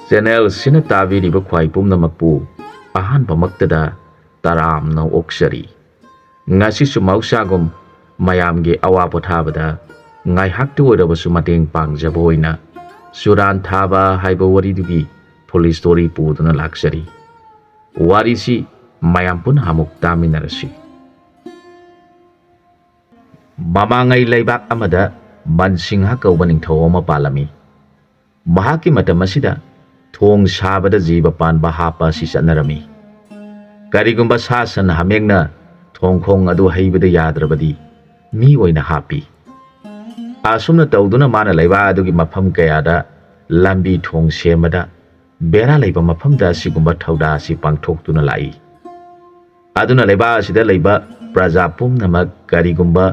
Channel ꯑꯁꯤꯅ ꯇꯥꯕꯤꯔꯤꯕ ꯈ꯭ꯋꯥꯏ ꯄꯨꯝꯅꯃꯛꯄꯨ ꯑꯍꯥꯟꯕꯃꯛꯇꯗ ꯇꯔꯥꯝꯅ ꯑꯣꯛꯆꯔꯤ꯫ ꯉꯁꯤꯁꯨ ꯃꯍꯧꯁꯥꯒꯨꯝ ꯃꯌꯥꯝꯒꯤ ꯑꯋꯥ ꯄꯣꯊꯥꯕꯗ ꯉꯥꯏꯍꯥꯛꯇ ꯑꯣꯏꯔꯕꯁꯨ ꯃꯇꯦꯡ ꯄꯥꯡꯖꯕ ꯑꯣꯏꯅ ꯆꯨꯔꯥꯟ ꯊꯥꯕ ꯍꯥꯏꯕ ꯋꯥꯔꯤꯗꯨꯒꯤ ꯐꯨꯜ ꯁ꯭ꯇꯣꯔꯤ ꯄꯨꯗꯨꯅ ꯂꯥꯛꯆꯔꯤ꯫ ꯋꯥꯔꯤꯁꯤ ꯃꯌꯥꯝ ꯄꯨꯟꯅ ꯑꯃꯨꯛ ꯇꯥꯃꯤꯟꯅꯔꯁꯤ꯫ ꯃꯃꯥꯡꯉꯩ ꯂꯩꯕꯥꯛ ꯑꯃꯗ ꯃꯟꯁꯤꯡꯍ ꯀꯧꯕ ꯅꯤꯡꯊꯧ ꯑꯃ ꯄꯥꯜꯂꯝꯃꯤ꯫ ꯃꯍꯥꯛꯀꯤ ꯃꯇꯝ ꯑꯁꯤꯗ ꯊꯣꯡ ꯁꯥꯕꯗ ꯖꯤꯕ ꯄꯥꯟꯕ ꯍꯥꯞꯄ ꯑꯁꯤ ꯆꯠꯅꯔꯝꯃꯤ꯫ ꯀꯔꯤꯒꯨꯝꯕ ꯁꯥ ꯁꯟ ꯍꯥꯃꯦꯡꯅ ꯊꯣꯡꯈꯣꯡ ꯑꯗꯨ ꯍꯩꯕꯗ ꯌꯥꯗ꯭ꯔꯕꯗꯤ ꯃꯤ ꯑꯣꯏꯅ ꯍꯥꯞꯄꯤ꯫ ꯑꯁꯨꯝꯅ ꯇꯧꯗꯨꯅ ꯃꯥꯅ ꯂꯩꯕꯥꯛ ꯑꯗꯨꯒꯤ ꯃꯐꯝ ꯀꯌꯥꯗ ꯂꯝꯕꯤ ꯊꯣꯡ ꯁꯦꯝꯕꯗ ꯕꯦꯔꯥ ꯂꯩꯕ ꯃꯐꯝꯗ ꯑꯁꯤꯒꯨꯝꯕ ꯊꯧꯗꯥ ꯑꯁꯤ ꯄꯥꯡꯊꯣꯛꯇꯨꯅ ꯂꯥꯛꯏ꯫ ꯑꯗꯨꯅ ꯂꯩꯕꯥꯛ ꯑꯁꯤꯗ ꯂꯩꯕ ꯄ꯭ꯔꯖꯥ ꯄꯨꯝꯅꯃꯛ ꯀꯔꯤꯒꯨꯝꯕ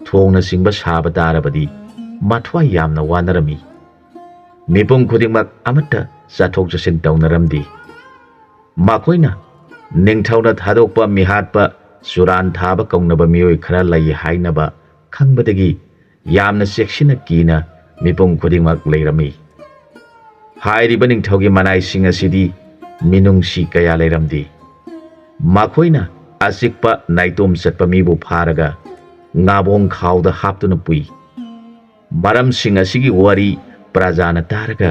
ꯊꯣꯡꯅꯆꯤꯡꯕ ꯁꯥꯕ ꯇꯥꯔꯕꯗꯤ ꯃꯊ꯭ꯋꯥꯏ ꯌꯥꯝꯅ ꯋꯥꯅꯔꯝꯃꯤ꯫ ꯃꯤꯄꯨꯝ ꯈꯨꯗꯤꯡꯃꯛ ꯑꯃꯠꯇ ꯆꯠꯊꯣꯛ ꯆꯠꯁꯤꯟ ꯇꯧꯅꯔꯝꯗꯦ꯫ ꯃꯈꯣꯏꯅ ꯅꯤꯡꯊꯧꯅ ꯊꯥꯗꯣꯛꯄ ꯃꯤꯍꯥꯠꯄ ꯆꯨꯔꯥꯟ ꯊꯥꯕ ꯀꯧꯅꯕ ꯃꯤꯑꯣꯏ ꯈꯔ ꯂꯩ ꯍꯥꯏꯅꯕ ꯈꯪꯕꯗꯒꯤ ꯌꯥꯝꯅ ꯆꯦꯛꯁꯤꯟꯅ ꯀꯤꯅ ꯃꯤꯄꯨꯝ ꯈꯨꯗꯤꯡꯃꯛ ꯂꯩꯔꯝꯃꯤ꯫ ꯍꯥꯏꯔꯤꯕ ꯅꯤꯡꯊꯧꯒꯤ ꯃꯅꯥꯏꯁꯤꯡ ꯑꯁꯤꯗꯤ ꯃꯤꯅꯨꯡꯁꯤ ꯀꯌꯥ ꯂꯩꯔꯝꯗꯦ꯫ ꯃꯈꯣꯏꯅ ꯑꯆꯤꯛꯄ ꯅꯥꯏꯇꯣꯝ ꯆꯠꯄ ꯃꯤꯕꯨ ꯐꯥꯔꯒ ꯉꯥꯕꯣꯡ ꯈꯥꯎꯗ ꯍꯥꯞꯇꯨꯅ ꯄꯨꯏ꯫ ꯃꯔꯝꯁꯤꯡ ꯑꯁꯤꯒꯤ ꯋꯥꯔꯤ ꯄ꯭ꯔꯖꯥꯅ ꯇꯥꯔꯒ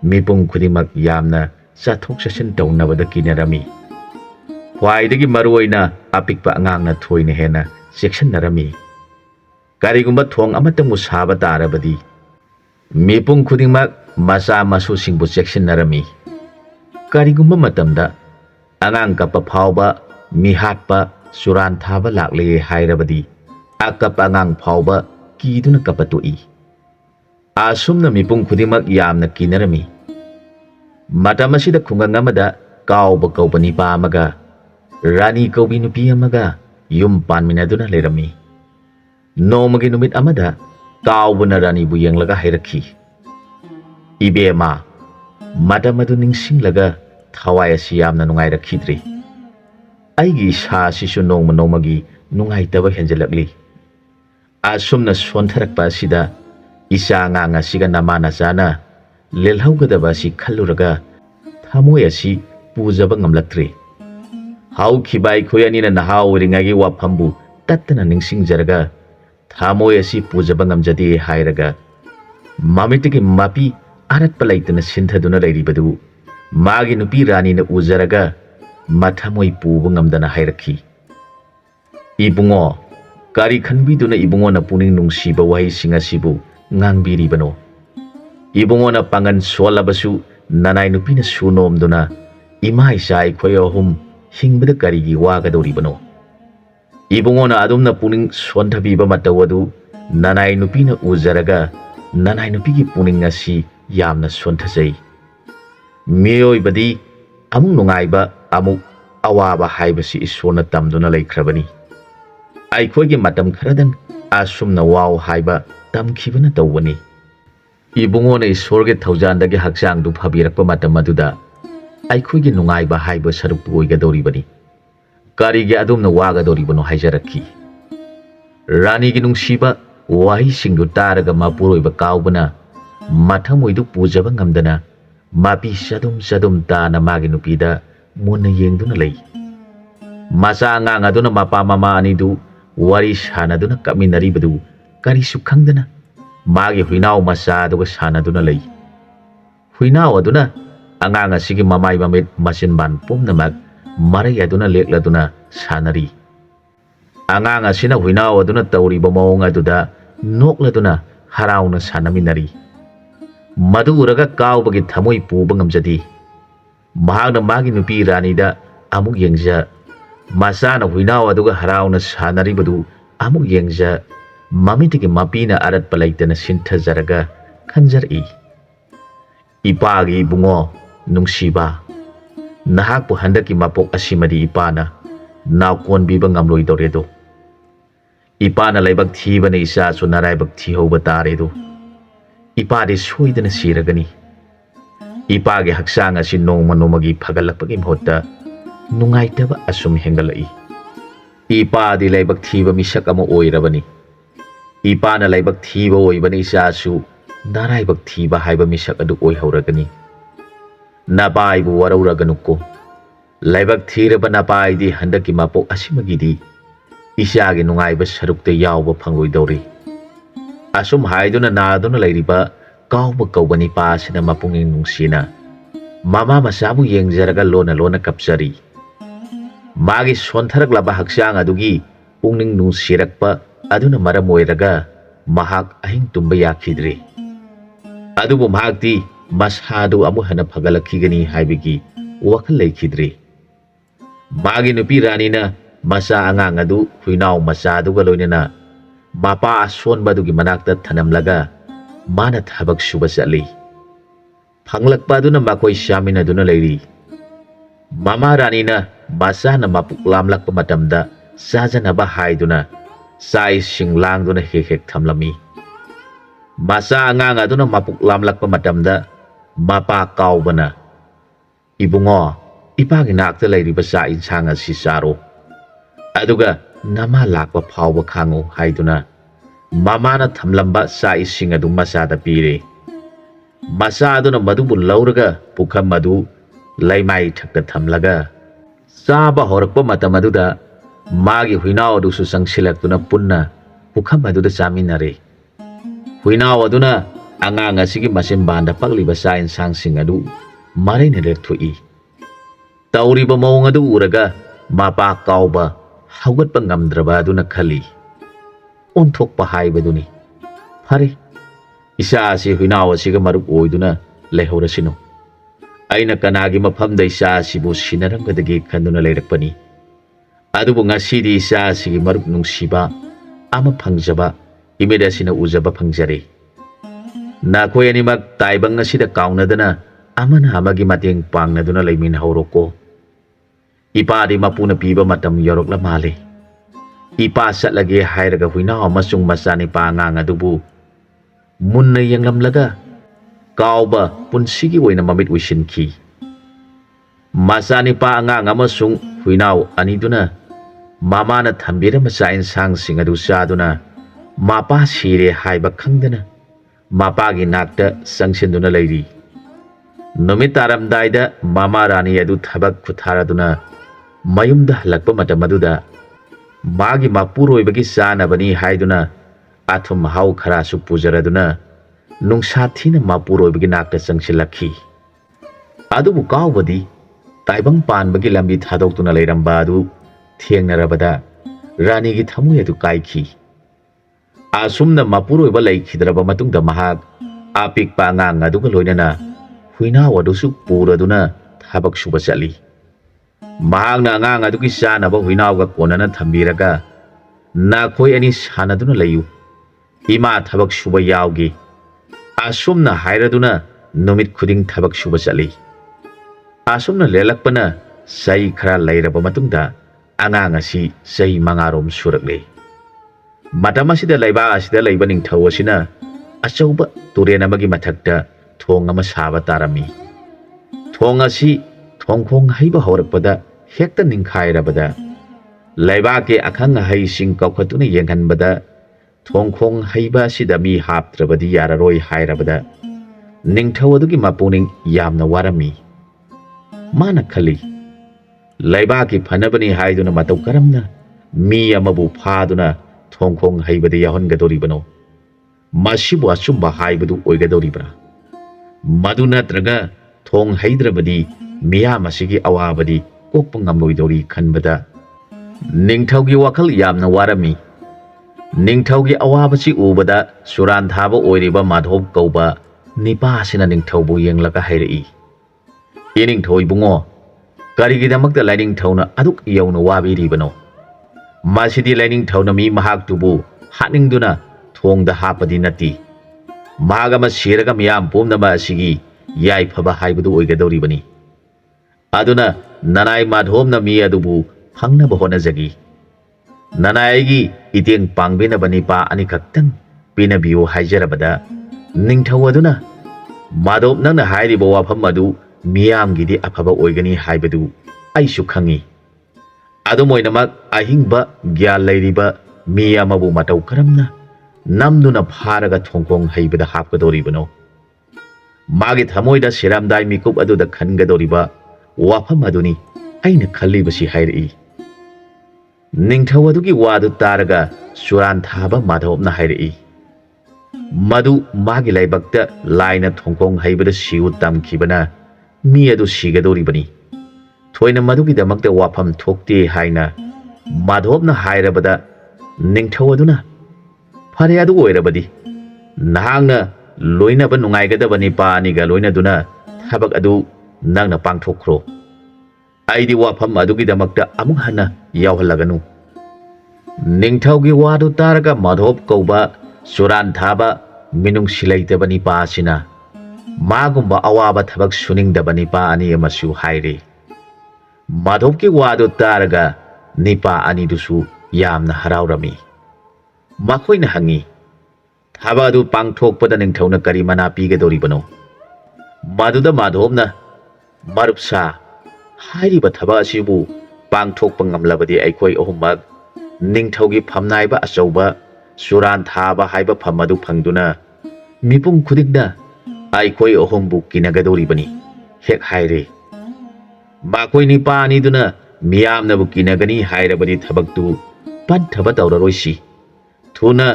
ꯃꯤꯄꯨꯝ ꯈꯨꯗꯤꯡꯃꯛ ꯌꯥꯝꯅ ꯆꯠꯊꯣꯛ ꯆꯠꯁꯤꯟ ꯇꯧꯅꯕꯗ ꯀꯤꯅꯔꯝꯃꯤ꯫ ꯈ꯭ꯋꯥꯏꯗꯒꯤ ꯃꯔꯨꯑꯣꯏꯅ ꯑꯄꯤꯛꯄ ꯑꯉꯥꯡꯅ ꯊꯣꯏꯅ ꯍꯦꯟꯅ ꯆꯦꯛꯁꯤꯟꯅꯔꯝꯃꯤ꯫ ꯀꯔꯤꯒꯨꯝꯕ ꯊꯣꯡ ꯑꯃꯠꯇꯕꯨ ꯁꯥꯕ ꯇꯥꯔꯕꯗꯤ ꯃꯤꯄꯨꯝ ꯈꯨꯗꯤꯡꯃꯛ ꯃꯆꯥ ꯃꯁꯨꯁꯤꯡꯕꯨ ꯆꯦꯛꯁꯤꯟꯅꯔꯝꯃꯤ꯫ ꯀꯔꯤꯒꯨꯝꯕ ꯃꯇꯝꯗ ꯑꯉꯥꯡ ꯀꯞꯄ ꯐꯥꯎꯕ ꯃꯤꯍꯥꯠꯄ ꯆꯨꯔꯥꯟ ꯊꯥꯕ ꯂꯥꯛꯂꯦ ꯍꯥꯏꯔꯕꯗꯤ ꯑꯀꯞꯄ ꯑꯉꯥꯡ ꯐꯥꯎꯕ ꯀꯤꯗꯨꯅ ꯀꯞꯄ ꯇꯣꯛꯏ꯫ ꯑꯁꯨꯝꯅ ꯃꯤꯄꯨꯝ ꯈꯨꯗꯤꯡꯃꯛ ꯌꯥꯝꯅ ꯀꯤꯅꯔꯝꯃꯤ꯫ ꯃꯇꯝ ꯑꯁꯤꯗ ꯈꯨꯡꯒꯪ ꯑꯃꯗ ꯀꯥꯎꯕ ꯀꯧꯕ ꯅꯤꯄꯥ ꯑꯃꯒ ꯔꯥꯅꯤ ꯀꯧꯕꯤ ꯅꯨꯄꯤ ꯑꯃꯒ ꯌꯨꯝ ꯄꯥꯟꯃꯤꯟꯅꯗꯨꯅ ꯂꯩꯔꯝꯃꯤ꯫ ꯅꯣꯡꯃꯒꯤ ꯅꯨꯃꯤꯠ ꯑꯃꯗ ꯀꯥꯎꯕꯅ ꯔꯥꯅꯤꯕꯨ ꯌꯦꯡꯂꯒ ꯍꯥꯏꯔꯛꯈꯤ, "ꯏꯕꯦꯝꯃ, ꯃꯇꯝ ꯑꯗꯨ ꯅꯤꯡꯁꯤꯡꯂꯒ ꯊꯋꯥꯏ ꯑꯁꯤ ꯌꯥꯝꯅ ꯅꯨꯡꯉꯥꯏꯔꯛꯈꯤꯗ꯭ꯔꯦ꯫ ꯑꯩꯒꯤ ꯏꯁꯥ ꯑꯁꯤꯁꯨ ꯅꯣꯡꯃ ꯅꯣꯡꯃꯒꯤ ꯅꯨꯡꯉꯥꯏꯇꯕ ꯍꯦꯟꯖꯜꯂꯛꯂꯤ꯫ ꯑꯁꯨꯝꯅ ꯁꯣꯟꯊꯔꯛꯄ ꯑꯁꯤꯗ ꯏꯆꯥ ꯑꯉꯥꯡ ꯑꯁꯤꯒ ꯅꯃꯥ ꯅꯆꯥꯅ ꯂꯦꯜꯍꯧꯒꯗꯕ ꯑꯁꯤ ꯈꯜꯂꯨꯔꯒ ꯊꯃꯣꯏ ꯑꯁꯤ ꯄꯨꯖꯕ ꯉꯝꯂꯛꯇ꯭ꯔꯦ꯫ ꯍꯧꯈꯤꯕ ꯑꯩꯈꯣꯏ ꯑꯅꯤꯅ ꯅꯍꯥ ꯑꯣꯏꯔꯤꯉꯩꯒꯤ ꯋꯥꯐꯝꯕꯨ ꯇꯠꯇꯅ ꯅꯤꯡꯁꯤꯡꯖꯔꯒ ꯊꯃꯣꯏ ꯑꯁꯤ ꯄꯨꯖꯕ ꯉꯝꯖꯗꯦ ꯍꯥꯏꯔꯒ ꯃꯃꯤꯠꯇꯒꯤ ꯃꯄꯤ ꯑꯔꯠꯄ ꯂꯩꯇꯅ ꯁꯤꯟꯊꯗꯨꯅ ꯂꯩꯔꯤꯕꯗꯨ ꯃꯥꯒꯤ ꯅꯨꯄꯤ ꯔꯥꯅꯤꯅ ꯎꯖꯔꯒ ꯃꯊꯃꯣꯏ ꯄꯨꯕ ꯉꯝꯗꯅ ꯍꯥꯏꯔꯛꯈꯤ, "ꯏꯕꯨꯡꯉꯣ, ꯀꯔꯤ ꯈꯟꯕꯤꯗꯨꯅ ꯏꯕꯨꯡꯉꯣꯅ ꯄꯨꯛꯅꯤꯡ ꯅꯨꯡꯁꯤꯕ ꯋꯥꯍꯩꯁꯤꯡ ꯑꯁꯤꯕꯨ ꯉꯥꯡꯕꯤꯔꯤꯕꯅꯣ? ꯏꯕꯨꯡꯉꯣꯅ ꯄꯥꯡꯒꯟ ꯁꯣꯜꯂꯕꯁꯨ ꯅꯅꯥꯏ ꯅꯨꯄꯤꯅ ꯁꯨ ꯅꯣꯝꯗꯨꯅ ꯏꯃꯥ ꯏꯆꯥ ꯑꯩꯈꯣꯏ ꯑꯍꯨꯝ ꯍꯤꯡꯕꯗ ꯀꯔꯤꯒꯤ ꯋꯥꯒꯗꯧꯔꯤꯕꯅꯣ? ꯏꯕꯨꯡꯉꯣꯅ ꯑꯗꯨꯝꯅ ꯄꯨꯛꯅꯤꯡ ꯁꯣꯟꯊꯕꯤꯕ ꯃꯇꯧ ꯑꯗꯨ ꯅꯅꯥꯏ ꯅꯨꯄꯤꯅ ꯎꯖꯔꯒ ꯅꯅꯥꯏ ꯅꯨꯄꯤꯒꯤ ꯄꯨꯛꯅꯤꯡ ꯑꯁꯤ ꯌꯥꯝꯅ ꯁꯣꯟꯊꯖꯩ꯫ ꯃꯤꯑꯣꯏꯕꯗꯤ ꯑꯃꯨꯛ ꯅꯨꯡꯉꯥꯏꯕ ꯑꯃꯨꯛ ꯑꯋꯥꯕ ꯍꯥꯏꯕꯁꯤ ꯏꯁꯣꯔꯅ ꯇꯝꯗꯨꯅ ꯂꯩꯈ꯭ꯔꯕꯅꯤ꯫ ꯑꯩꯈꯣꯏꯒꯤ ꯃꯇꯝ ꯈꯔꯗꯪ ꯑꯁꯨꯝꯅ ꯋꯥꯎ ꯍꯥꯏꯕ ꯇꯝꯈꯤꯕꯅ ꯇꯧꯕꯅꯤ꯫ ꯏꯕꯨꯡꯉꯣꯅ ꯏꯁꯣꯔꯒꯤ ꯊꯧꯖꯥꯟꯗꯒꯤ ꯍꯛꯆꯥꯡꯗꯨ ꯐꯕꯤꯔꯛꯄ ꯃꯇꯝ ꯑꯗꯨꯗ ꯑꯩꯈꯣꯏꯒꯤ ꯅꯨꯡꯉꯥꯏꯕ ꯍꯥꯏꯕ ꯁꯔꯨꯛꯇꯨ ꯑꯣꯏꯒꯗꯧꯔꯤꯕꯅꯤ꯫ ꯀꯔꯤꯒꯤ ꯑꯗꯨꯝꯅ ꯋꯥꯒꯗꯧꯔꯤꯕꯅꯣ ꯍꯥꯏꯖꯔꯛꯈꯤ꯫ ꯔꯥꯅꯤꯒꯤ ꯅꯨꯡꯁꯤꯕ ꯋꯥꯍꯩꯁꯤꯡꯗꯨ ꯇꯥꯔꯒ ꯃꯄꯨꯔꯣꯏꯕ ꯀꯥꯎꯕꯅ ꯃꯊꯃꯣꯏꯗꯨ ꯄꯨꯖꯕ ꯉꯝꯗꯅ ꯃꯄꯤ ꯆꯗꯨꯝ ꯆꯗꯨꯝ ꯇꯥꯅ ꯃꯥꯒꯤ ꯅꯨꯄꯤꯗ ꯃꯨꯟꯅ ꯌꯦꯡꯗꯨꯅ ꯂꯩ꯫ ꯃꯆꯥ ꯑꯉꯥꯡ ꯑꯗꯨꯅ ꯃꯄꯥ ꯃꯃꯥ ꯑꯅꯤꯗꯨ ꯋꯥꯔꯤ ꯁꯥꯅꯗꯨꯅ ꯀꯞꯃꯤꯟꯅꯔꯤꯕꯗꯨ ꯀꯔꯤꯁꯨ ꯈꯪꯗꯅ ꯃꯥꯒꯤ ꯍꯨꯏꯅꯥꯎ ꯃꯆꯥ ꯑꯗꯨꯒ ꯁꯥꯟꯅꯗꯨꯅ ꯂꯩ꯫ ꯍꯨꯏꯅꯥꯎ ꯑꯗꯨꯅ ꯑꯉꯥꯡ ꯑꯁꯤꯒꯤ ꯃꯃꯥꯏ ꯃꯃꯤꯠ ꯃꯆꯤꯟꯕꯥꯟ ꯄꯨꯝꯅꯃꯛ ꯃꯔꯩ ꯑꯗꯨꯅ ꯂꯦꯛꯂꯗꯨꯅ ꯁꯥꯟꯅꯔꯤ꯫ ꯑꯉꯥꯡ ꯑꯁꯤꯅ ꯍꯨꯏꯅꯥꯎ ꯑꯗꯨꯅ ꯇꯧꯔꯤꯕ ꯃꯑꯣꯡ ꯑꯗꯨꯗ ꯅꯣꯛꯂꯗꯨꯅ ꯍꯔꯥꯎꯅ ꯁꯥꯟꯅꯃꯤꯟꯅꯔꯤ꯫ ꯃꯗꯨ ꯎꯔꯒ ꯀꯥꯎꯕꯒꯤ ꯊꯃꯣꯏ ꯄꯨꯕ ꯉꯝꯖꯗꯦ꯫ ꯃꯍꯥꯛꯅ ꯃꯥꯒꯤ ꯅꯨꯄꯤ ꯔꯥꯅꯤꯗ ꯑꯃꯨꯛ ꯌꯦꯡꯖ, ꯃꯆꯥꯅ ꯍꯨꯏꯅꯥꯎ ꯑꯗꯨꯒ ꯍꯔꯥꯎꯅ ꯁꯥꯟꯅꯔꯤꯕꯗꯨ ꯑꯃꯨꯛ ꯌꯦꯡꯖ, ꯃꯃꯤꯠꯇꯒꯤ ꯃꯄꯤꯅ ꯑꯔꯠꯄ ꯂꯩꯇꯅ ꯁꯤꯟꯊꯖꯔꯒ ꯈꯟꯖꯔꯛꯏ, "ꯏꯄꯥꯒꯤ ꯏꯕꯨꯡꯉꯣ ꯅꯨꯡꯁꯤꯕ, ꯅꯍꯥꯛꯄꯨ ꯍꯟꯗꯛꯀꯤ ꯃꯄꯣꯛ ꯑꯁꯤꯃꯗꯤ ꯏꯄꯥꯅ ꯅꯥꯎꯀꯣꯟꯕꯤꯕ ꯉꯝꯂꯣꯏꯗꯧꯔꯦꯗꯣ꯫ ꯏꯄꯥꯅ ꯂꯥꯏꯕꯛ ꯊꯤꯕꯅ ꯏꯆꯥꯁꯨ ꯅꯔꯥꯏꯕꯛ ꯊꯤꯍꯧꯕ ꯇꯥꯔꯦꯗꯣ꯫ ꯏꯄꯥꯗꯤ ꯁꯣꯏꯗꯅ ꯁꯤꯔꯒꯅꯤ꯫ ꯏꯄꯥꯒꯤ ꯍꯛꯆꯥꯡ ꯑꯁꯤ ꯅꯣꯡꯃ ꯅꯣꯡꯃꯒꯤ ꯐꯒꯠꯂꯛꯄꯒꯤ ꯃꯍꯨꯠꯇ ꯅꯨꯡꯉꯥꯏꯇꯕ ꯑꯁꯨꯝ ꯍꯦꯟꯒꯠꯂꯛꯏ꯫ ꯏꯄꯥꯗꯤ ꯂꯥꯏꯕꯛ ꯊꯤꯕ ꯃꯤꯁꯛ ꯑꯃ ꯑꯣꯏꯔꯕꯅꯤ꯫ ꯏꯄꯥꯅ ꯂꯥꯏꯕꯛ ꯊꯤꯕ ꯑꯣꯏꯕꯅ ꯏꯆꯥꯁꯨ ꯅꯔꯥꯏꯕꯛ ꯊꯤꯕ ꯍꯥꯏꯕ ꯃꯤꯁꯛ ꯑꯗꯨ ꯑꯣꯏꯍꯧꯔꯒꯅꯤ꯫ Napaibu warauраꯒꯅꯨꯀꯣ laibak thiraba napaidi handaki mapok asimagidi isagi nungaiba sarukte yawba phangloidori asum haiduna naduna lairiba kawba kawbani pasina mapunging nungsina mama masabu yengjaraga lona kapsari magi sontharak haksang adugi pungning nungsirakpa aduna maram oiraga mahak ahing tumba yakhidre adubu mahakti masadu amu hana phagalakhigani haibigi wakhal lekhidre magi nupi ranina masa angang adu huinaw masa aduga loinana mapa asonba adugi manakta thanamlaga mana thabak suba chali phanglakpa aduna makoi shamina aduna leiri mama ranina masa na mapuk lamlakpa matamda sajanaba haiduna sai singlangduna hek thamlami masa angang aduna mapuk lamlakpa matamda mapa kaubana ibungo ipagi nakta leiriba sa insang asi saro aduga nama lakpa phawba khango haiduna mamana thamlamba sa ising adu masada pire masa aduna madubu lauraga pukham madu laimai thakta thamlaga saba horakpa matam aduda magi huinaw adu su sangsilaktuna punna pukham aduda chaminare huinaw aduna angang asigi masim banda pagliba sa insang sing adu maraina lerthui tauriba mawng adu uraga mapa kauba haugatpa ngamdraba aduna khali onthokpa haibaduni fare isa asi huinaw asiga marup oiduna lehorasino aina kanagi mafamda isa asibu sinaramgadagi khanduna leirakpani adubu ngasidi isa asigi marup nungsiba ama phangjaba imedasina ujaba phangjare nakhoi animak taibang asida kaunadana amana amagi mateng pangnaduna leimin hauroko ipadi mapuna piba matam yorokla male ipa satlage hairaga huina amasung masani pangang adubu munna yanglamlaga kauba punsigi oina mamit wisinki masani pa angang amasung huinaw aniduna mamana thambira masa insang sing adu saduna mapa sire haiba khangdana mapagi nakta sangsinduna leiri numit taramdaida mama rani adu thabak khutharaduna mayumda halakpa matam aduda magi mapuroibagi sanabani haiduna athum hau khara su pujaraduna nungsa thina mapuroibagi nakta sangsilakhi adubu kawbadi taibang panbagi lambi thadoktuna leiramba adu thengnarabada rani gi thamui adu kaikhi asumna mapuroiba leikhidraba matungda mahak apikpa angang aduga loinana huinaw adusu puraduna thabak suba chali mahakna angang adugi sanaba huinawga konana thambiraga nakhoi ani sanaduna leyu ima thabak suba yawgi asumna hairaduna numit khuding thabak suba chali asumna lelakpana sai khara leiraba matungda angang asi sai mangarom surakle matam asida leiba asida leiba ningthau asina achauba turen amagi mathakta thong ama saba tarami thong asi thongkhong haiba horakpada hekta ningkhairabada leiba ke akhang hai sing kaukhatuna yenghanbada thongkhong haiba sida mi haptrabadi yararoi hairabada ningthau adugi mapuning yamna warami mana khali leiba ki phanabani haiduna matau karamna mi amabu phaduna thongkhong haibada yahongadoribano masibu asumba haibadu oigadoribra madu natraga thong haidrabadi miyam asigi awabadi kokpa ngamloidori khanbada ningthaugi wakhal yamna warami ningthaugi awabasi ubada suran thaba oiriba madhop kauba nipa asina ningthaubu yenglaga hairei yeningthoi bungo karigidamakta lainingthauna aduk yauna wabiribano masidi lainingthauna mi mahak tubu hatningduna thongda hapadi nati mahagama siraga miyam pumnaba asigi yai phaba haibadu oigadoribani aduna nanai madhomna mi adubu phangnaba honajagi nanai iteng pangbinabani pa ani kaktang pinabiyo haijarabada ningthau aduna madhop nangna hairiba wafam adu miyamgidi afaba oigani haibadu aisu khangi adumoinamak ahingba gyan leiriba miyamabu matau karamna namduna pharaga thongkhong haibada hapkadoribano Magi thamoida siramdai mikup aduda khangadoriba wafam aduni aina khallibasi hairi. Ningthau adugi wadu taraga suran thaba Madhopna hairi. Madu magi laibakta laina thongkong haibada siu tamkhibana mi adu sigadoribani. Thoina madugi damakta wafam thokti haina Madhopna hairabada ningthau aduna phare adu oirabadi nahangna loina ba nungaigadabani paaniga loina duna thabak adu nangna pangthokro. Aidi wafam adugi damakta amuk hana yawhalaganu. Ningthaugi wadu taraga Madhop kauba suran thaba minung silaitabani paasina magumba awaba thabak suningdabani paani amasu hairi. Madhopki wadu taraga nipa ani dusu yamna haraurami. Makoina hangi thaba adu pangthokpada ningthauna kari mana pigadoribano. Maduda Madhopna marupsa hairiba thaba asibu pangthokpa ngamlabadi aikoi ohummak ningthaugi phamnaiba achauba suran thaba haiba phamadu phangduna mipum khudikna aikoi ohumbu kinagadoribani hek haire. Makoi nipa ani duna miyamna bu kinagani hairabadi thabaktu panthaba tawraroisi. Thuna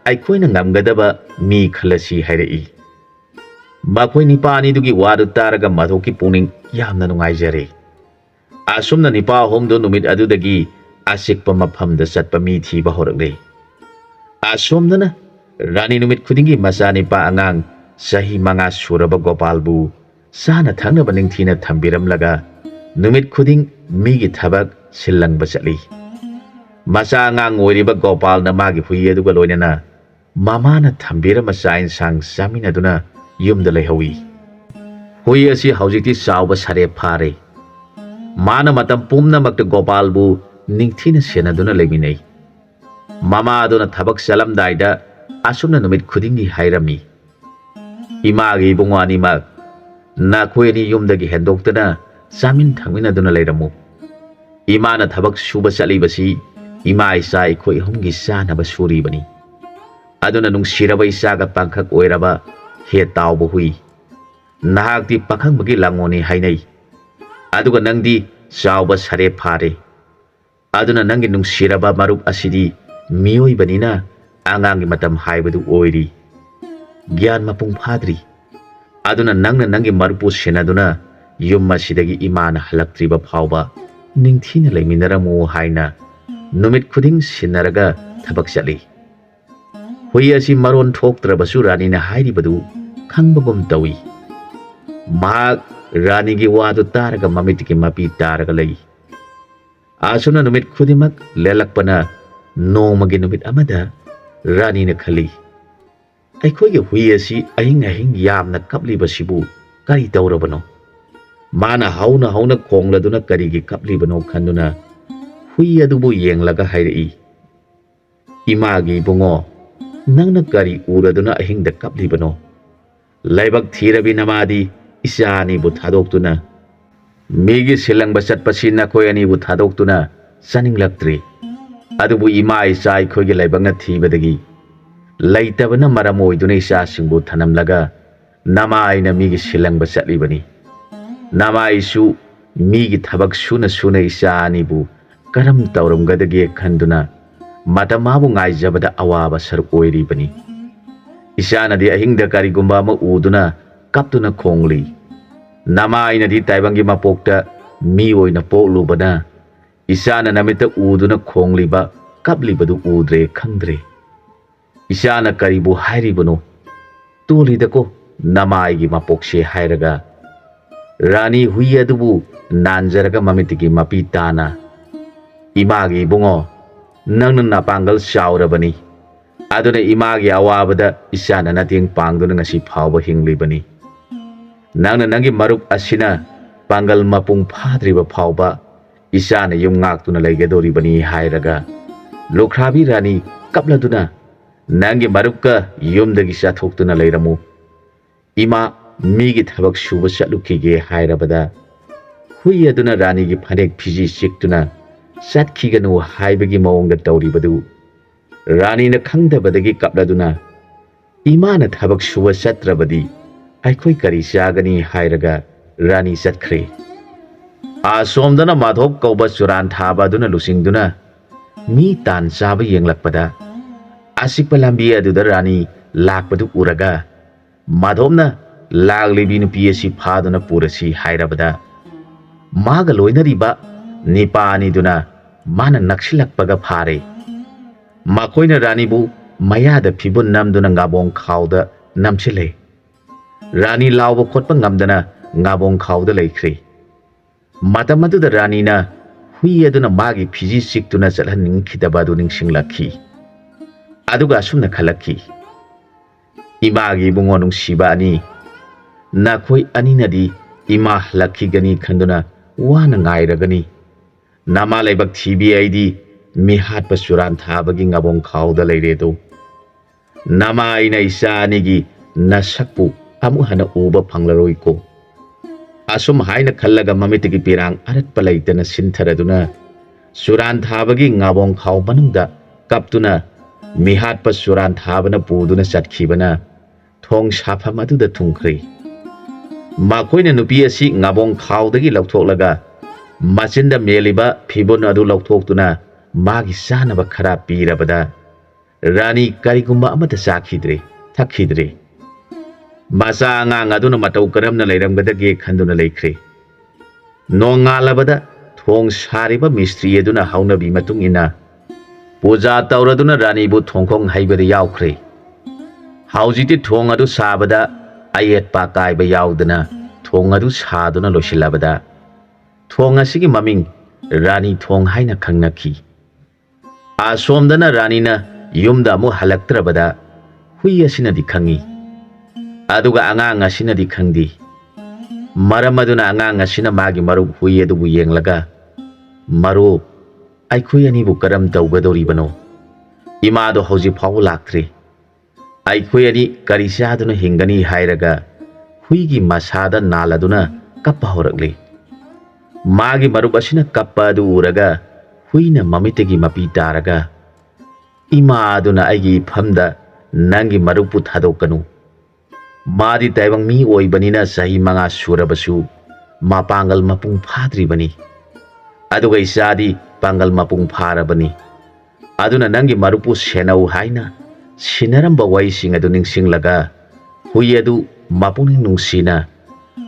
aikhoina ngamgadaba mi khalasi hairei. Makoi nipa ani dugi wadu taraga Madhopki puning yamna nungaijare. Asumna nipa homdo numit adudagi asikpa maphamda satpa mi thiba horakle. Asumnana Rani numit khudingi masa nipa angang sahi manga suraba Gopalbu sana thangnaba ningthina thambiramlaga numit khuding migi thabak silangba chatli. Masa angang oiriba Gopal na magi hui aduga loinana mamana thambira masa insang saminaduna yumda leihawi. Hui asi haujikti sauba sare phare. Mana matam pumnamakta Gopalbu ningthina senaduna leiminei. Mama aduna thabak salamdaida asumna numit khudingi hairami. Imagi bungwani mak nakhoi yumdagi hendoktana samin thangminaduna leiramu. Imana thabak suba chalibasi ima isa ikhoi humgi sanaba suribani. Aduna nungsiraba isaga pangkhak oiraba he tawba hui. Nahakti pakhang langoni hainai. Aduga nangdi sauba sare phare. Aduna nangi nungsiraba marup asidi mioi banina angangi matam haibadu oiri. Gyan mapung phadri. Aduna nangna nangi marupu senaduna yumma sidagi imana halaktriba phawba ningthina leiminaramu haina numit khuding sinaraga thabak chali. Hui asi maron thoktrabasu ranina hairibadu khangbagum tawi. Mahak ranigi wadu taraga mamitiki mapi taraga lei. Asuna numit khudimak lelakpana nomagi numit amada ranina khali. Aikhoigi hui asi ahing yamna kaplibasibu kari tawrabano. Mana hauna khongladuna karigi kaplibano khanduna hui adubu yenglaga hairei. Imagi bungo nangna kari uraduna ahingda kaplibano. Laibak thirabi namadi isani bu thadoktuna migi silangba chatpasi nakhoi ani bu thadoktuna saninglaktre. Adubu ima isa aikhoigi laibakna thibadagi laitabana maram oiduna isa singbu thanamlaga nama aina migi silangba chatlibani. Nama isu migi thabak suna isa ani bu karam tawramgadagi khanduna matamabu ngaijabada awaba saruk oiribani. Isanadi ahingda karigumba ama uduna kaptuna khongli. Nama ainadi taibangi mapokta mi oina poklubana isana namita uduna khongliba kaplibadu udre khangdre. Isana karibu hairibano tolidako nama aigi mapokse hairaga Rani hui adubu nanjaraga mamitiki mapi tana. Imagi bungo nangna napangal saurabani. Aduna imagi awabada isana nating pangduna ngasi phawba hinglibani. Nangna nangi marup asina pangal mapung phadriba phawba isana yum ngaktuna leigadoribani hairaga Lokrabi Rani kapladuna nangi marupka yumdagi sathoktuna leiramu. Ima migi thabak suba chatlukige hairabada hui aduna Rani gi phanek phiji siktuna satkiganu haibagi maongda tawribadu Rani na khangdabadagi kapladuna imana thabak suba chatrabadi ꯑꯩꯈꯣꯏ ꯀꯔꯤ ꯆꯥꯒꯅꯤ ꯍꯥꯏꯔꯒ ꯔꯥꯅꯤ ꯆꯠꯈ꯭ꯔꯦ꯫ ꯑꯁꯣꯝꯗꯅ ꯃꯥꯙꯣꯞ ꯀꯧꯕ ꯆꯨꯔꯥꯟ ꯊꯥꯕ ꯑꯗꯨꯅ ꯂꯨꯆꯤꯡꯗꯨꯅ ꯃꯤ ꯇꯥꯟ ꯆꯥꯕ ꯌꯦꯡꯂꯛꯄꯗ ꯑꯁꯤꯛꯄ ꯂꯝꯕꯤ ꯑꯗꯨꯗ ꯔꯥꯅꯤ ꯂꯥꯛꯄꯗꯨ ꯎꯔꯒ ꯃꯥꯙꯣꯞꯅ ꯂꯥꯛꯂꯤꯕꯤ ꯅꯨꯄꯤ ꯑꯁꯤ ꯐꯥꯗꯨꯅ ꯄꯨꯔꯁꯤ ꯍꯥꯏꯔꯕꯗ ꯃꯥꯒ ꯂꯣꯏꯅꯔꯤꯕ ꯅꯤꯄꯥ ꯑꯅꯤꯗꯨꯅ ꯃꯥꯅ ꯅꯛꯁꯤꯜꯂꯛꯄꯒ ꯐꯥꯔꯦ꯫ ꯃꯈꯣꯏꯅ ꯔꯥꯅꯤꯕꯨ ꯃꯌꯥꯗ ꯐꯤꯕꯨꯟ ꯅꯝꯗꯨꯅ ꯉꯥꯕꯣꯡ ꯈꯥꯎꯗ ꯅꯝꯁꯤꯜꯂꯦ꯫ ꯔꯥꯅꯤ ꯂꯥꯎꯕ ꯈꯣꯠꯄ ꯉꯝꯗꯅ ꯉꯥꯕꯣꯡ ꯈꯥꯎꯗ ꯂꯩꯈ꯭ꯔꯦ꯫ ꯃꯇꯝ ꯑꯗꯨꯗ ꯔꯥꯅꯤꯅ ꯍꯨꯏ ꯑꯗꯨꯅ ꯃꯥꯒꯤ ꯐꯤꯖꯤ ꯆꯤꯛꯇꯨꯅ ꯆꯠꯍꯟꯅꯤꯡꯈꯤꯗꯕ ꯑꯗꯨ ꯅꯤꯡꯁꯤꯡꯂꯛꯈꯤ꯫ ꯑꯗꯨꯒ ꯑꯁꯨꯝꯅ ꯈꯜꯂꯛꯈꯤ, ꯏꯃꯥꯒꯤ ꯏꯕꯨꯡꯉꯣ ꯅꯨꯡꯁꯤꯕ ꯑꯅꯤ, ꯅꯈꯣꯏ ꯑꯅꯤꯅꯗꯤ ꯏꯃꯥ ꯍꯜꯂꯛꯈꯤꯒꯅꯤ ꯈꯟꯗꯨꯅ ꯋꯥꯅ ꯉꯥꯏꯔꯒꯅꯤ꯫ ꯅꯃꯥ ꯂꯩꯕꯛ ꯊꯤꯕꯤ ꯑꯩꯗꯤ ꯃꯤꯍꯥꯠꯄ ꯆꯨꯔꯥꯟ ꯊꯥꯕꯒꯤ ꯉꯥꯕꯣꯡ ꯈꯥꯎꯗ ꯂꯩꯔꯦꯗꯣ꯫ ꯅꯃꯥ ꯑꯩꯅ ꯏꯆꯥ ꯑꯅꯤꯒꯤ ꯅꯁꯛꯄꯨ ꯑꯃꯨꯛ ꯍꯟꯅ ꯎꯕ ꯐꯪꯂꯔꯣꯏꯀꯣ꯫ ꯑꯁꯨꯝ ꯍꯥꯏꯅ ꯈꯜꯂꯒ ꯃꯃꯤꯠꯇꯒꯤ ꯄꯤꯔꯥꯡ ꯑꯔꯠꯄ ꯂꯩꯇꯅ ꯁꯤꯟꯊꯔꯗꯨꯅ ꯆꯨꯔꯥꯟ ꯊꯥꯕꯒꯤ ꯉꯥꯕꯣꯡ ꯈꯥꯎ ꯃꯅꯨꯡꯗ ꯀꯞꯇꯨꯅ ꯃꯤꯍꯥꯠꯄ ꯆꯨꯔꯥꯟ ꯊꯥꯕꯅ ꯄꯨꯗꯨꯅ ꯆꯠꯈꯤꯕꯅ ꯊꯣꯡ ꯁꯥꯐꯝ ꯑꯗꯨꯗ ꯊꯨꯡꯈ꯭ꯔꯦ꯫ ꯃꯈꯣꯏꯅ ꯅꯨꯄꯤ ꯑꯁꯤ ꯉꯥꯕꯣꯡ ꯈꯥꯎꯗꯒꯤ ꯂꯧꯊꯣꯛꯂꯒ ꯃꯆꯤꯟꯗ ꯃꯦꯜꯂꯤꯕ ꯐꯤꯕꯨꯟ ꯑꯗꯨ ꯂꯧꯊꯣꯛꯇꯨꯅ ꯃꯥꯒꯤ ꯆꯥꯅꯕ ꯈꯔ ꯄꯤꯔꯕꯗ ꯔꯥꯅꯤ ꯀꯔꯤꯒꯨꯝꯕ ꯑꯃꯠꯇ ꯆꯥꯈꯤꯗ꯭ꯔꯦ, ꯊꯛꯈꯤꯗ꯭ꯔꯦ꯫ ꯃꯆꯥ ꯑꯉꯥꯡ ꯑꯗꯨꯅ ꯃꯇꯧ ꯀꯔꯝꯅ ꯂꯩꯔꯝꯒꯗꯒꯦ ꯈꯟꯗꯨꯅ ꯂꯩꯈ꯭ꯔꯦ꯫ ꯅꯣꯡꯉꯥꯜꯂꯕꯗ ꯊꯣꯡ ꯁꯥꯔꯤꯕ ꯃꯤꯁꯇ꯭ꯔꯤ ꯑꯗꯨꯅ ꯍꯧꯅꯕꯤ ꯃꯇꯨꯡ ꯏꯟꯅ ꯄꯨꯖꯥ ꯇꯧꯔꯗꯨꯅ ꯔꯥꯅꯤꯕꯨ ꯊꯣꯡꯈꯣꯡ ꯍꯩꯕꯗ ꯌꯥꯎꯈ꯭ꯔꯦ꯫ ꯍꯧꯖꯤꯛꯇꯤ ꯊꯣꯡ ꯑꯗꯨ ꯁꯥꯕꯗ ꯑꯌꯦꯠꯄ ꯀꯥꯏꯕ ꯌꯥꯎꯗꯅ ꯊꯣꯡ ꯑꯗꯨ ꯁꯥꯗꯨꯅ ꯂꯣꯏꯁꯤꯜꯂꯕꯗ ꯊꯣꯡ ꯑꯁꯤꯒꯤ ꯃꯃꯤꯡ ꯔꯥꯅꯤ ꯊꯣꯡ ꯍꯥꯏꯅ ꯈꯪꯅꯈꯤ꯫ ꯑꯁꯣꯝꯗꯅ ꯔꯥꯅꯤꯅ ꯌꯨꯝꯗ ꯑꯃꯨꯛ ꯍꯜꯂꯛꯇ꯭ꯔꯕꯗ ꯍꯨꯏ ꯑꯁꯤꯅꯗꯤ ꯈꯪꯉꯤ, ꯑꯗꯨꯒ ꯑꯉꯥꯡ ꯑꯁꯤꯅꯗꯤ ꯈꯪꯗꯦ꯫ ꯃꯔꯝ ꯑꯗꯨꯅ ꯑꯉꯥꯡ ꯑꯁꯤꯅ ꯃꯥꯒꯤ ꯃꯔꯨꯞ ꯍꯨꯏ ꯑꯗꯨꯕꯨ ꯌꯦꯡꯂꯒ, ꯃꯔꯨꯞ, ꯑꯩꯈꯣꯏ ꯑꯅꯤꯕꯨ ꯀꯔꯝ ꯇꯧꯒꯗꯧꯔꯤꯕꯅꯣ? ꯏꯃꯥꯗꯣ ꯍꯧꯖꯤꯛ ꯐꯥꯎꯕ ꯂꯥꯛꯇ꯭ꯔꯤ꯫ ꯑꯩꯈꯣꯏ ꯑꯅꯤ ꯀꯔꯤ ꯆꯥꯗꯨꯅ ꯍꯤꯡꯒꯅꯤ ꯍꯥꯏꯔꯒ ꯍꯨꯏꯒꯤ ꯃꯁꯥꯗ ꯅꯥꯜꯂꯗꯨꯅ ꯀꯞꯄ ꯍꯧꯔꯛꯂꯤ꯫ ꯃꯥꯒꯤ ꯃꯔꯨꯞ ꯑꯁꯤꯅ ꯀꯞꯄ ꯑꯗꯨ ꯎꯔꯒ ꯍꯨꯏꯅ ꯃꯃꯤꯠꯇꯒꯤ ꯃꯄꯤ ꯇꯥꯔꯒ, ꯏꯃꯥ ꯑꯗꯨꯅ ꯑꯩꯒꯤ ꯏꯐꯝꯗ ꯅꯪꯒꯤ ꯃꯔꯨꯞꯄꯨ ꯊꯥꯗꯣꯛꯀꯅꯨ꯫ ꯃꯥꯗꯤ ꯇꯥꯏꯕꯪ ꯃꯤ ꯑꯣꯏꯕꯅꯤꯅ ꯆꯍꯤ 5 ꯁꯨꯔꯕꯁꯨ ꯃꯄꯥꯡꯒꯜ ꯃꯄꯨꯡ ꯐꯥꯗ꯭ꯔꯤꯕꯅꯤ꯫ ꯑꯗꯨꯒ ꯏꯆꯥꯗꯤ ꯄꯥꯡꯒꯜ ꯃꯄꯨꯡ ꯐꯥꯔꯕꯅꯤ꯫ ꯑꯗꯨꯅ ꯅꯪꯒꯤ ꯃꯔꯨꯞꯄꯨ ꯁꯦꯟꯅꯧ ꯍꯥꯏꯅ ꯁꯤꯟꯅꯔꯝꯕ ꯋꯥꯔꯤꯁꯤꯡ ꯑꯗꯨ ꯅꯤꯡꯁꯤꯡꯂꯒ ꯍꯨꯏ ꯑꯗꯨ ꯃꯄꯨꯛꯅꯤꯡ ꯅꯨꯡꯁꯤꯅ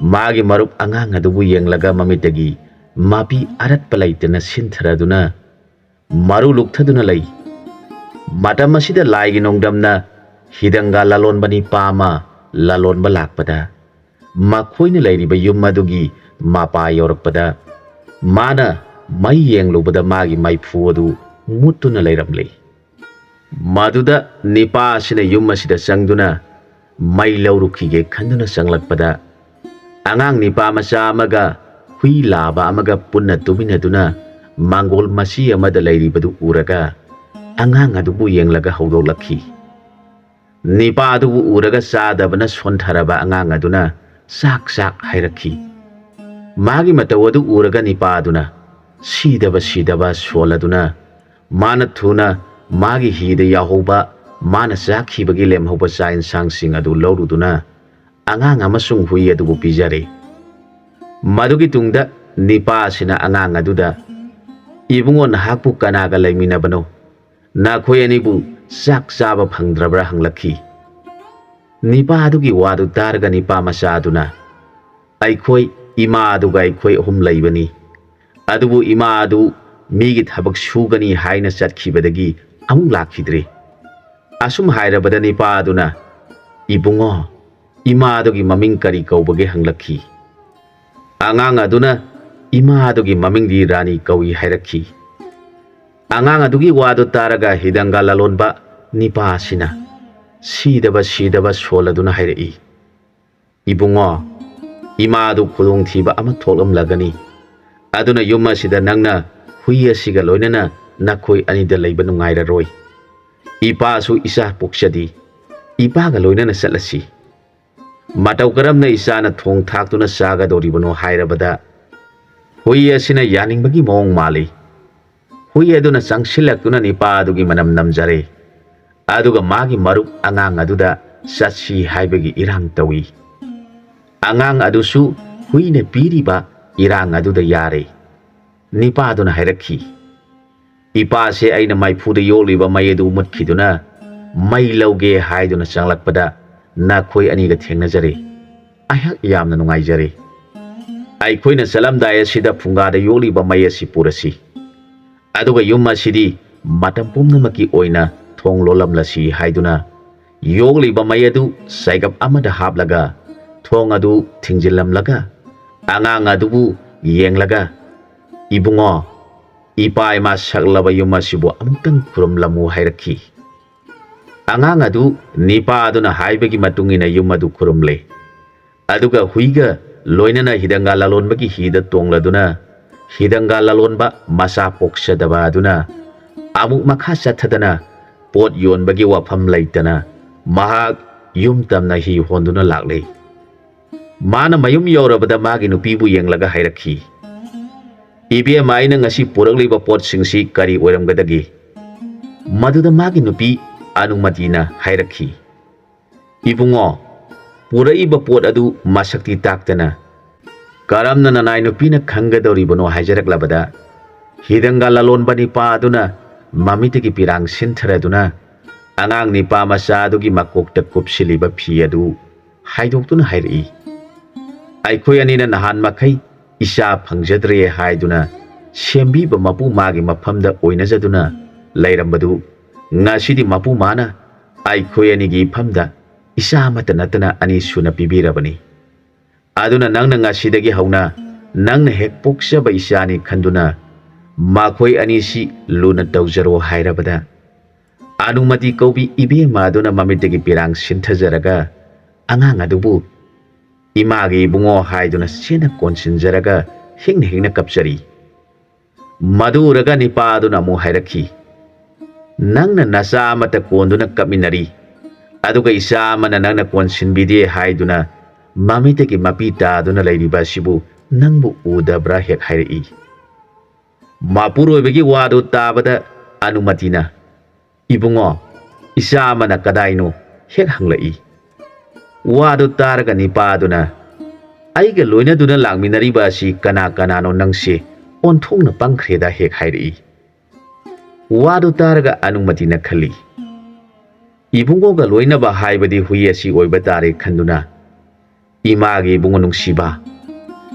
ꯃꯥꯒꯤ ꯃꯔꯨꯞ ꯑꯉꯥꯡ ꯑꯗꯨꯕꯨ ꯌꯦꯡꯂꯒ ꯃꯃꯤꯠꯇꯒꯤ ꯃꯄꯤ ꯑꯔꯠꯄ ꯂꯩꯇꯅ ꯁꯤꯟꯊꯔꯗꯨꯅ ꯃꯔꯨ ꯂꯨꯛꯊꯗꯨꯅ ꯂꯩ꯫ ꯃꯇꯝ ꯑꯁꯤꯗ ꯂꯥꯏꯒꯤ ꯅꯣꯡꯗꯝꯅ ꯍꯤꯗꯪꯒ ꯂꯂꯣꯟꯕ ꯅꯤꯄꯥ ꯑꯃ ꯂꯂꯣꯟꯕ ꯂꯥꯛꯄꯗ ꯃꯈꯣꯏꯅ ꯂꯩꯔꯤꯕ ꯌꯨꯝ ꯑꯗꯨꯒꯤ ꯃꯄꯥ ꯌꯧꯔꯛꯄꯗ ꯃꯥꯅ ꯃꯩ ꯌꯦꯡꯂꯨꯕꯗ ꯃꯥꯒꯤ ꯃꯩꯐꯨ ꯑꯗꯨ ꯃꯨꯠꯇꯨꯅ ꯂꯩꯔꯝꯂꯦ꯫ ꯃꯗꯨꯗ ꯅꯤꯄꯥ ꯑꯁꯤꯅ ꯌꯨꯝ ꯑꯁꯤꯗ ꯆꯪꯗꯨꯅ ꯃꯩ ꯂꯧꯔꯨꯈꯤꯒꯦ ꯈꯟꯗꯨꯅ ꯆꯪꯂꯛꯄꯗ ꯑꯉꯥꯡ ꯅꯤꯄꯥ ꯃꯆꯥ ꯑꯃꯒ ꯍꯨꯏ ꯂꯥꯕ ꯑꯃꯒ ꯄꯨꯟꯅ ꯇꯨꯃꯤꯟꯅꯗꯨꯅ ꯃꯥꯡꯒꯣꯜ ꯃꯆꯤ ꯑꯃꯗ ꯂꯩꯔꯤꯕꯗꯨ ꯎꯔꯒ ꯑꯉꯥꯡ ꯑꯗꯨꯕꯨ ꯌꯦꯡꯂꯒ ꯍꯧꯗꯣꯛꯂꯛꯈꯤ꯫ ꯅꯤꯄꯥ ꯑꯗꯨꯕꯨ ꯎꯔꯒ ꯆꯥꯗꯕꯅ ꯁꯣꯟꯊꯔꯕ ꯑꯉꯥꯡ ꯑꯗꯨꯅ ꯆꯥꯛ ꯆꯥꯛ ꯍꯥꯏꯔꯛꯈꯤ꯫ ꯃꯥꯒꯤ ꯃꯇꯧ ꯑꯗꯨ ꯎꯔꯒ ꯅꯤꯄꯥ ꯑꯗꯨꯅ ꯁꯤꯗꯕ ꯁꯣꯜꯂꯗꯨꯅ ꯃꯥꯅ ꯊꯨꯅ ꯃꯥꯒꯤ ꯍꯤꯗ ꯌꯥꯎꯍꯧꯕ ꯃꯥꯅ ꯆꯥꯈꯤꯕꯒꯤ ꯂꯦꯝꯍꯧꯕ ꯆꯥꯛ ꯏꯟꯁꯥꯡꯁꯤꯡ ꯑꯗꯨ ꯂꯧꯔꯨꯗꯨꯅ ꯑꯉꯥꯡ ꯑꯃꯁꯨꯡ ꯍꯨꯏ ꯑꯗꯨꯕꯨ ꯄꯤꯖꯔꯦ꯫ ꯃꯗꯨꯒꯤ ꯇꯨꯡꯗ ꯅꯤꯄꯥ ꯑꯁꯤꯅ ꯑꯉꯥꯡ ꯑꯗꯨꯗ, ꯏꯕꯨꯡꯉꯣ, ꯅꯍꯥꯛꯄꯨ ꯀꯅꯥꯒ ꯂꯩꯃꯤꯟꯅꯕꯅꯣ? ꯅꯈꯣꯏ ꯑꯅꯤꯕꯨ ꯆꯥꯛ ꯆꯥꯕ ꯐꯪꯗ꯭ꯔꯕ꯭ꯔꯥ ꯍꯪꯂꯛꯈꯤ꯫ ꯅꯤꯄꯥ ꯑꯗꯨꯒꯤ ꯋꯥꯗꯨ ꯇꯥꯔꯒ ꯅꯤꯄꯥ ꯃꯆꯥ ꯑꯗꯨꯅ, ꯑꯩꯈꯣꯏ ꯏꯃꯥ ꯑꯗꯨꯒ ꯑꯩꯈꯣꯏ 3 ꯂꯩꯕꯅꯤ, ꯑꯗꯨꯕꯨ ꯏꯃꯥ ꯑꯗꯨ ꯃꯤꯒꯤ ꯊꯕꯛ ꯁꯨꯒꯅꯤ ꯍꯥꯏꯅ ꯆꯠꯈꯤꯕꯗꯒꯤ ꯑꯃꯨꯛ ꯂꯥꯛꯈꯤꯗ꯭ꯔꯦ꯫ ꯑꯁꯨꯝ ꯍꯥꯏꯔꯕꯗ ꯅꯤꯄꯥ ꯑꯗꯨꯅ, ꯏꯕꯨꯡꯉꯣ, ꯏꯃꯥ ꯑꯗꯨꯒꯤ ꯃꯃꯤꯡ ꯀꯔꯤ ꯀꯧꯕꯒꯦ ꯍꯪꯂꯛꯈꯤ꯫ ꯑꯉꯥꯡ ꯑꯗꯨꯅ ꯏꯃꯥ ꯑꯗꯨꯒꯤ ꯃꯃꯤꯡꯗꯤ ꯔꯥꯅꯤ ꯀꯧꯏ ꯍꯥꯏꯔꯛꯈꯤ꯫ ꯑꯉꯥꯡ ꯑꯗꯨꯒꯤ ꯋꯥꯗꯨ ꯇꯥꯔꯒ ꯍꯤꯗꯪꯒ ꯂꯂꯣꯟꯕ ꯅꯤꯄꯥ ꯑꯁꯤꯅ ꯁꯤꯗꯕ ꯁꯣꯜꯂꯗꯨꯅ ꯍꯥꯏꯔꯛꯏ, ꯏꯕꯨꯡꯉꯣ, ꯏꯃꯥ ꯑꯗꯨ ꯈꯨꯗꯣꯡꯊꯤꯕ ꯑꯃ ꯊꯣꯛꯂꯝꯂꯒꯅꯤ꯫ ꯑꯗꯨꯅ ꯌꯨꯝ ꯑꯁꯤꯗ ꯅꯪꯅ ꯍꯨꯏ ꯑꯁꯤꯒ ꯂꯣꯏꯅꯅ ꯅꯈꯣꯏ ꯑꯅꯤꯗ ꯂꯩꯕ ꯅꯨꯡꯉꯥꯏꯔꯔꯣꯏ꯫ ꯏꯄꯥꯁꯨ ꯏꯆꯥ ꯄꯣꯛꯆꯗꯤ, ꯏꯄꯥꯒ ꯂꯣꯏꯅꯅ ꯆꯠꯂꯁꯤ꯫ ꯃꯇꯧ ꯀꯔꯝꯅ ꯏꯆꯥꯅ ꯊꯣꯡ ꯊꯥꯛꯇꯨꯅ ꯆꯥꯒꯗꯧꯔꯤꯕꯅꯣ ꯍꯥꯏꯔꯕꯗ ꯍꯨꯏ ꯑꯁꯤꯅ ꯌꯥꯅꯤꯡꯕꯒꯤ ꯃꯑꯣꯡ ꯃꯥꯜꯂꯤ꯫ ꯍꯨꯏ ꯑꯗꯨꯅ ꯆꯪꯁꯤꯜꯂꯛꯇꯨꯅ ꯅꯤꯄꯥ ꯑꯗꯨꯒꯤ ꯃꯅꯝ ꯅꯝꯖꯔꯦ, ꯑꯗꯨꯒ ꯃꯥꯒꯤ ꯃꯔꯨꯞ ꯑꯉꯥꯡ ꯑꯗꯨꯗ ꯆꯠꯁꯤ ꯍꯥꯏꯕꯒꯤ ꯏꯔꯥꯡ ꯇꯧꯏ꯫ Angang adusu huine piriba irang aduda yare. Nipaduna hairakhi. Ipa se aina maifuda yoliba mayedu mutkiduna mai lauge haiduna changlakpada nakhoi aniga thengnajare. Aihak yamna nungaijare. Aikhoina salamdai asida phungada yoliba mai asi purasi. Aduga yum asidi matam pumnamaki oina thong lolamlasi haiduna yogliba mai adu saigap amada haplaga thong adu thingjilamlaga angang adubu yenglaga ibungo ipa ima saklaba yum asibu amtang khurumlamu hairakhi. Angang adu nipa aduna haibagi matungina yum adu khurumle. Aduga huiga loinana hidanga lalonbagi hida tongladuna hidanga lalonba masa poksadaba aduna amuk makha chathadana pot yonbagi wafam laitana mahak yum tamna hi honduna lagle. Mana mayum yorabada magi nupibu yenglaga hairakhi. Ibe maina ngasi puragliba pot singsi kari oiramgadagi. Maduda magi nupi Anumatina hairakhi. Ibungo puraiba pot adu masakti taktana karamna nanai nupina khangadoribano haijaraklabada hidanga lalonba nipa aduna mamitigi pirang sintharaduna angang nipa macha adugi makokta kupsiliba phi adu haidoktuna hairi. Aikhoi anina nahan makhai isa phangjadre haiduna sembiba mapu magi mafamda oinajaduna lairambadu ngasidi mapu mana aikhoi anigi famda isa mata natana ani suna pibirabani. Aduna nangna ngasidagi hauna nangna hek poksaba isani khanduna makhoi ani si luna tawjaro hairabada anumati kobi ibe maduna mamitagi pirang sinthajaraga angang adubu imagi bungo haiduna sena konsinjaraga hingna kapsari. Maduraga nipa aduna mu hairakhi. Nangna nasa mata konduna kaminari aduga isa mana nangna konsinbide haiduna mamitagi mapita aduna lairiba sibu nangbu udabra hek hairi. Mapuroibagi wadu tabada anumatina ibungo isa mana kadaino hek hanglai. Wadu taraga nipa aduna aiga loina duna langminariba si kana kanano nangse onthongna pangkhreda hek hairi. Wadu taraga anumatina khali. Ibungo ga loina ba haibadi hui asi oiba tare khanduna imagi bungo nungsiba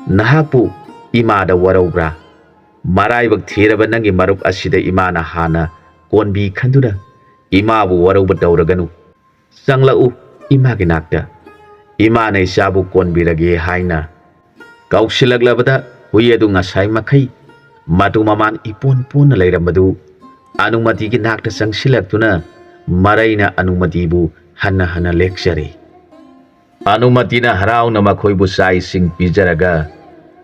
nahapu imada waraubra maraibak thiraba nangi marup asida imana hana konbi khanduna imabu warauba tauraganu sanglau imagi nakta imana isabu konbirage haina kausilaglabada hui adu ngasai makhai matu maman ipon pon lairambadu anumati gi nakta sangsilaktuna maraina anumatibu hana lecture. Anumatina harauna makhoibu sai sing pijaraga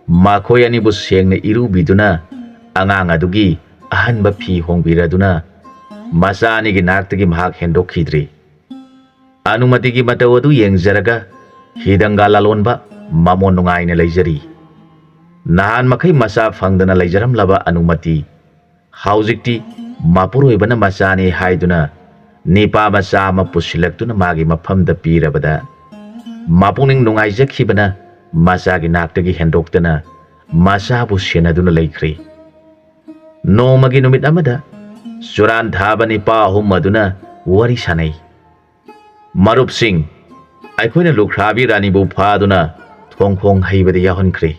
makhoi anibu sengna irubiduna angang adugi ahanba phi hongbiraduna masani gi naktagi mahak hendokhidri. Anumati gi mataw adu yengjaraga hidanga lalonba mamon nungaina leijari. Nahan makhai masa phangdana leijaram laba anumati haujikti mapuroibana masani haiduna nipa masa mapusilaktuna magi mafamda pirabada mapuning nungaijakhibana masagi naktagi hendoktana masabu senaduna leikri. Nomagi numit amada suran dhaba nipa ahum maduna wari sanai. Marup sing aikhoina lukhrabi ranibu phaduna thongkhong haibada yahonkri.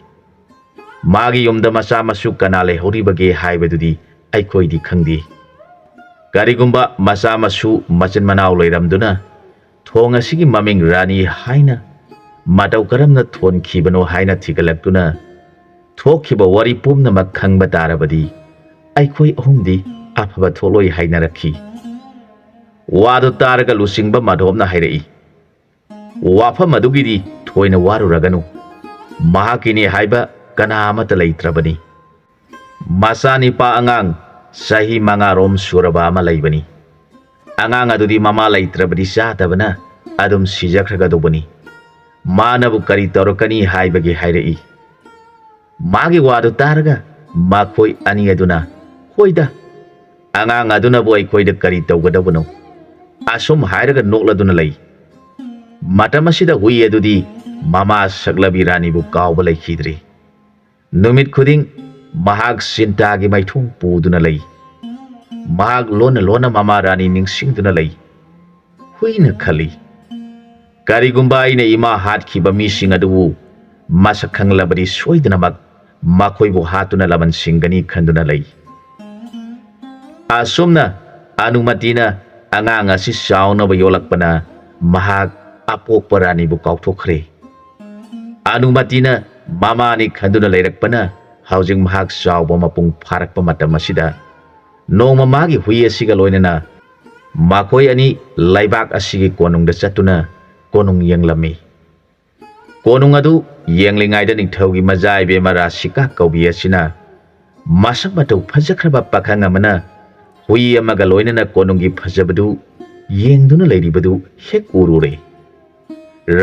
Magi yumda masa masu kanale horibage haibadudi aikhoidi khangdi. Karigumba masa masu machan manau leiramduna thong asigi maming rani haina matau karamna thon khibano haina thigalakuna thokhiba wari pumna makhangba tarabadi aikhoi ahumdi afaba tholoi haina rakhi. Wadu taraga lusingba madhomna hairei. Wafa madugidi thoina waru raganu mahakini haiba kana amata leitrabani. Masani pa angang sahi mangarom suraba ama laibani. Angang adudi mama leitrabadi satabana adum sijakragadobani. Manabu kari torokani haibagi hairei. Magi wadu taraga makhoi ani aduna hoida angang aduna bu aikhoida kari tawgadabano asum hairaga nokladuna lei. Matamasida hui adudi ꯃꯃꯥ ꯁꯛꯂꯕꯤ ꯔꯥꯅꯤꯕꯨ ꯀꯥꯎꯕ ꯂꯩꯈꯤꯗ꯭ꯔꯤ꯫ ꯅꯨꯃꯤꯠ ꯈꯨꯗꯤꯡ ꯃꯍꯥꯛ ꯆꯤꯟꯇꯥꯒꯤ ꯃꯥꯏꯊꯣꯡ ꯄꯨꯗꯨꯅ ꯂꯩ꯫ ꯃꯍꯥꯛ ꯂꯣꯟꯅ ꯂꯣꯟꯅ ꯃꯃꯥ ꯔꯥꯅꯤ ꯅꯤꯡꯁꯤꯡꯗꯨꯅ ꯂꯩ꯫ ꯍꯨꯏꯅ ꯈꯜꯂꯤ, ꯀꯔꯤꯒꯨꯝꯕ ꯑꯩꯅ ꯏꯃꯥ ꯍꯥꯠꯈꯤꯕ ꯃꯤꯁꯤꯡ ꯑꯗꯨꯕꯨ ꯃꯁꯛ ꯈꯪꯂꯕꯗꯤ ꯁꯣꯏꯗꯅꯃꯛ ꯃꯈꯣꯏꯕꯨ ꯍꯥꯠꯇꯨꯅ ꯂꯃꯟ ꯁꯤꯡꯒꯅꯤ ꯈꯟꯗꯨꯅ ꯂꯩ꯫ ꯑꯁꯨꯝꯅ ꯑꯅꯨꯃꯇꯤꯅ ꯑꯉꯥꯡ ꯑꯁꯤ ꯆꯥꯎꯅꯕ ꯌꯣꯛꯂꯛꯄꯅ ꯃꯍꯥꯛ ꯑꯄꯣꯛꯄ ꯔꯥꯅꯤꯕꯨ ꯀꯥꯎꯊꯣꯛꯈ꯭ꯔꯦ꯫ ꯑꯅꯨꯃꯇꯤꯅ ꯃꯃꯥꯅꯤ ꯈꯟꯗꯨꯅ ꯂꯩꯔꯛꯄꯅ ꯍꯧꯖꯤꯛ ꯃꯍꯥꯛ ꯆꯥꯎꯕ ꯃꯄꯨꯡ ꯐꯥꯔꯛꯄ ꯃꯇꯝ ꯑꯁꯤꯗ ꯅꯣꯡꯃ ꯃꯥꯒꯤ ꯍꯨꯏ ꯑꯁꯤꯒ ꯂꯣꯏꯅꯅ ꯃꯈꯣꯏ ꯑꯅꯤ ꯂꯩꯕꯥꯛ ꯑꯁꯤꯒꯤ ꯀꯣꯅꯨꯡꯗ ꯆꯠꯇꯨꯅ ꯀꯣꯅꯨꯡ ꯌꯦꯡꯂꯝꯃꯤ꯫ ꯀꯣꯅꯨꯡ ꯑꯗꯨ ꯌꯦꯡꯂꯤꯉꯩꯗ ꯅꯤꯡꯊꯧꯒꯤ ꯃꯆꯥꯏꯕꯦꯝꯃ ꯔꯥꯁꯤꯀꯥ ꯀꯧꯕꯤ ꯑꯁꯤꯅ ꯃꯁꯛ ꯃꯇꯧ ꯐꯖꯈ꯭ꯔꯕ ꯄꯥꯈꯪ ꯑꯃꯅ ꯍꯨꯏ ꯑꯃꯒ ꯂꯣꯏꯅꯅ ꯀꯣꯅꯨꯡꯒꯤ ꯐꯖꯕꯗꯨ ꯌꯦꯡꯗꯨꯅ ꯂꯩꯔꯤꯕꯗꯨ ꯍꯦꯛ ꯎꯔꯨꯔꯦ꯫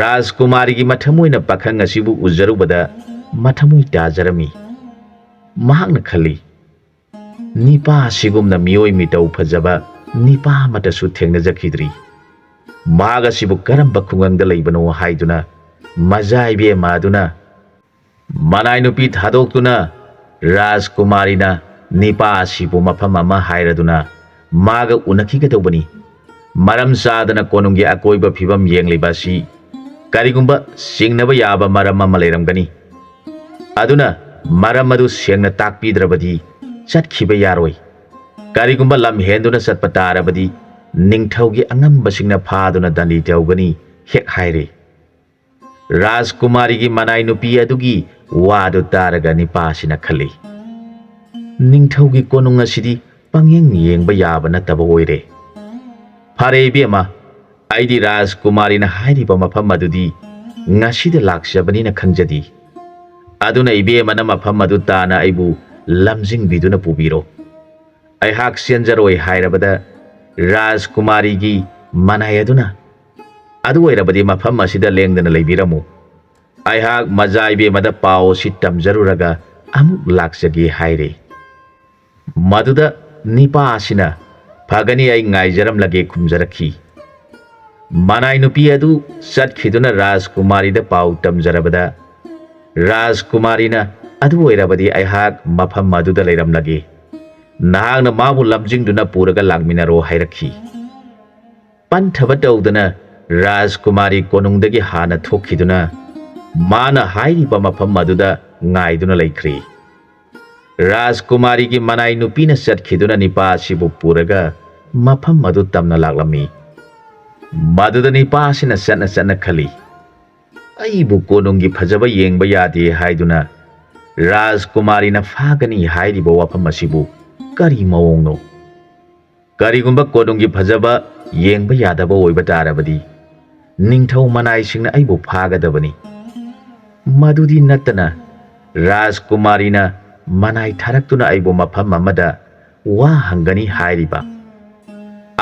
ꯔꯥꯖꯀꯨꯃꯥꯔꯤꯒꯤ ꯃꯊꯃꯣꯏꯅ ꯄꯥꯈꯪ ꯑꯁꯤꯕꯨ ꯎꯖꯔꯨꯕꯗ ꯃꯊꯃꯣꯏ ꯇꯥꯖꯔꯝꯃꯤ꯫ ꯃꯍꯥꯛꯅ ꯈꯜꯂꯤ, ꯅꯤꯄꯥ ꯑꯁꯤꯒꯨꯝꯅ ꯃꯤꯑꯣꯏ ꯃꯤꯇꯧ ꯐꯖꯕ ꯅꯤꯄꯥ ꯑꯃꯠꯇꯁꯨ ꯊꯦꯡꯅꯖꯈꯤꯗ꯭ꯔꯤ꯫ ꯃꯍꯥꯛ ꯑꯁꯤꯕꯨ ꯀꯔꯝꯕ ꯈꯨꯡꯒꯪꯗ ꯂꯩꯕꯅꯣ ꯍꯥꯏꯗꯨꯅ ꯃꯆꯥꯏꯕꯦꯝꯃ ꯑꯗꯨꯅ ꯃꯅꯥꯏ ꯅꯨꯄꯤ ꯊꯥꯗꯣꯛꯇꯨꯅ ꯔꯥꯖꯀꯨꯃꯥꯔꯤꯅ ꯅꯤꯄꯥ ꯑꯁꯤꯕꯨ ꯃꯐꯝ ꯑꯃ ꯍꯥꯏꯔꯗꯨꯅ ꯃꯥꯒ ꯎꯅꯈꯤꯒꯗꯧꯕꯅꯤ꯫ ꯃꯔꯝ ꯆꯥꯗꯅ ꯀꯣꯅꯨꯡꯒꯤ ꯑꯀꯣꯏꯕ ꯐꯤꯕꯝ ꯌꯦꯡꯂꯤꯕ ꯑꯁꯤ ꯀꯔꯤꯒꯨꯝꯕ ꯆꯤꯡꯅꯕ ꯌꯥꯕ ꯃꯔꯝ ꯑꯃ ꯂꯩꯔꯝꯒꯅꯤ꯫ ꯑꯗꯨꯅ ꯃꯔꯝ ꯑꯗꯨ ꯁꯦꯡꯅ ꯇꯥꯛꯄꯤꯗ꯭ꯔꯕꯗꯤ ꯆꯠꯈꯤꯕ ꯌꯥꯔꯣꯏ꯫ ꯀꯔꯤꯒꯨꯝꯕ ꯂꯝ ꯍꯦꯟꯗꯨꯅ ꯆꯠꯄ ꯇꯥꯔꯕꯗꯤ ꯅꯤꯡꯊꯧꯒꯤ ꯑꯉꯝꯕꯁꯤꯡꯅ ꯐꯥꯗꯨꯅ ꯗꯟꯗꯤ ꯇꯧꯒꯅꯤ ꯍꯦꯛ ꯍꯥꯏꯔꯦ꯫ ꯔꯥꯖꯀꯨꯃꯥꯔꯤꯒꯤ ꯃꯅꯥꯏ ꯅꯨꯄꯤ ꯑꯗꯨꯒꯤ ꯋꯥꯗꯨ ꯇꯥꯔꯒ ꯅꯤꯄꯥꯁꯤꯅ ꯈꯜꯂꯤ, ꯅꯤꯡꯊꯧꯒꯤ ꯀꯣꯅꯨꯡ ꯑꯁꯤꯗꯤ ꯄꯪꯌꯦꯡ ꯌꯦꯡꯕ ꯌꯥꯕ ꯅꯠꯇꯕ ꯑꯣꯏꯔꯦ꯫ ꯐꯔꯦ ꯏꯕꯦꯝꯃ, ꯑꯩꯗꯤ ꯔꯥꯖꯀꯨꯃꯥꯔꯤꯅ ꯍꯥꯏꯔꯤꯕ ꯃꯐꯝ ꯑꯗꯨꯗꯤ ꯉꯁꯤꯗ ꯂꯥꯛꯆꯕꯅꯤꯅ ꯈꯪꯖꯗꯤ꯫ ꯑꯗꯨꯅ ꯏꯕꯦꯝꯃꯅ ꯃꯐꯝ ꯑꯗꯨ ꯇꯥꯅ ꯑꯩꯕꯨ ꯂꯝꯖꯤꯡꯕꯤꯗꯨꯅ ꯄꯨꯕꯤꯔꯣ꯫ ꯑꯩꯍꯥꯛ ꯆꯦꯟꯖꯔꯣꯏ ꯍꯥꯏꯔꯕꯗ ꯔꯥꯖꯀꯨꯃꯥꯔꯤꯒꯤ ꯃꯅꯥꯏ ꯑꯗꯨꯅ ꯑꯗꯨ ꯑꯣꯏꯔꯕꯗꯤ ꯃꯐꯝ ꯑꯁꯤꯗ ꯂꯦꯡꯗꯅ ꯂꯩꯕꯤꯔꯝꯃꯨ꯫ ꯑꯩꯍꯥꯛ ꯃꯆꯥꯏꯕꯦꯝꯃꯗ ꯄꯥꯎ ꯑꯁꯤ ꯇꯝꯖꯔꯨꯔꯒ ꯑꯃꯨꯛ ꯂꯥꯛꯆꯒꯦ ꯍꯥꯏꯔꯦ꯫ ꯃꯗꯨꯗ ꯅꯤꯄꯥ ꯑꯁꯤꯅ ꯐꯒꯅꯤ, ꯑꯩ ꯉꯥꯏꯖꯔꯝꯂꯒꯦ ꯈꯨꯝꯖꯔꯛꯈꯤ꯫ ꯃꯅꯥꯏ ꯅꯨꯄꯤ ꯑꯗꯨ ꯆꯠꯈꯤꯗꯨꯅ ꯔꯥꯖꯀꯨꯃꯥꯔꯤꯗ ꯄꯥꯎ ꯇꯝꯖꯔꯕꯗ ꯔꯥꯖꯀꯨꯃꯥꯔꯤꯅ ꯑꯗꯨ ꯑꯣꯏꯔꯕꯗꯤ ꯑꯩꯍꯥꯛ ꯃꯐꯝ ꯑꯗꯨꯗ ꯂꯩꯔꯝꯂꯒꯦ, ꯅꯍꯥꯛꯅ ꯃꯥꯕꯨ ꯂꯝꯖꯤꯡꯗꯨꯅ ꯄꯨꯔꯒ ꯂꯥꯛꯃꯤꯟꯅꯔꯣ ꯍꯥꯏꯔꯛꯈꯤ꯫ ꯄꯟꯊꯕ ꯇꯧꯗꯅ ꯔꯥꯖꯀꯨꯃꯥꯔꯤ ꯀꯣꯅꯨꯡꯗꯒꯤ ꯍꯥꯟꯅ ꯊꯣꯛꯈꯤꯗꯨꯅ ꯃꯥꯅ ꯍꯥꯏꯔꯤꯕ ꯃꯐꯝ ꯑꯗꯨꯗ ꯉꯥꯏꯗꯨꯅ ꯂꯩꯈ꯭ꯔꯦ꯫ ꯔꯥꯖꯀꯨꯃꯥꯔꯤꯒꯤ ꯃꯅꯥꯏ ꯅꯨꯄꯤꯅ ꯆꯠꯈꯤꯗꯨꯅ ꯅꯤꯄꯥ ꯑꯁꯤꯕꯨ ꯄꯨꯔꯒ ꯃꯐꯝ ꯑꯗꯨ ꯇꯝꯅ ꯂꯥꯛꯂꯝꯃꯤ꯫ ꯃꯗꯨꯗ ꯅꯤꯄꯥ ꯑꯁꯤꯅ ꯆꯠꯅ ꯆꯠꯅ ꯈꯜꯂꯤ, ꯑꯩꯕꯨ ꯀꯣꯅꯨꯡꯒꯤ ꯐꯖꯕ ꯌꯦꯡꯕ ꯌꯥꯗꯦ ꯍꯥꯏꯗꯨꯅ ꯔꯥꯖꯀꯨꯃꯥꯔꯤꯅ ꯐꯥꯒꯅꯤ ꯍꯥꯏꯔꯤꯕ ꯋꯥꯐꯝ ꯑꯁꯤꯕꯨ ꯀꯔꯤ ꯃꯑꯣꯡꯅꯣ? ꯀꯔꯤꯒꯨꯝꯕ ꯀꯣꯅꯨꯡꯒꯤ ꯐꯖꯕ ꯌꯦꯡꯕ ꯌꯥꯗꯕ ꯑꯣꯏꯕ ꯇꯥꯔꯕꯗꯤ ꯅꯤꯡꯊꯧ ꯃꯅꯥꯏꯁꯤꯡꯅ ꯑꯩꯕꯨ ꯐꯥꯒꯗꯕꯅꯤ꯫ ꯃꯗꯨꯗꯤ ꯅꯠꯇꯅ ꯔꯥꯖꯀꯨꯃꯥꯔꯤꯅ ꯃꯅꯥꯏ ꯊꯥꯔꯛꯇꯨꯅ ꯑꯩꯕꯨ ꯃꯐꯝ ꯑꯃꯗ ꯋꯥ ꯍꯪꯒꯅꯤ ꯍꯥꯏꯔꯤꯕ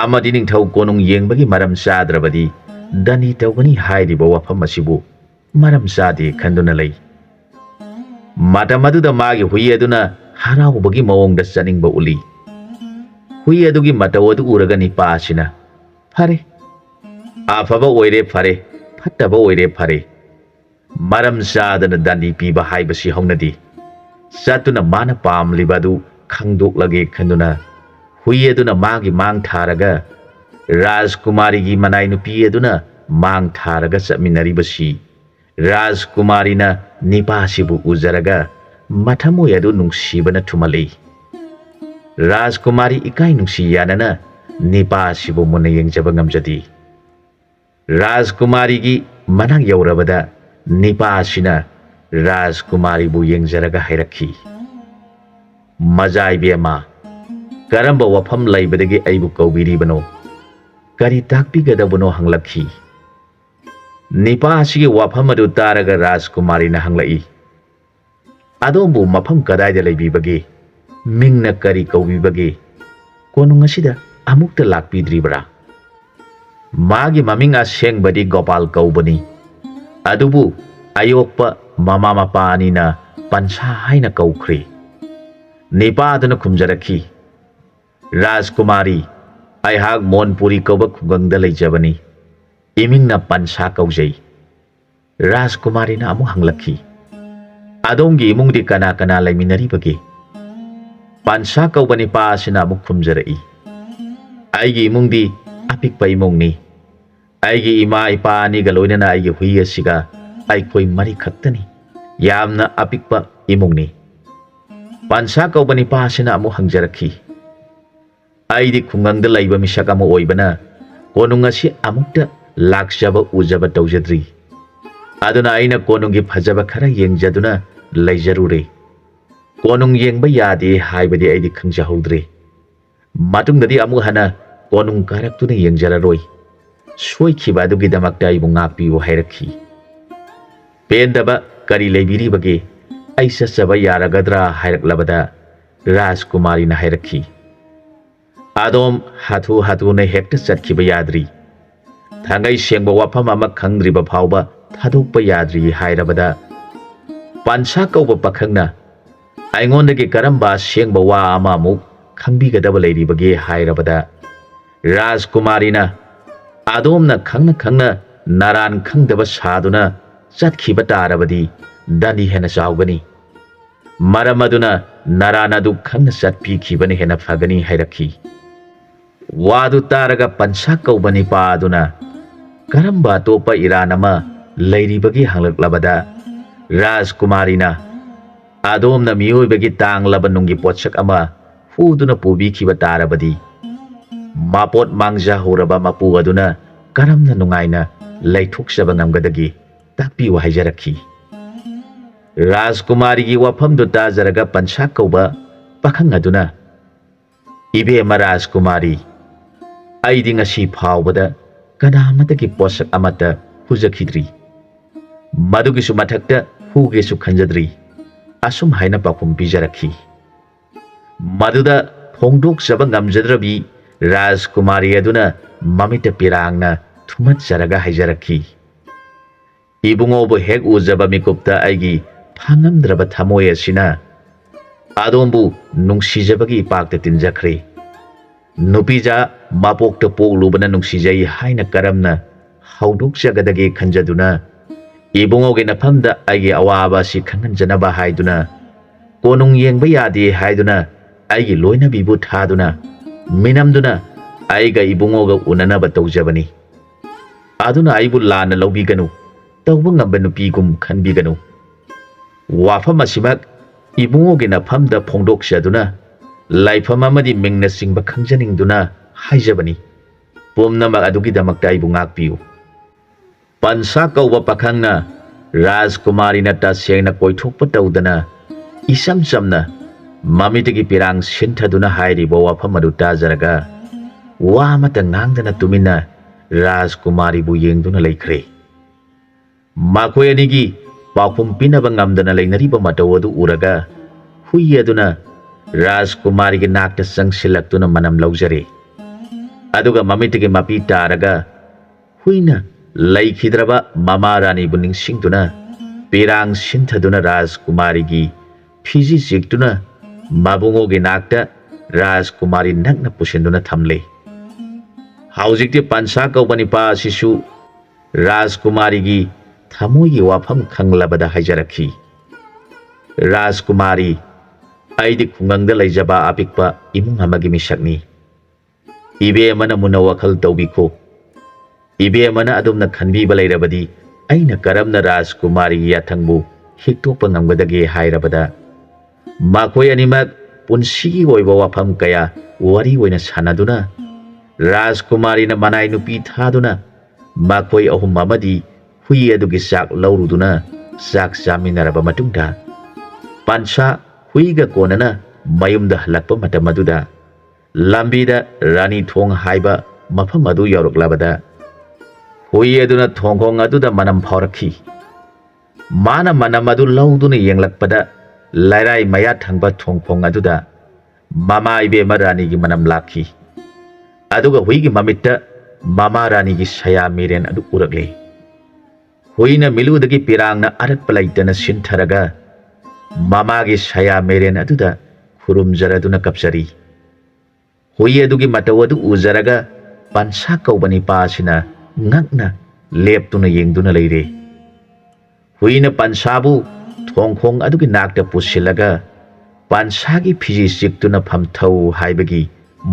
ꯑꯃꯗꯤ ꯅꯤꯡꯊꯧ ꯀꯣꯅꯨꯡ ꯌꯦꯡꯕꯒꯤ ꯃꯔꯝ ꯆꯥꯗ꯭ꯔꯕꯗꯤ ꯗꯟꯗꯤ ꯇꯧꯒꯅꯤ ꯍꯥꯏꯔꯤꯕ ꯋꯥꯐꯝ ꯑꯁꯤꯕꯨ ꯃꯔꯝ ꯆꯥꯗꯦ ꯈꯟꯗꯨꯅ ꯂꯩ꯫ ꯃꯇꯝ ꯑꯗꯨꯗ ꯃꯥꯒꯤ ꯍꯨꯏ ꯑꯗꯨꯅ ꯍꯔꯥꯎꯕꯒꯤ ꯃꯑꯣꯡꯗ ꯆꯠꯅꯤꯡꯕ ꯎꯠꯂꯤ꯫ ꯍꯨꯏ ꯑꯗꯨꯒꯤ ꯃꯇꯧ ꯑꯗꯨ ꯎꯔꯒ ꯅꯤꯄꯥ ꯑꯁꯤꯅ, ꯐꯔꯦ, ꯑꯐꯕ ꯑꯣꯏꯔꯦ ꯐꯔꯦ, ꯐꯠꯇꯕ ꯑꯣꯏꯔꯦ ꯐꯔꯦ, ꯃꯔꯝ ꯆꯥꯗꯅ ꯗꯟꯗꯤ ꯄꯤꯕ ꯍꯥꯏꯕꯁꯤ ꯍꯧꯅꯗꯦ, ꯆꯠꯇꯨꯅ ꯃꯥꯅ ꯄꯥꯝꯂꯤꯕ ꯑꯗꯨ ꯈꯪꯗꯣꯛꯂꯒꯦ ꯈꯟꯗꯨꯅ ꯍꯨꯏ ꯑꯗꯨꯅ ꯃꯥꯒꯤ ꯃꯥꯡ ꯊꯥꯔꯒ ꯔꯥꯖꯀꯨꯃꯥꯔꯤꯒꯤ ꯃꯅꯥꯏ ꯅꯨꯄꯤ ꯑꯗꯨꯅ ꯃꯥꯡ ꯊꯥꯔꯒ ꯆꯠꯃꯤꯟꯅꯔꯤꯕꯁꯤ ꯔꯥꯖꯀꯨꯃꯥꯔꯤꯅ ꯅꯤꯄꯥ ꯑꯁꯤꯕꯨ ꯎꯖꯔꯒ ꯃꯊꯃꯣꯏ ꯑꯗꯨ ꯅꯨꯡꯁꯤꯕꯅ ꯊꯨꯝꯍꯠꯂꯤ꯫ ꯔꯥꯖꯀꯨꯃꯥꯔꯤ ꯏꯀꯥꯏ ꯅꯨꯡꯁꯤ ꯌꯥꯅꯅ ꯅꯤꯄꯥ ꯑꯁꯤꯕꯨ ꯃꯨꯟꯅ ꯌꯦꯡꯖꯕ ꯉꯝꯖꯗꯦ꯫ ꯔꯥꯖꯀꯨꯃꯥꯔꯤꯒꯤ ꯃꯅꯥꯛ ꯌꯧꯔꯕꯗ ꯅꯤꯄꯥ ꯑꯁꯤꯅ ꯔꯥꯖꯀꯨꯃꯥꯔꯤꯕꯨ ꯌꯦꯡꯖꯔꯒ ꯍꯥꯏꯔꯛꯈꯤ, ꯃꯆꯥꯏꯕꯦꯝꯃ, ꯀꯔꯝꯕ ꯋꯥꯐꯝ ꯂꯩꯕꯗꯒꯤ ꯑꯩꯕꯨ ꯀꯧꯕꯤꯔꯤꯕꯅꯣ? ꯀꯔꯤ ꯇꯥꯛꯄꯤꯒꯗꯕꯅꯣ ꯍꯪꯂꯛꯈꯤ꯫ ꯅꯤꯄꯥ ꯑꯁꯤꯒꯤ ꯋꯥꯐꯝ ꯑꯗꯨ ꯇꯥꯔꯒ ꯔꯥꯖꯀꯨꯃꯥꯔꯤꯅ ꯍꯪꯂꯛꯏ, ꯑꯗꯣꯝꯕꯨ ꯃꯐꯝ ꯀꯗꯥꯏꯗ ꯂꯩꯕꯤꯕꯒꯦ? ꯃꯤꯡꯅ ꯀꯔꯤ ꯀꯧꯕꯤꯕꯒꯦ? ꯀꯣꯅꯨꯡ ꯑꯁꯤꯗ ꯑꯃꯨꯛꯇ ꯂꯥꯛꯄꯤꯗ꯭ꯔꯤꯕꯔꯥ? ꯃꯥꯒꯤ ꯃꯃꯤꯡ ꯑꯁꯦꯡꯕꯗꯤ ꯒꯣꯄꯥꯜ ꯀꯧꯕꯅꯤ, ꯑꯗꯨꯕꯨ ꯑꯌꯣꯛꯄ ꯃꯃꯥ ꯃꯄꯥ ꯑꯅꯤꯅ ꯄꯟꯁꯥ ꯍꯥꯏꯅ ꯀꯧꯈ꯭ꯔꯦ꯫ ꯅꯤꯄꯥ ꯑꯗꯨꯅ ꯈꯨꯝꯖꯔꯛꯈꯤ, ꯔꯥꯖꯀꯨꯃꯥꯔꯤ, ꯑꯩꯍꯥꯛ ꯃꯣꯟꯄꯨꯔꯤ ꯀꯧꯕ ꯈꯨꯡꯒꯪꯗ ꯂꯩꯖꯕꯅꯤ, ꯏꯃꯤꯡꯅ ꯄꯟꯁꯥ ꯀꯧꯖꯩ꯫ Rajkumarina amuk hanglakhi. Adongi imungdi kana kana laiminaribage. Pansa kauba nipa asina amuk khumjarai. Aigi imungdi apikpa imungni. Aigi ima ipa aniga loinana aigi hui asiga aikoi mari khaktani. Yamna apikpa imungni. Pansa kauba nipa asina amuk hangjarakhi. Aidi khungangda laiba misak amu oibana konung asi amukta lakjaba ujaba tawjadri. Aduna aina konungi phajaba khara yengjaduna laijarure. Konung yengba yade haibadi aidi khangjahodre. Matungdadi amuk hana konung karaktuna yengjararoi. Soikhiba adugidamakta aibu ngakpiyu hairakhi. Pendaba kari laibiribage ai satsaba yaragadra hairaklabada Rajkumarina hairakhi. Adom hatu hatuna hekta chatkhiba yadri. Thangai sengba wafam ama khangdriba phawba thadokpa yadri hairabada Pansa kauba pakhangna aingondagi karamba sengba wa ama amuk khangbigadaba leiribage hairabada Rajkumarina adomna khangna naran khangdaba saduna chatkhiba tarabadi dani hena chawgani. Maramaduna narana du khangna chatpikhibani hena phagani hairakhi. Wadu taraga pansa kauba nipa aduna karamba topa iranama leiribagi hanglaklabada Rajkumarina adomna miyoibagi tanglaba nungi potsak ama huduna pubikhiba tarabadi mapot mangja horaba mapu aduna karamna nungaina laithokjaba ngamgadagi takpiyu haijarakhi. Rajkumarigi wafamdu tajaraga pansa kauba pakhang aduna Ibema Rajkumari aidi ngasi phawbada kanamatagi posak amata hujakhidri. Madugisu mathakta hugesu khanjadri. Asum haina pakhum pijarakhi. Maduda phongdokjaba ngamjadrabi Rajkumari aduna mamita pirangna thumatjaraga haijarakhi. Ibungobu hek ujaba mikupta aigi phangamdraba thamoi asina adombu nungsijabagi ipakta tinjakhre. Nupija mapokta poklubana nungsijai haina karamna haudokjagadagi khanjaduna ibungoge nafamda aigi awaba si khanganjanaba haiduna konung yengba yade haiduna aigi loinabibu thaduna minamduna aiga ibungoga unanaba tawjabani. Aduna aibu lana lawbiganu tawba ngamba nupigum khanbiganu. Wafam asimak ibungoge nafamda phongdokjaduna laifam amadi mingna singba khangjaningduna haijabani. Pumnamak adugidamakta aibu ngakpiyu. Pansa kauba pakhangna Rajkumarina tasengna koithokpa tawdana isam samna mamitagi pirang sinthaduna hairiba wafam adu tajaraga wa amata ngangdana tumina Rajkumaribu yengduna leikhre. Makhoi anigi pakhum pinaba ngamdana leinariba mataw adu uraga hui aduna Rajkumarigi nakta sangsilaktuna manam laujare. Aduga mamitigi mapi taraga huina laikhidraba mama rani bu ningsingduna pirang sinthaduna Rajkumarigi phiji chiktuna mabungogi nakta Rajkumari nakna pusinduna thamle. Haujikti pansa kauba nipa asisu Rajkumarigi thamoigi wafam khanglabada haijarakhi. Rajkumari aidi khungangda laijaba apikpa imung amagi misakni. Ibemana muna wakhal tawbikho. Ibemana adumna khanbiba lairabadi aina karamna Rajkumarigi yathangbu hiktopa ngamgadagi hairabada makhoi animak punsigi oiba wafam kaya wari oina sanaduna Rajkumarina manai nupi thaduna makhoi ahum amadi hui adugi sak lauruduna sak chaminaraba matungda pansa huiga konana mayumda halakpa matam aduda lambida rani thong haiba mafam adu yauraklabada hui aduna thongkhong aduda manam phaurakhi. Mana manam adu lauduna yenglakpada lairai maya thangba thongkhong aduda mama ibema ranigi manam lakhi. Aduga huigi mamitta mama ranigi saya miren adu urakle. Huina miludagi pirangna aratpa laitana sintharaga mamagi saya miren aduda khurumjaraduna kapsari. Hui adugi mataw adu ujaraga pansa kaubani pasina ngakna leptuna yengduna leire. ꯍꯨꯏꯅ ꯄꯟꯁꯥꯕꯨ ꯊꯣꯡꯈꯣꯡ ꯑꯗꯨꯒꯤ ꯅꯥꯛꯇ ꯄꯨꯁꯤꯜꯂꯒ ꯄꯟꯁꯥꯒꯤ ꯐꯤꯖꯤ ꯆꯤꯛꯇꯨꯅ ꯐꯝꯊꯧ ꯍꯥꯏꯕꯒꯤ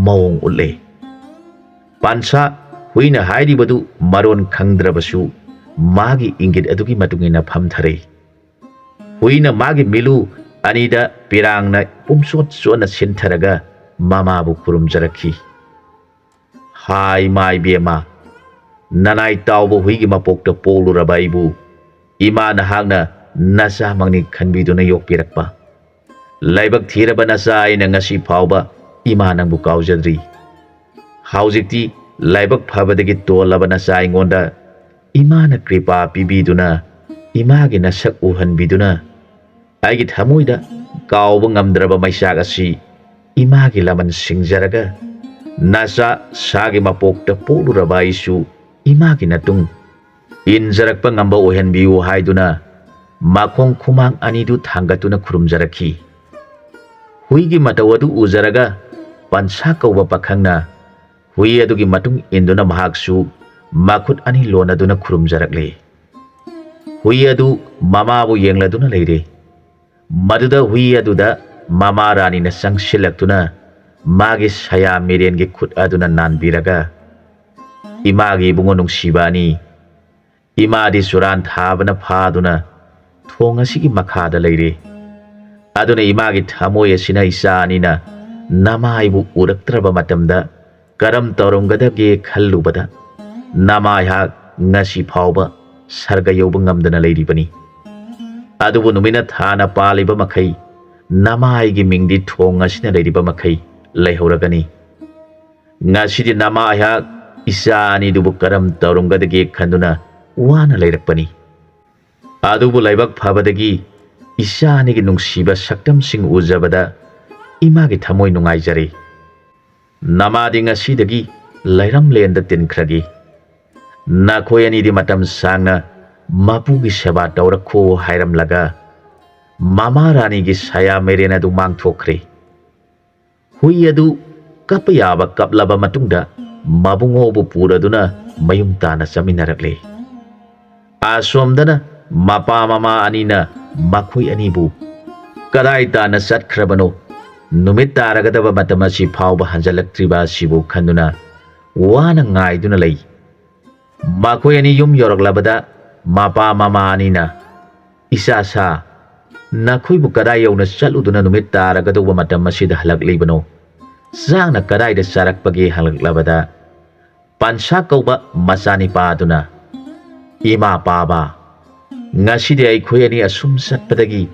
ꯃꯑꯣꯡ ꯎꯠꯂꯦ꯫ ꯄꯟꯁꯥ ꯍꯨꯏꯅ ꯍꯥꯏꯔꯤꯕꯗꯨ ꯃꯔꯣꯟ ꯈꯪꯗ꯭ꯔꯕꯁꯨ ꯃꯥꯒꯤ ꯏꯪꯒꯤꯠ ꯑꯗꯨꯒꯤ ꯃꯇꯨꯡ ꯏꯟꯅ ꯐꯝꯊꯔꯦ꯫ ꯍꯨꯏꯅ ꯃꯥꯒꯤ ꯃꯤꯂꯨ ꯑꯅꯤꯗ ꯄꯤꯔꯥꯡꯅ ꯄꯨꯝꯆꯣꯠ ꯆꯣꯠꯅ ꯁꯤꯟꯊꯔꯒ ꯃꯃꯥꯕꯨ ꯈꯨꯔꯨꯝꯖꯔꯛꯈꯤ꯫ ꯍꯥꯏ ꯃꯥ ꯏꯕꯦꯝꯃ, ꯅꯅꯥꯏ ꯇꯥꯎꯕ ꯍꯨꯏꯒꯤ ꯃꯄꯣꯛꯇ ꯄꯣꯛꯂꯨꯔꯕ ꯑꯩꯕꯨ ꯏꯃꯥ ꯅꯍꯥꯛꯅ ꯅꯆꯥꯃꯛꯅꯤ ꯈꯟꯕꯤꯗꯨꯅ ꯌꯣꯛꯄꯤꯔꯛꯄ꯫ ꯂꯥꯏꯕꯛ ꯊꯤꯔꯕ ꯅꯆꯥ ꯑꯩꯅ ꯉꯁꯤ ꯐꯥꯎꯕ ꯏꯃꯥ ꯅꯪꯕꯨ ꯀꯥꯎꯖꯗ꯭ꯔꯤ꯫ ꯍꯧꯖꯤꯛꯇꯤ ꯂꯥꯏꯕꯛ ꯐꯕꯗꯒꯤ ꯇꯣꯜꯂꯕ ꯅꯆꯥ ꯑꯩꯉꯣꯟꯗ ꯏꯃꯥꯅ ꯀ꯭ꯔꯤꯄꯥ ꯄꯤꯕꯤꯗꯨꯅ ꯏꯃꯥꯒꯤ ꯅꯁꯛ ꯎꯍꯟꯕꯤꯗꯨꯅ ꯑꯩꯒꯤ ꯊꯃꯣꯏꯗ ꯀꯥꯎꯕ ꯉꯝꯗ꯭ꯔꯕ ꯃꯩꯆꯥꯛ ꯑꯁꯤ ꯏꯃꯥꯒꯤ ꯂꯃꯟ ꯁꯤꯡꯖꯔꯒ ꯅꯆꯥ ꯁꯥꯒꯤ ꯃꯄꯣꯛꯇ ꯄꯣꯛꯂꯨꯔꯕ ꯑꯩꯁꯨ ꯏꯃꯥꯒꯤ ꯅꯇꯨꯡ ꯏꯟꯖꯔꯛꯄ ꯉꯝꯕ ꯑꯣꯏꯍꯟꯕꯤꯌꯨ ꯍꯥꯏꯗꯨꯅ ꯃꯈꯣꯡ ꯈꯨꯃꯥꯡ ꯑꯅꯤꯗꯨ ꯊꯥꯡꯒꯠꯇꯨꯅ ꯈꯨꯔꯨꯝꯖꯔꯛꯈꯤ꯫ ꯍꯨꯏꯒꯤ ꯃꯇꯧ ꯑꯗꯨ ꯎꯖꯔꯒ ꯄꯟꯁꯥ ꯀꯧꯕ ꯄꯥꯈꯪꯅ ꯍꯨꯏ ꯑꯗꯨꯒꯤ ꯃꯇꯨꯡ ꯏꯟꯗꯨꯅ ꯃꯍꯥꯛꯁꯨ ꯃꯈꯨꯠ ꯑꯅꯤ ꯂꯣꯟꯅꯗꯨꯅ ꯈꯨꯔꯨꯝꯖꯔꯛꯂꯦ꯫ ꯍꯨꯏ ꯑꯗꯨ ꯃꯃꯥꯕꯨ ꯌꯦꯡꯂꯗꯨꯅ ꯂꯩꯔꯦ꯫ ꯃꯗꯨꯗ ꯍꯨꯏ ꯑꯗꯨꯗ ꯃꯃꯥ ꯔꯥꯅꯤꯅ ꯆꯪꯁꯤꯜꯂꯛꯇꯨꯅ ꯃꯥꯒꯤ ꯁꯌꯥ ꯃꯤꯔꯦꯟꯒꯤ ꯈꯨꯠ ꯑꯗꯨꯅ ꯅꯥꯟꯕꯤꯔꯒ ꯏꯃꯥꯒꯤ ꯏꯕꯨꯡꯉꯣ ꯅꯨꯡꯁꯤꯕ ꯑꯅꯤ, ꯏꯃꯥꯗꯤ ꯆꯨꯔꯥꯟ ꯊꯥꯕꯅ ꯐꯥꯗꯨꯅ ꯊꯣꯡ ꯑꯁꯤꯒꯤ ꯃꯈꯥꯗ ꯂꯩꯔꯦ꯫ ꯑꯗꯨꯅ ꯏꯃꯥꯒꯤ ꯊꯃꯣꯏ ꯑꯁꯤꯅ ꯏꯆꯥ ꯑꯅꯤꯅ ꯅꯃꯥꯏꯕꯨ ꯎꯔꯛꯇ꯭ꯔꯕ ꯃꯇꯝꯗ ꯀꯔꯝ ꯇꯧꯔꯝꯒꯗꯒꯦ ꯈꯜꯂꯨꯕꯗ ꯅꯃꯥꯏꯍꯥꯛ ꯉꯁꯤ ꯐꯥꯎꯕ ꯁꯔꯒ ꯌꯧꯕ ꯉꯝꯗꯅ ꯂꯩꯔꯤꯕꯅꯤ꯫ ꯑꯗꯨꯕꯨ ꯅꯨꯃꯤꯠꯅ ꯊꯥꯅ ꯄꯥꯜꯂꯤꯕ ꯃꯈꯩ ꯅꯃꯥꯏꯒꯤ ꯃꯤꯡꯗꯤ ꯊꯣꯡ ꯑꯁꯤꯅ ꯂꯩꯔꯤꯕ ꯃꯈꯩ ꯂꯩꯍꯧꯔꯒꯅꯤ꯫ ꯉꯁꯤꯗꯤ ꯅꯃꯥꯏꯍꯥꯛ ꯏꯆꯥ ꯑꯅꯤꯗꯨꯕꯨ ꯀꯔꯝ ꯇꯧꯔꯝꯒꯗꯒꯦ ꯈꯟꯗꯨꯅ ꯋꯥꯅ ꯂꯩꯔꯛꯄꯅꯤ꯫ ꯑꯗꯨꯕꯨ ꯂꯥꯏꯕꯛ ꯐꯕꯗꯒꯤ ꯏꯆꯥ ꯑꯅꯤꯒꯤ ꯅꯨꯡꯁꯤꯕ ꯁꯛꯇꯝꯁꯤꯡ ꯎꯖꯕꯗ ꯏꯃꯥꯒꯤ ꯊꯃꯣꯏ ꯅꯨꯡꯉꯥꯏꯖꯔꯦ꯫ ꯅꯃꯥꯗꯤ ꯉꯁꯤꯗꯒꯤ ꯂꯩꯔꯝꯂꯦꯟꯗ ꯇꯤꯟꯈ꯭ꯔꯒꯦ꯫ ꯅꯈꯣꯏ ꯑꯅꯤꯗꯤ ꯃꯇꯝ ꯁꯥꯡꯅ ꯃꯄꯨꯒꯤ ꯁꯦꯕꯥ ꯇꯧꯔꯛꯈꯣ ꯍꯥꯏꯔꯝꯂꯒ ꯃꯃꯥ ꯔꯥꯅꯤꯒꯤ ꯁꯌꯥ ꯃꯩꯔꯦꯟ ꯑꯗꯨ ꯃꯥꯡꯊꯣꯛꯈ꯭ꯔꯦ꯫ ꯍꯨꯏ ꯑꯗꯨ ꯀꯞꯄ ꯌꯥꯕ ꯀꯞꯂꯕ ꯃꯇꯨꯡꯗ ꯃꯕꯨꯡꯉꯣꯕꯨ ꯄꯨꯔꯗꯨꯅ ꯃꯌꯨꯝ ꯇꯥꯅ ꯆꯠꯃꯤꯟꯅꯔꯛꯂꯦ꯫ ꯑꯁꯣꯝꯗꯅ ꯃꯄꯥ ꯃꯃꯥ ꯑꯅꯤꯅ ꯃꯈꯣꯏ ꯑꯅꯤꯕꯨ ꯀꯗꯥꯏ ꯇꯥꯅ ꯆꯠꯈ꯭ꯔꯕꯅꯣ, ꯅꯨꯃꯤꯠ ꯇꯥꯔꯒꯗꯕ ꯃꯇꯝ ꯑꯁꯤ ꯐꯥꯎꯕ ꯍꯟꯖꯤꯜꯂꯛꯇ꯭ꯔꯤꯕ ꯑꯁꯤꯕꯨ ꯈꯟꯗꯨꯅ ꯋꯥꯅ ꯉꯥꯏꯗꯨꯅ ꯂꯩ꯫ ꯃꯈꯣꯏ ꯑꯅꯤ ꯌꯨꯝ ꯌꯧꯔꯛꯂꯕꯗ ꯃꯄꯥ ꯃꯃꯥ ꯑꯅꯤꯅ, ꯏꯆꯥꯁꯥ, ꯅꯈꯣꯏꯕꯨ ꯀꯗꯥꯏ ꯌꯧꯅ ꯆꯠꯂꯨꯗꯨꯅ ꯅꯨꯃꯤꯠ ꯇꯥꯔꯒꯗꯧꯕ ꯃꯇꯝ ꯑꯁꯤꯗ ꯍꯜꯂꯛꯂꯤꯕꯅꯣ? ꯆꯥꯛꯅ ꯀꯗꯥꯏꯗ ꯆꯥꯔꯛꯄꯒꯦ ꯍꯪꯂꯛꯂꯕꯗ ꯄꯟꯁꯥ ꯀꯧꯕ ꯃꯆꯥꯅꯤꯄꯥ ꯑꯗꯨꯅ, ꯏꯃꯥ ꯄꯥꯕ, ꯉꯁꯤꯗꯤ ꯑꯩꯈꯣꯏ ꯑꯅꯤ ꯑꯁꯨꯝ ꯆꯠꯄꯗꯒꯤ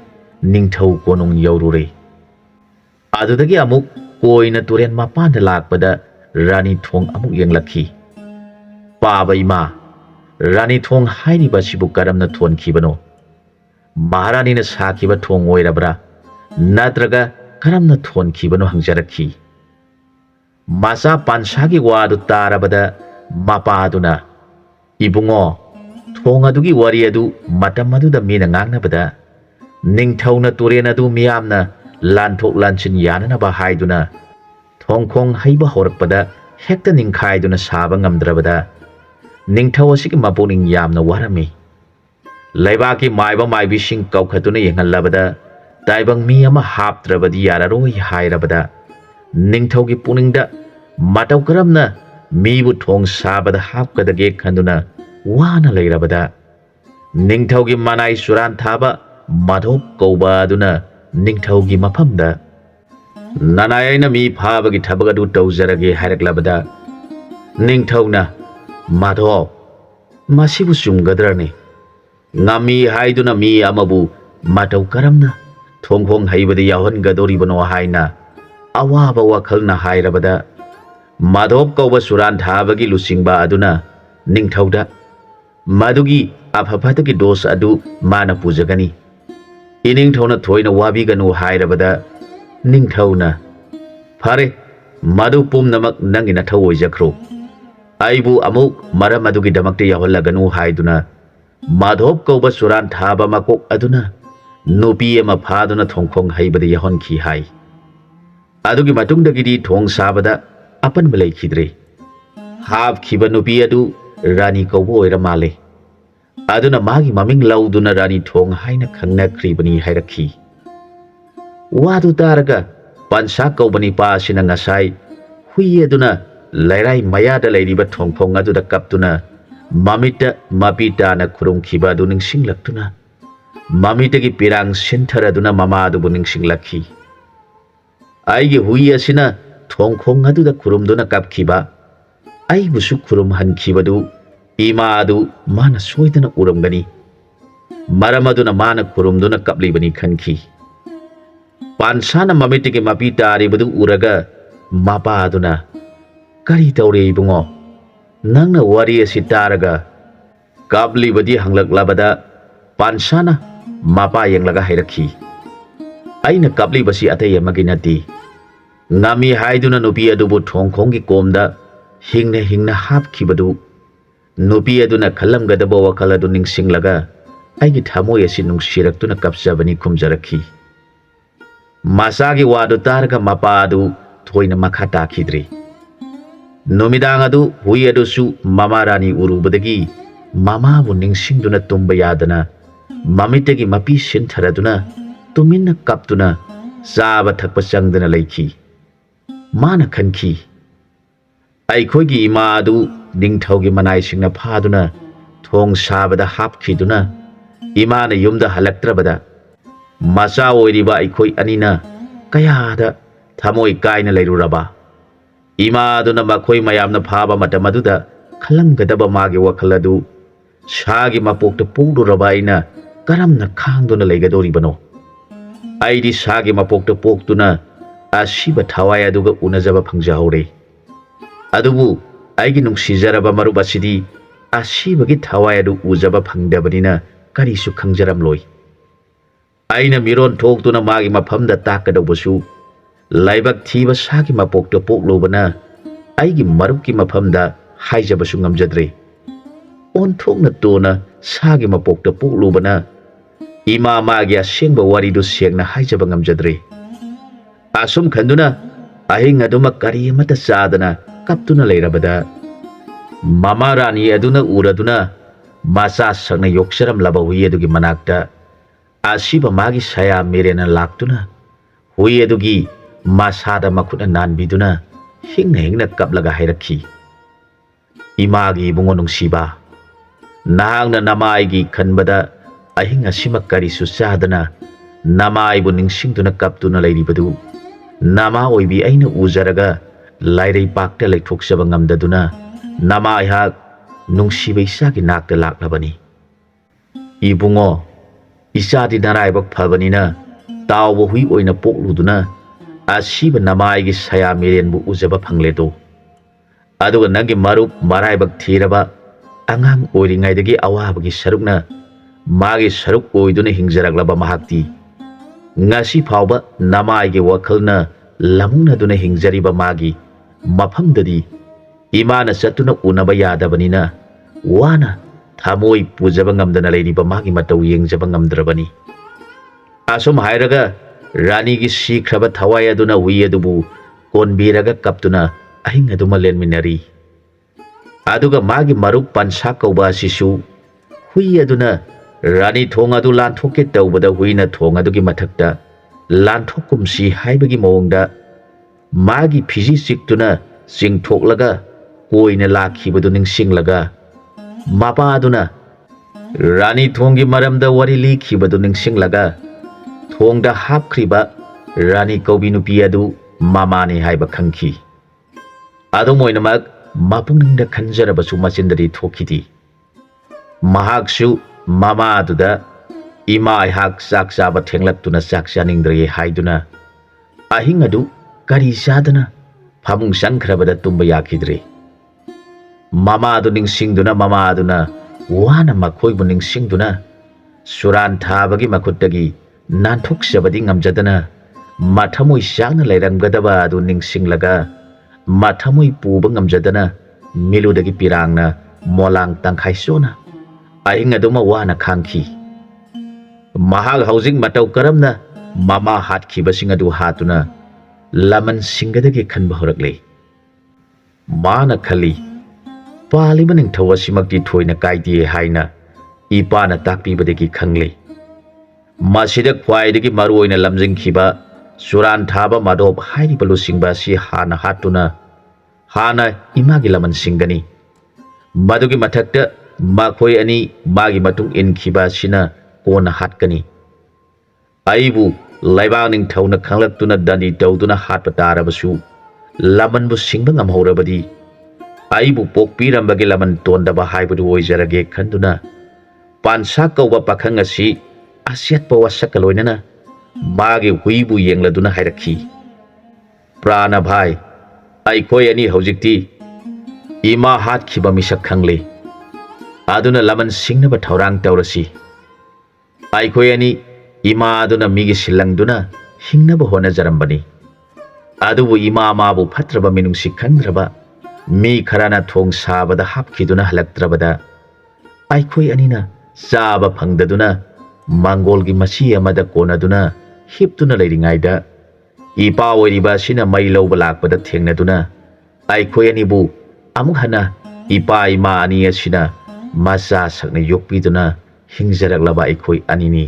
ꯅꯤꯡꯊꯧ ꯀꯣꯅꯨꯡ ꯌꯧꯔꯨꯔꯦ꯫ ꯑꯗꯨꯗꯒꯤ ꯑꯃꯨꯛ ꯀꯣꯏꯅ ꯇꯨꯔꯦꯟ ꯃꯄꯥꯟꯗ ꯂꯥꯛꯄꯗ ꯔꯥꯅꯤꯊꯣꯡ ꯑꯃꯨꯛ ꯌꯦꯡꯂꯛꯈꯤ꯫ ꯄꯥꯕ ꯏꯃꯥ, ꯔꯥꯅꯤꯊꯣꯡ ꯍꯥꯏꯔꯤꯕ ꯑꯁꯤꯕꯨ ꯀꯔꯝꯅ ꯊꯣꯟꯈꯤꯕꯅꯣ? ꯃꯍꯥꯔꯥꯅꯤꯅ ꯁꯥꯈꯤꯕ ꯊꯣꯡ ꯑꯣꯏꯔꯕ꯭ꯔꯥ ꯅꯠꯇ꯭ꯔꯒ ꯀꯔꯝꯅ ꯊꯣꯟꯈꯤꯕꯅꯣ ꯍꯪꯖꯔꯛꯈꯤ꯫ ꯃꯆꯥ ꯄꯟꯁꯥꯒꯤ ꯋꯥꯗꯨ ꯇꯥꯔꯕꯗ ꯃꯄꯥꯗꯨꯅ, ꯏꯕꯨꯡꯉꯣ, ꯊꯣꯡ ꯑꯗꯨꯒꯤ ꯋꯥꯔꯤ ꯑꯗꯨ ꯃꯇꯝ ꯑꯗꯨꯗ ꯃꯤꯅ ꯉꯥꯡꯅꯕꯗ ꯅꯤꯡꯊꯧꯅ ꯇꯨꯔꯦꯟ ꯑꯗꯨ ꯃꯤꯌꯥꯝꯅ ꯂꯥꯟꯊꯣꯛ ꯂꯥꯟꯁꯤꯟ ꯌꯥꯅꯅꯕ ꯍꯥꯏꯗꯨꯅ ꯊꯣꯡꯈꯣꯡ ꯍꯩꯕ ꯍꯧꯔꯛꯄꯗ ꯍꯦꯛꯇ ꯅꯤꯡꯈꯥꯏꯗꯨꯅ ꯁꯥꯕ ꯉꯝꯗ꯭ꯔꯕꯗ ꯅꯤꯡꯊꯧ ꯑꯁꯤꯒꯤ ꯃꯄꯨꯛꯅꯤꯡ ꯌꯥꯝꯅ ꯋꯥꯔꯝꯃꯤ꯫ ꯂꯩꯕꯥꯛꯀꯤ ꯃꯥꯏꯕ ꯃꯥꯏꯕꯤꯁꯤꯡ ꯀꯧꯈꯠꯇꯨꯅ ꯌꯦꯡꯍꯜꯂꯕꯗ ꯇꯥꯏꯕꯪ ꯃꯤ ꯑꯃ ꯍꯥꯞꯇ꯭ꯔꯕꯗꯤ ꯌꯥꯔꯔꯣꯏ ꯍꯥꯏꯔꯕꯗ ꯅꯤꯡꯊꯧꯒꯤ ꯄꯨꯛꯅꯤꯡꯗ ꯃꯇꯧ ꯀꯔꯝꯅ ꯃꯤꯕꯨ ꯊꯣꯡ ꯁꯥꯕꯗ ꯍꯥꯞꯀꯗꯒꯦ ꯈꯟꯗꯨꯅ ꯋꯥꯅ ꯂꯩꯔꯕꯗ ꯅꯤꯡꯊꯧꯒꯤ ꯃꯅꯥꯏ ꯆꯨꯔꯥꯟ ꯊꯥꯕ ꯃꯥꯙꯣꯞ ꯀꯧꯕ ꯑꯗꯨꯅ ꯅꯤꯡꯊꯧꯒꯤ ꯃꯐꯝꯗ ꯅꯅꯥꯏ ꯑꯩꯅ ꯃꯤ ꯐꯥꯕꯒꯤ ꯊꯕꯛ ꯑꯗꯨ ꯇꯧꯖꯔꯒꯦ ꯍꯥꯏꯔꯛꯂꯕꯗ ꯅꯤꯡꯊꯧꯅ, ꯃꯥꯙꯣꯞ, ꯃꯁꯤꯕꯨ ꯆꯨꯝꯒꯗ꯭ꯔꯅꯦ? ꯉꯝꯃꯤ ꯍꯥꯏꯗꯨꯅ ꯃꯤ ꯑꯃꯕꯨ ꯃꯇꯧ ꯀꯔꯝꯅ ꯊꯣꯡꯈꯣꯡ ꯍꯩꯕꯗ ꯌꯥꯎꯍꯟꯒꯗꯧꯔꯤꯕꯅꯣ ꯍꯥꯏꯅ ꯑꯋꯥꯕ ꯋꯥꯈꯜꯅ ꯍꯥꯏꯔꯕꯗ ꯃꯥꯙꯣꯞ ꯀꯧꯕ ꯆꯨꯔꯥꯟ ꯊꯥꯕꯒꯤ ꯂꯨꯆꯤꯡꯕ ꯑꯗꯨꯅ ꯅꯤꯡꯊꯧꯗ ꯃꯗꯨꯒꯤ ꯑꯐ ꯐꯠꯇꯒꯤ ꯗꯣꯁ ꯑꯗꯨ ꯃꯥꯅ ꯄꯨꯖꯒꯅꯤ, ꯏꯅꯤꯡꯊꯧꯅ ꯊꯣꯏꯅ ꯋꯥꯕꯤꯒꯅꯨ ꯍꯥꯏꯔꯕꯗ ꯅꯤꯡꯊꯧꯅ, ꯐꯔꯦ, ꯃꯗꯨ ꯄꯨꯝꯅꯃꯛ ꯅꯪꯒꯤ ꯅꯊꯧ ꯑꯣꯏꯖꯈ꯭ꯔꯣ, ꯑꯩꯕꯨ ꯑꯃꯨꯛ ꯃꯔꯝ ꯑꯗꯨꯒꯤꯗꯃꯛꯇ ꯌꯥꯎꯍꯜꯂꯒꯅꯨ ꯍꯥꯏꯗꯨꯅ ꯃꯥꯙꯣꯞ ꯀꯧꯕ ꯆꯨꯔꯥꯟ ꯊꯥꯕ ꯃꯀꯣꯛ ꯑꯗꯨꯅ ꯅꯨꯄꯤ ꯑꯃ ꯐꯥꯗꯨꯅ ꯊꯣꯡꯈꯣꯡ ꯍꯩꯕꯗ ꯌꯥꯎꯍꯟꯈꯤ ꯍꯥꯏ꯫ ꯑꯗꯨꯒꯤ ꯃꯇꯨꯡꯗꯒꯤꯗꯤ ꯊꯣꯡ ꯁꯥꯕꯗ ꯑꯄꯟꯕ ꯂꯩꯈꯤꯗ꯭ꯔꯦ꯫ ꯍꯥꯞꯈꯤꯕ ꯅꯨꯄꯤ ꯑꯗꯨ ꯔꯥꯅꯤ ꯀꯧꯕ ꯑꯣꯏꯔ ꯃꯥꯜꯂꯦ꯫ aduna magi maming lauduna Rani Thong haina khangnakribani hairakhi. Wadu taraga pansa kaubani pa sina ngasai hui aduna lairai mayada lairiba thongphong aduda kaptuna mamita mapita na khurumkhiba adu ningsinglaktuna mamitagi pirang sintheraduna mama adubu ningsinglakhi. Aigi hui asina thongkhong aduda khurumduna kapkhiba aibusu khurum hankibadu ima adu mana soidana uramgani maramaduna mana khurumduna kaplibani khankhi. Pansana mamitigi mapita aribadu uraga mapa aduna kari taure ibungo nangna wari asi taraga kaplibadi hanglaklabada pansana mapa yenglaga hairakhi. Aina kaplibasi atay amagi nati ngami haiduna nupi adubu thongkhonggi komda hingna hapkhibadu nupi aduna khalamgadaba wakhal adu ningsinglaga aigi thamoi asi nungsiraktuna kapsabani khumjarakhi. Masagi wadu taraga mapa adu thoina makha takhidri. Numidang adu hui adu su mama Rani urubadagi mama bu ningsingduna tumba yadana mamitagi mapi sintharaduna tuminna kaptuna saba thakpa changdana leikhi. Mana khankhi aikhoigi ima adu ningthaugi manai singna phaduna thong sabada hapkhiduna imana yumda halaktrabada macha oiriba aikhoi anina kayada thamoi kaina leiruraba ima aduna makhoi mayamna phaba matamaduda khalamgadaba magi wakhaladu shagi mapokta pungduraba aina karamna khangduna leigadoribano. Aidi shagi mapokta poktuna asiba thawai aduga unajaba phangjahore. Adubu aigi nungsijaraba marup asidi asibagi thawai adu ujaba phangdabanina karisu khangjaramloi. Aina miron thoktuna magi maphamda takadaubasu laibak thiba sagi mapokta poklobana aigi marupki maphamda haijabasu ngamjadre. Onthokna tona sagi mapokta poklobana ima magi asengba waridu sengna haijaba ngamjadre. Asum khanduna ahing aduma kari amata chadana kaptuna leirabada mama Rani aduna uraduna macha sakna yoksaram laba hui adugi manakta asiba magi saya merena laktuna hui adugi masada makhutna nanbiduna hingna kaplaga hairakhi. Imagi bungo nungsiba nahangna namaigi khanbada ahing asima karisu chadana namaibu ningsingduna kaptuna leiribadu nama oibi aina ujaraga lairai pakta leithokchaba ngamdaduna nama aihak nungsiba isagi nakta laklabani. Ibungo isadi naraibak phabanina tawbo hui oina pokluduna asiba namaigi saya merenbu ujaba phangledo. Aduga nangi marup maraibak thiraba angang oiringaidagi awabagi sarukna magi saruk oiduna hingjaraklaba mahakti ngasi phawba namaigi wakhalna lamungna hingjariba magi maphamdadi imana chatuna unaba yadabanina wana thamoi pujaba ngamdana leiriba magi matau yengjaba ngamdrabani. Asum hairaga Rani gi sikraba thawai aduna hui adubu konbiraga kaptuna ahing aduma lenminari. Aduga magi marup pansa kauba asisu hui aduna Rani thong adu lanthokke tawbada huina thong adugi mathakta lanthokumsi haibagi mawongda magi phiji chiktuna chingthoklaga koina lakhibadu ningsinglaga mapa aduna Rani thonggi maramda wari likhibadu ningsinglaga thongda hapkhriba Rani kaubi nupi adu mamani haiba khangki. Adu moinamak mapungda khanjarabasu machindari thokidi. Mahaksu mama aduda ima aihak chak chaba thenglaktuna chak chaningdre haiduna ahing adu kari chadana phamung changkhrabada tumba yakhidre. Mama adu ningsingduna mama aduna wana makhoibu ningsingduna suran thabagi makhuttagi nanthokchabadi ngamjadana mathamoi changna leiranggadaba adu ningsinglaga mathamoi puba ngamjadana miludagi pirangna molang tangkhai sona ahing aduma wana khangki. Mahag haujing matau karamna mama hatkibasing adu hatuna laman singadagi khanba horakle. Mana khali paliba ningthau asimakti thoina kaidi haina ꯏꯄꯥꯅ ꯇꯥꯛꯄꯤꯕꯗꯒꯤ ꯈꯪꯂꯤ꯫ ꯃꯁꯤꯗ ꯈ꯭ꯋꯥꯏꯗꯒꯤ ꯃꯔꯨꯑꯣꯏꯅ ꯂꯝꯖꯤꯡꯈꯤꯕ ꯆꯨꯔꯥꯟꯊꯥꯕ ꯃꯥꯙꯣꯞ ꯍꯥꯏꯔꯤꯕ ꯂꯨꯆꯤꯡꯕ ꯑꯁꯤ ꯍꯥꯟꯅ ꯍꯥꯠꯇꯨꯅ ꯍꯥꯟꯅ ꯏꯃꯥꯒꯤ ꯂꯃꯟ ꯁꯤꯡꯒꯅꯤ꯫ ꯃꯗꯨꯒꯤ ꯃꯊꯛꯇ ꯃꯈꯣꯏ ꯑꯅꯤ ꯃꯥꯒꯤ ꯃꯇꯨꯡ ꯏꯟꯈꯤꯕ ꯑꯁꯤꯅ ꯀꯣꯟꯅ ꯍꯥꯠꯀꯅꯤ꯫ ꯑꯩꯕꯨ ꯂꯩꯕꯥꯛ ꯅꯤꯡꯊꯧꯅ ꯈꯪꯂꯛꯇꯨꯅ ꯗꯟꯗꯤ ꯇꯧꯗꯨꯅ ꯍꯥꯠꯄ ꯇꯥꯔꯕꯁꯨ ꯂꯃꯟꯕꯨ ꯁꯤꯡꯕ ꯉꯝꯍꯧꯔꯕꯗꯤ ꯑꯩꯕꯨ ꯄꯣꯛꯄꯤꯔꯝꯕꯒꯤ ꯂꯃꯟ ꯇꯣꯟꯗꯕ ꯍꯥꯏꯕꯗꯨ ꯑꯣꯏꯖꯔꯒꯦ ꯈꯟꯗꯨꯅ ꯄꯥꯟꯁꯥ ꯀꯧꯕ ꯄꯥꯈꯪ ꯑꯁꯤ ꯑꯆꯦꯠꯄ ꯋꯥꯁꯛꯀ ꯂꯣꯏꯅꯅ ꯃꯥꯒꯤ ꯍꯨꯏꯕꯨ ꯌꯦꯡꯂꯗꯨꯅ ꯍꯥꯏꯔꯛꯈꯤ, ꯄ꯭ꯔꯥꯅ ꯚꯥꯏ, ꯑꯩꯈꯣꯏ ꯑꯅꯤ ꯍꯧꯖꯤꯛꯇꯤ ꯏꯃꯥ ꯍꯥꯠꯈꯤꯕ ꯃꯤꯁꯛ ꯈꯪꯂꯦ꯫ ꯑꯗꯨꯅ ꯂꯃꯟ ꯁꯤꯡꯅꯕ ꯊꯧꯔꯥꯡ ꯇꯧꯔꯁꯤ꯫ ꯑꯩꯈꯣꯏ ꯑꯅꯤ ꯏꯃꯥ ꯑꯗꯨꯅ ꯃꯤꯒꯤ ꯁꯤꯜꯂꯪꯗꯨꯅ ꯍꯤꯡꯅꯕ ꯍꯣꯠꯅꯖꯔꯝꯕꯅꯤ꯫ ꯑꯗꯨꯕꯨ ꯏꯃꯥ ꯃꯥꯕꯨ ꯐꯠꯇ꯭ꯔꯕ ꯃꯤꯅꯨꯡꯁꯤ ꯈꯪꯗ꯭ꯔꯕ ꯃꯤ ꯈꯔꯅ ꯊꯣꯡ ꯁꯥꯕꯗ ꯍꯥꯞꯈꯤꯗꯨꯅ ꯍꯜꯂꯛꯇ꯭ꯔꯕꯗ ꯑꯩꯈꯣꯏ ꯑꯅꯤꯅ ꯆꯥꯕ ꯐꯪꯗꯗꯨꯅ ꯃꯥꯡꯒꯣꯜꯒꯤ ꯃꯆꯤ ꯑꯃꯗ ꯀꯣꯟꯅꯗꯨꯅ ꯍꯤꯞꯇꯨꯅ ꯂꯩꯔꯤꯉꯩꯗ ꯏꯄꯥ ꯑꯣꯏꯔꯤꯕ ꯑꯁꯤꯅ ꯃꯩ ꯂꯧꯕ ꯂꯥꯛꯄꯗ ꯊꯦꯡꯅꯗꯨꯅ ꯑꯩꯈꯣꯏ ꯑꯅꯤꯕꯨ ꯑꯃꯨꯛ ꯍꯟꯅ ꯏꯄꯥ ꯏꯃꯥ ꯑꯅꯤ ꯑꯁꯤꯅ ꯃꯆꯥ ꯁꯛꯅ ꯌꯣꯛꯄꯤꯗꯨꯅ ꯍꯤꯡꯖꯔꯛꯂꯕ ꯑꯩꯈꯣꯏ ꯑꯅꯤꯅꯤ꯫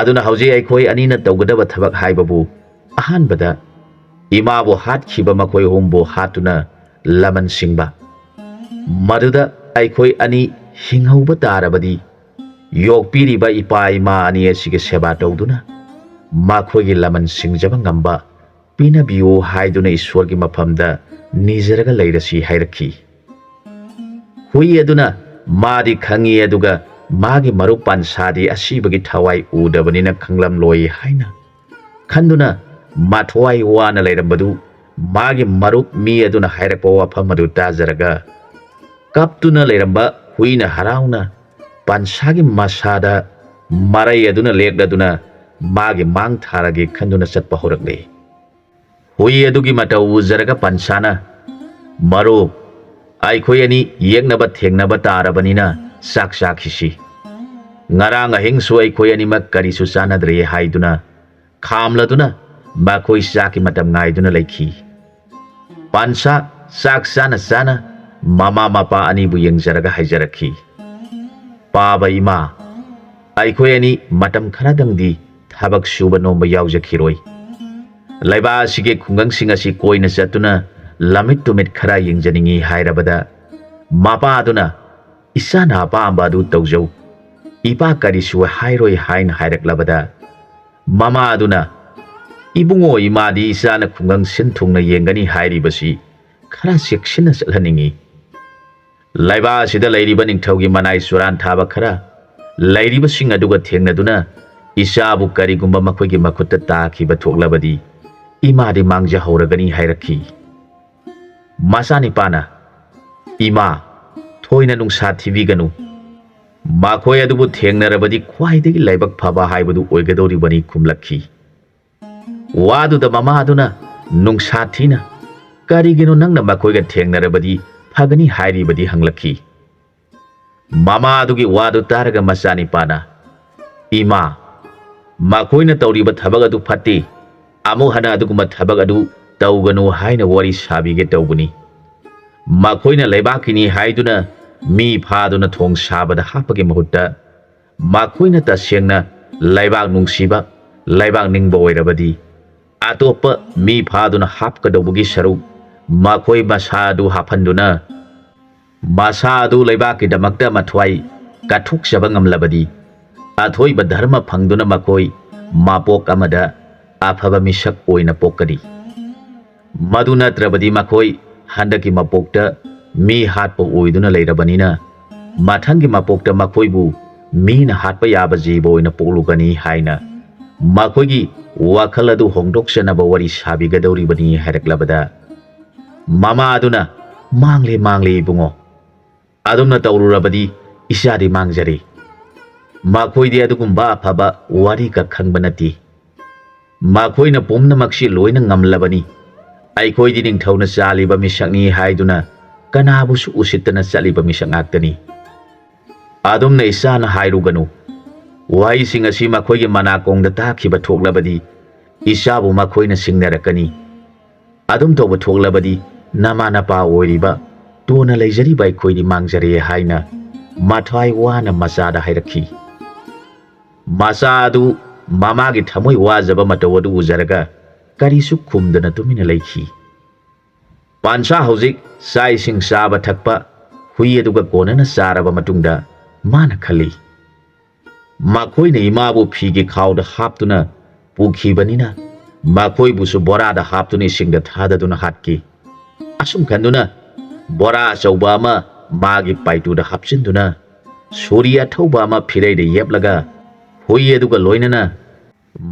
ꯑꯗꯨꯅ ꯍꯧꯖꯤꯛ ꯑꯩꯈꯣꯏ ꯑꯅꯤꯅ ꯇꯧꯒꯗꯕ ꯊꯕꯛ ꯍꯥꯏꯕꯕꯨ ꯑꯍꯥꯟꯕꯗ ꯏꯃꯥꯕꯨ ꯍꯥꯠꯈꯤꯕ ꯃꯈꯣꯏ ꯑꯍꯨꯝꯕꯨ ꯍꯥꯠꯇꯨꯅ ꯂꯃꯟ ꯁꯤꯡꯕ, ꯃꯗꯨꯗ ꯑꯩꯈꯣꯏ ꯑꯅꯤ ꯍꯤꯡꯍꯧꯕ ꯇꯥꯔꯕꯗꯤ ꯌꯣꯛꯄꯤꯔꯤꯕ ꯏꯄꯥ ꯏꯃꯥ ꯑꯅꯤ ꯑꯁꯤꯒꯤ ꯁꯦꯕꯥ ꯇꯧꯗꯨꯅ ꯃꯈꯣꯏꯒꯤ ꯂꯃꯟ ꯁꯤꯡꯖꯕ ꯉꯝꯕ ꯄꯤꯅꯕꯤꯌꯨ ꯍꯥꯏꯗꯨꯅ ꯏꯁ꯭ꯋꯔꯒꯤ ꯃꯐꯝꯗ ꯅꯤꯖꯔꯒ ꯂꯩꯔꯁꯤ ꯍꯥꯏꯔꯛꯈꯤ꯫ ꯍꯨꯏ ꯑꯗꯨꯅ ꯃꯥꯗꯤ ꯈꯪꯏ ꯑꯗꯨꯒ ꯃꯥꯒꯤ ꯃꯔꯨꯞ ꯄꯥꯟꯁꯥꯗꯤ ꯑꯁꯤꯕꯒꯤ ꯊꯋꯥꯏ ꯎꯗꯕꯅꯤꯅ ꯈꯪꯂꯝꯂꯣꯏ ꯍꯥꯏꯅ ꯈꯟꯗꯨꯅ ꯃꯊ꯭ꯋꯥꯏ ꯋꯥꯅ ꯂꯩꯔꯝꯕꯗꯨ ꯃꯥꯒꯤ ꯃꯔꯨꯞ ꯃꯤ ꯑꯗꯨꯅ ꯍꯥꯏꯔꯛꯄ ꯋꯥꯐꯝ ꯑꯗꯨ ꯇꯥꯖꯔꯒ ꯀꯞꯇꯨꯅ ꯂꯩꯔꯝꯕ ꯍꯨꯏꯅ ꯍꯔꯥꯎꯅ ꯄꯥꯟꯁꯥꯒꯤ ꯃꯁꯥꯗ ꯃꯔꯩ ꯑꯗꯨꯅ ꯂꯦꯛꯂꯗꯨꯅ ꯃꯥꯒꯤ ꯃꯥꯡ ꯊꯥꯔꯒꯦ ꯈꯟꯗꯨꯅ ꯆꯠꯄ ꯍꯧꯔꯛꯂꯦ꯫ ꯍꯨꯏ ꯑꯗꯨꯒꯤ ꯃꯇꯧ ꯎꯖꯔꯒ ꯄꯥꯟꯁꯥꯅ, ꯃꯔꯨꯞ, ꯑꯩꯈꯣꯏ ꯑꯅꯤ ꯌꯦꯛꯅꯕ ꯊꯦꯡꯅꯕ ꯇꯥꯔꯕꯅꯤꯅ ꯆꯥꯛ ꯆꯥꯈꯤꯁꯤ꯫ ꯉꯔꯥꯡ ꯑꯍꯤꯡꯁꯨ ꯑꯩꯈꯣꯏ ꯑꯅꯤꯃꯛ ꯀꯔꯤꯁꯨ ꯆꯥꯅꯗ꯭ꯔꯦ ꯍꯥꯏꯗꯨꯅ ꯈꯥꯝꯂꯗꯨꯅ ꯃꯈꯣꯏ ꯆꯥꯛꯀꯤ ꯃꯇꯝ ꯉꯥꯏꯗꯨꯅ ꯂꯩꯈꯤ꯫ ꯄꯥꯟꯁꯥ ꯆꯥꯛ ꯆꯥꯅ ꯆꯥꯅ ꯃꯃꯥ ꯃꯄꯥ ꯑꯅꯤꯕꯨ ꯌꯦꯡꯖꯔꯒ ꯍꯥꯏꯖꯔꯛꯈꯤ, ꯄꯥꯕ ꯏꯃꯥ, ꯑꯩꯈꯣꯏ ꯑꯅꯤ ꯃꯇꯝ ꯈꯔꯗꯪꯗꯤ ꯊꯕꯛ ꯁꯨꯕ ꯅꯣꯝꯕ ꯌꯥꯎꯖꯈꯤꯔꯣꯏ꯫ ꯂꯩꯕꯥꯛ ꯑꯁꯤꯒꯤ ꯈꯨꯡꯒꯪꯁꯤꯡ ꯑꯁꯤ ꯀꯣꯏꯅ ꯆꯠꯇꯨꯅ ꯂꯝꯃꯤꯠ ꯇꯨꯃꯤꯠ ꯈꯔ ꯌꯦꯡꯖꯅꯤꯡꯉꯤ ꯍꯥꯏꯔꯕꯗ ꯃꯄꯥ ꯑꯗꯨꯅ, ꯏꯆꯥꯅ ꯑꯄꯥꯝꯕ ꯑꯗꯨ ꯇꯧꯖꯧ, ꯏꯄꯥ ꯀꯔꯤꯁꯨ ꯍꯥꯏꯔꯣꯏ ꯍꯥꯏꯅ ꯍꯥꯏꯔꯛꯂꯕꯗ ꯃꯃꯥ ꯑꯗꯨꯅ, ꯏꯕꯨꯡꯉꯣ, ꯏꯃꯥꯗꯤ ꯏꯆꯥꯅ ꯈꯨꯡꯒꯪ ꯁꯤꯟ ꯊꯨꯡꯅ ꯌꯦꯡꯒꯅꯤ ꯍꯥꯏꯔꯤꯕꯁꯤ ꯈꯔ ꯆꯦꯛꯁꯤꯟꯅ ꯆꯠꯍꯟꯅꯤꯡꯉꯤ꯫ ꯂꯩꯕꯥꯛ ꯑꯁꯤꯗ ꯂꯩꯔꯤꯕ ꯅꯤꯡꯊꯧꯒꯤ ꯃꯅꯥꯏ ꯆꯨꯔꯥꯟꯊꯥꯕ ꯈꯔ ꯂꯩꯔꯤꯕꯁꯤꯡ ꯑꯗꯨꯒ ꯊꯦꯡꯅꯗꯨꯅ ꯏꯆꯥꯕꯨ ꯀꯔꯤꯒꯨꯝꯕ ꯃꯈꯣꯏꯒꯤ ꯃꯈꯨꯠꯇ ꯇꯥꯈꯤꯕ ꯊꯣꯛꯂꯕꯗꯤ ꯏꯃꯥꯗꯤ ꯃꯥꯡꯖꯍꯧꯔꯒꯅꯤ ꯍꯥꯏꯔꯛꯈꯤ꯫ ꯃꯆꯥꯅꯤꯄꯥꯅ, ꯏꯃꯥ, ꯊꯣꯏꯅ ꯅꯨꯡꯁꯥ ꯊꯤꯕꯤꯒꯅꯨ, ꯃꯈꯣꯏ ꯑꯗꯨꯕꯨ ꯊꯦꯡꯅꯔꯕꯗꯤ ꯈ꯭ꯋꯥꯏꯗꯒꯤ ꯂꯥꯏꯕꯛ ꯐꯕ ꯍꯥꯏꯕꯗꯨ ꯑꯣꯏꯒꯗꯧꯔꯤꯕꯅꯤ ꯈꯨꯝꯂꯛꯈꯤ꯫ ꯋꯥꯗꯨꯗ ꯃꯃꯥ ꯑꯗꯨꯅ ꯅꯨꯡꯁꯥ ꯊꯤꯅ, ꯀꯔꯤꯒꯤꯅꯣ ꯅꯪꯅ ꯃꯈꯣꯏꯒ ꯊꯦꯡꯅꯔꯕꯗꯤ ꯐꯒꯅꯤ ꯍꯥꯏꯔꯤꯕꯗꯤ ꯍꯪꯂꯛꯈꯤ꯫ ꯃꯃꯥ ꯑꯗꯨꯒꯤ ꯋꯥꯗꯨ ꯇꯥꯔꯒ ꯃꯆꯥꯅꯤꯄꯥꯅ, ꯏꯃꯥ, ꯃꯈꯣꯏꯅ ꯇꯧꯔꯤꯕ ꯊꯕꯛ ꯑꯗꯨ ꯐꯠꯇꯦ, ꯑꯃꯨꯛ ꯍꯟꯅ ꯑꯗꯨꯒꯨꯝꯕ ꯊꯕꯛ ꯑꯗꯨ ꯇꯧꯒꯅꯨ ꯍꯥꯏꯅ ꯋꯥꯔꯤ ꯁꯥꯕꯤꯒꯦ ꯇꯧꯕꯅꯤ꯫ ꯃꯈꯣꯏꯅ ꯂꯩꯕꯥꯛꯀꯤꯅꯤ ꯍꯥꯏꯗꯨꯅ ꯃꯤ ꯐꯥꯗꯨꯅ ꯊꯣꯡ ꯁꯥꯕꯗ ꯍꯥꯞꯄꯒꯤ ꯃꯍꯨꯠꯇ ꯃꯈꯣꯏꯅ ꯇꯁꯦꯡꯅ ꯂꯩꯕꯥꯛ ꯅꯨꯡꯁꯤꯕ, ꯂꯩꯕꯥꯛ ꯅꯤꯡꯕ ꯑꯣꯏꯔꯕꯗꯤ ꯑꯇꯣꯞꯄ ꯃꯤ ꯐꯥꯗꯨꯅ ꯍꯥꯞꯀꯗꯧꯕꯒꯤ ꯁꯔꯨꯛ ꯃꯈꯣꯏ ꯃꯁꯥ ꯑꯗꯨ ꯍꯥꯞꯍꯟꯗꯨꯅ ꯃꯁꯥ ꯑꯗꯨ ꯂꯩꯕꯥꯛꯀꯤꯗꯃꯛꯇ ꯃꯊ꯭ꯋꯥꯏ ꯀꯠꯊꯣꯛꯆꯕ ꯉꯝꯂꯕꯗꯤ ꯑꯊꯣꯏꯕ ꯙꯔꯃ ꯐꯪꯗꯨꯅ ꯃꯈꯣꯏ ꯃꯄꯣꯛ ꯑꯃꯗ ꯑꯐꯕ ꯃꯤꯁꯛ ꯑꯣꯏꯅ ꯄꯣꯛꯀꯅꯤ꯫ ꯃꯗꯨ ꯅꯠꯇ꯭ꯔꯕꯗꯤ ꯃꯈꯣꯏ ꯍꯟꯗꯛꯀꯤ ꯃꯄꯣꯛꯇ ꯃꯤ ꯍꯥꯠꯄ ꯑꯣꯏꯗꯨꯅ ꯂꯩꯔꯕꯅꯤꯅ ꯃꯊꯪꯒꯤ ꯃꯄꯣꯛꯇ ꯃꯈꯣꯏꯕꯨ ꯃꯤꯅ ꯍꯥꯠꯄ ꯌꯥꯕ ꯖꯤꯕ ꯑꯣꯏꯅ ꯄꯣꯛꯂꯨꯒꯅꯤ ꯍꯥꯏꯅ ꯃꯈꯣꯏꯒꯤ ꯋꯥꯈꯜ ꯑꯗꯨ ꯍꯣꯡꯗꯣꯛꯆꯅꯕ ꯋꯥꯔꯤ ꯁꯥꯕꯤꯒꯗꯧꯔꯤꯕꯅꯤ ꯍꯥꯏꯔꯛꯂꯕꯗ ꯃꯃꯥ ꯑꯗꯨꯅ, ꯃꯥꯡꯂꯦ ꯃꯥꯡꯂꯦ ꯏꯕꯨꯡꯉꯣ, ꯑꯗꯨꯝꯅ ꯇꯧꯔꯨꯔꯕꯗꯤ ꯏꯆꯥꯗꯤ ꯃꯥꯡꯖꯔꯦ꯫ ꯃꯈꯣꯏꯗꯤ ꯑꯗꯨꯒꯨꯝꯕ ꯑꯐꯕ ꯋꯥꯔꯤꯒ ꯈꯪꯕ ꯅꯠꯇꯦ꯫ ꯃꯈꯣꯏꯅ ꯄꯨꯝꯅꯃꯛꯁꯤ ꯂꯣꯏꯅ ꯉꯝꯂꯕꯅꯤ꯫ ꯑꯩꯈꯣꯏꯗꯤ ꯅꯤꯡꯊꯧꯅ ꯆꯥꯜꯂꯤꯕ ꯃꯤꯁꯛꯅꯤ ꯍꯥꯏꯗꯨꯅ ꯀꯅꯥꯕꯨꯁꯨ ꯎꯁꯤꯠꯇꯅ ꯆꯠꯂꯤꯕ ꯃꯤꯁꯛ ꯉꯥꯛꯇꯅꯤ꯫ ꯑꯗꯨꯝꯅ ꯏꯆꯥꯅ ꯍꯥꯏꯔꯨꯒꯅꯨ꯫ ꯋꯥꯍꯩꯁꯤꯡ ꯑꯁꯤ ꯃꯈꯣꯏꯒꯤ ꯃꯅꯥꯀꯣꯡꯗ ꯇꯥꯈꯤꯕ ꯊꯣꯛꯂꯕꯗꯤ ꯏꯆꯥꯕꯨ ꯃꯈꯣꯏꯅ ꯁꯤꯡꯅꯔꯛꯀꯅꯤ꯫ ꯑꯗꯨꯝ ꯇꯧꯕ ꯊꯣꯛꯂꯕꯗꯤ ꯅꯃꯥ ꯅꯄꯥ ꯑꯣꯏꯔꯤꯕ ꯇꯣꯟꯅ ꯂꯩꯖꯔꯤꯕ ꯑꯩꯈꯣꯏꯗꯤ ꯃꯥꯡꯖꯔꯦ ꯍꯥꯏꯅ mathwai wana masada hairaki masadu mamagi thamoi wajaba matawadu ujaraga karisu khumdana tumina leikhi pansha hojik sai sing saba thakpa hui aduga konana saraba matungda mana khali makhoi ne imabu phigi khawda haptuna pukhi banina makhoi busu borada haptuni singda thadaduna hatki asum khanduna bora chauba ma magi paitu da hapchinduna suriya thauba ma phirei de yeplaga hui aduga loinana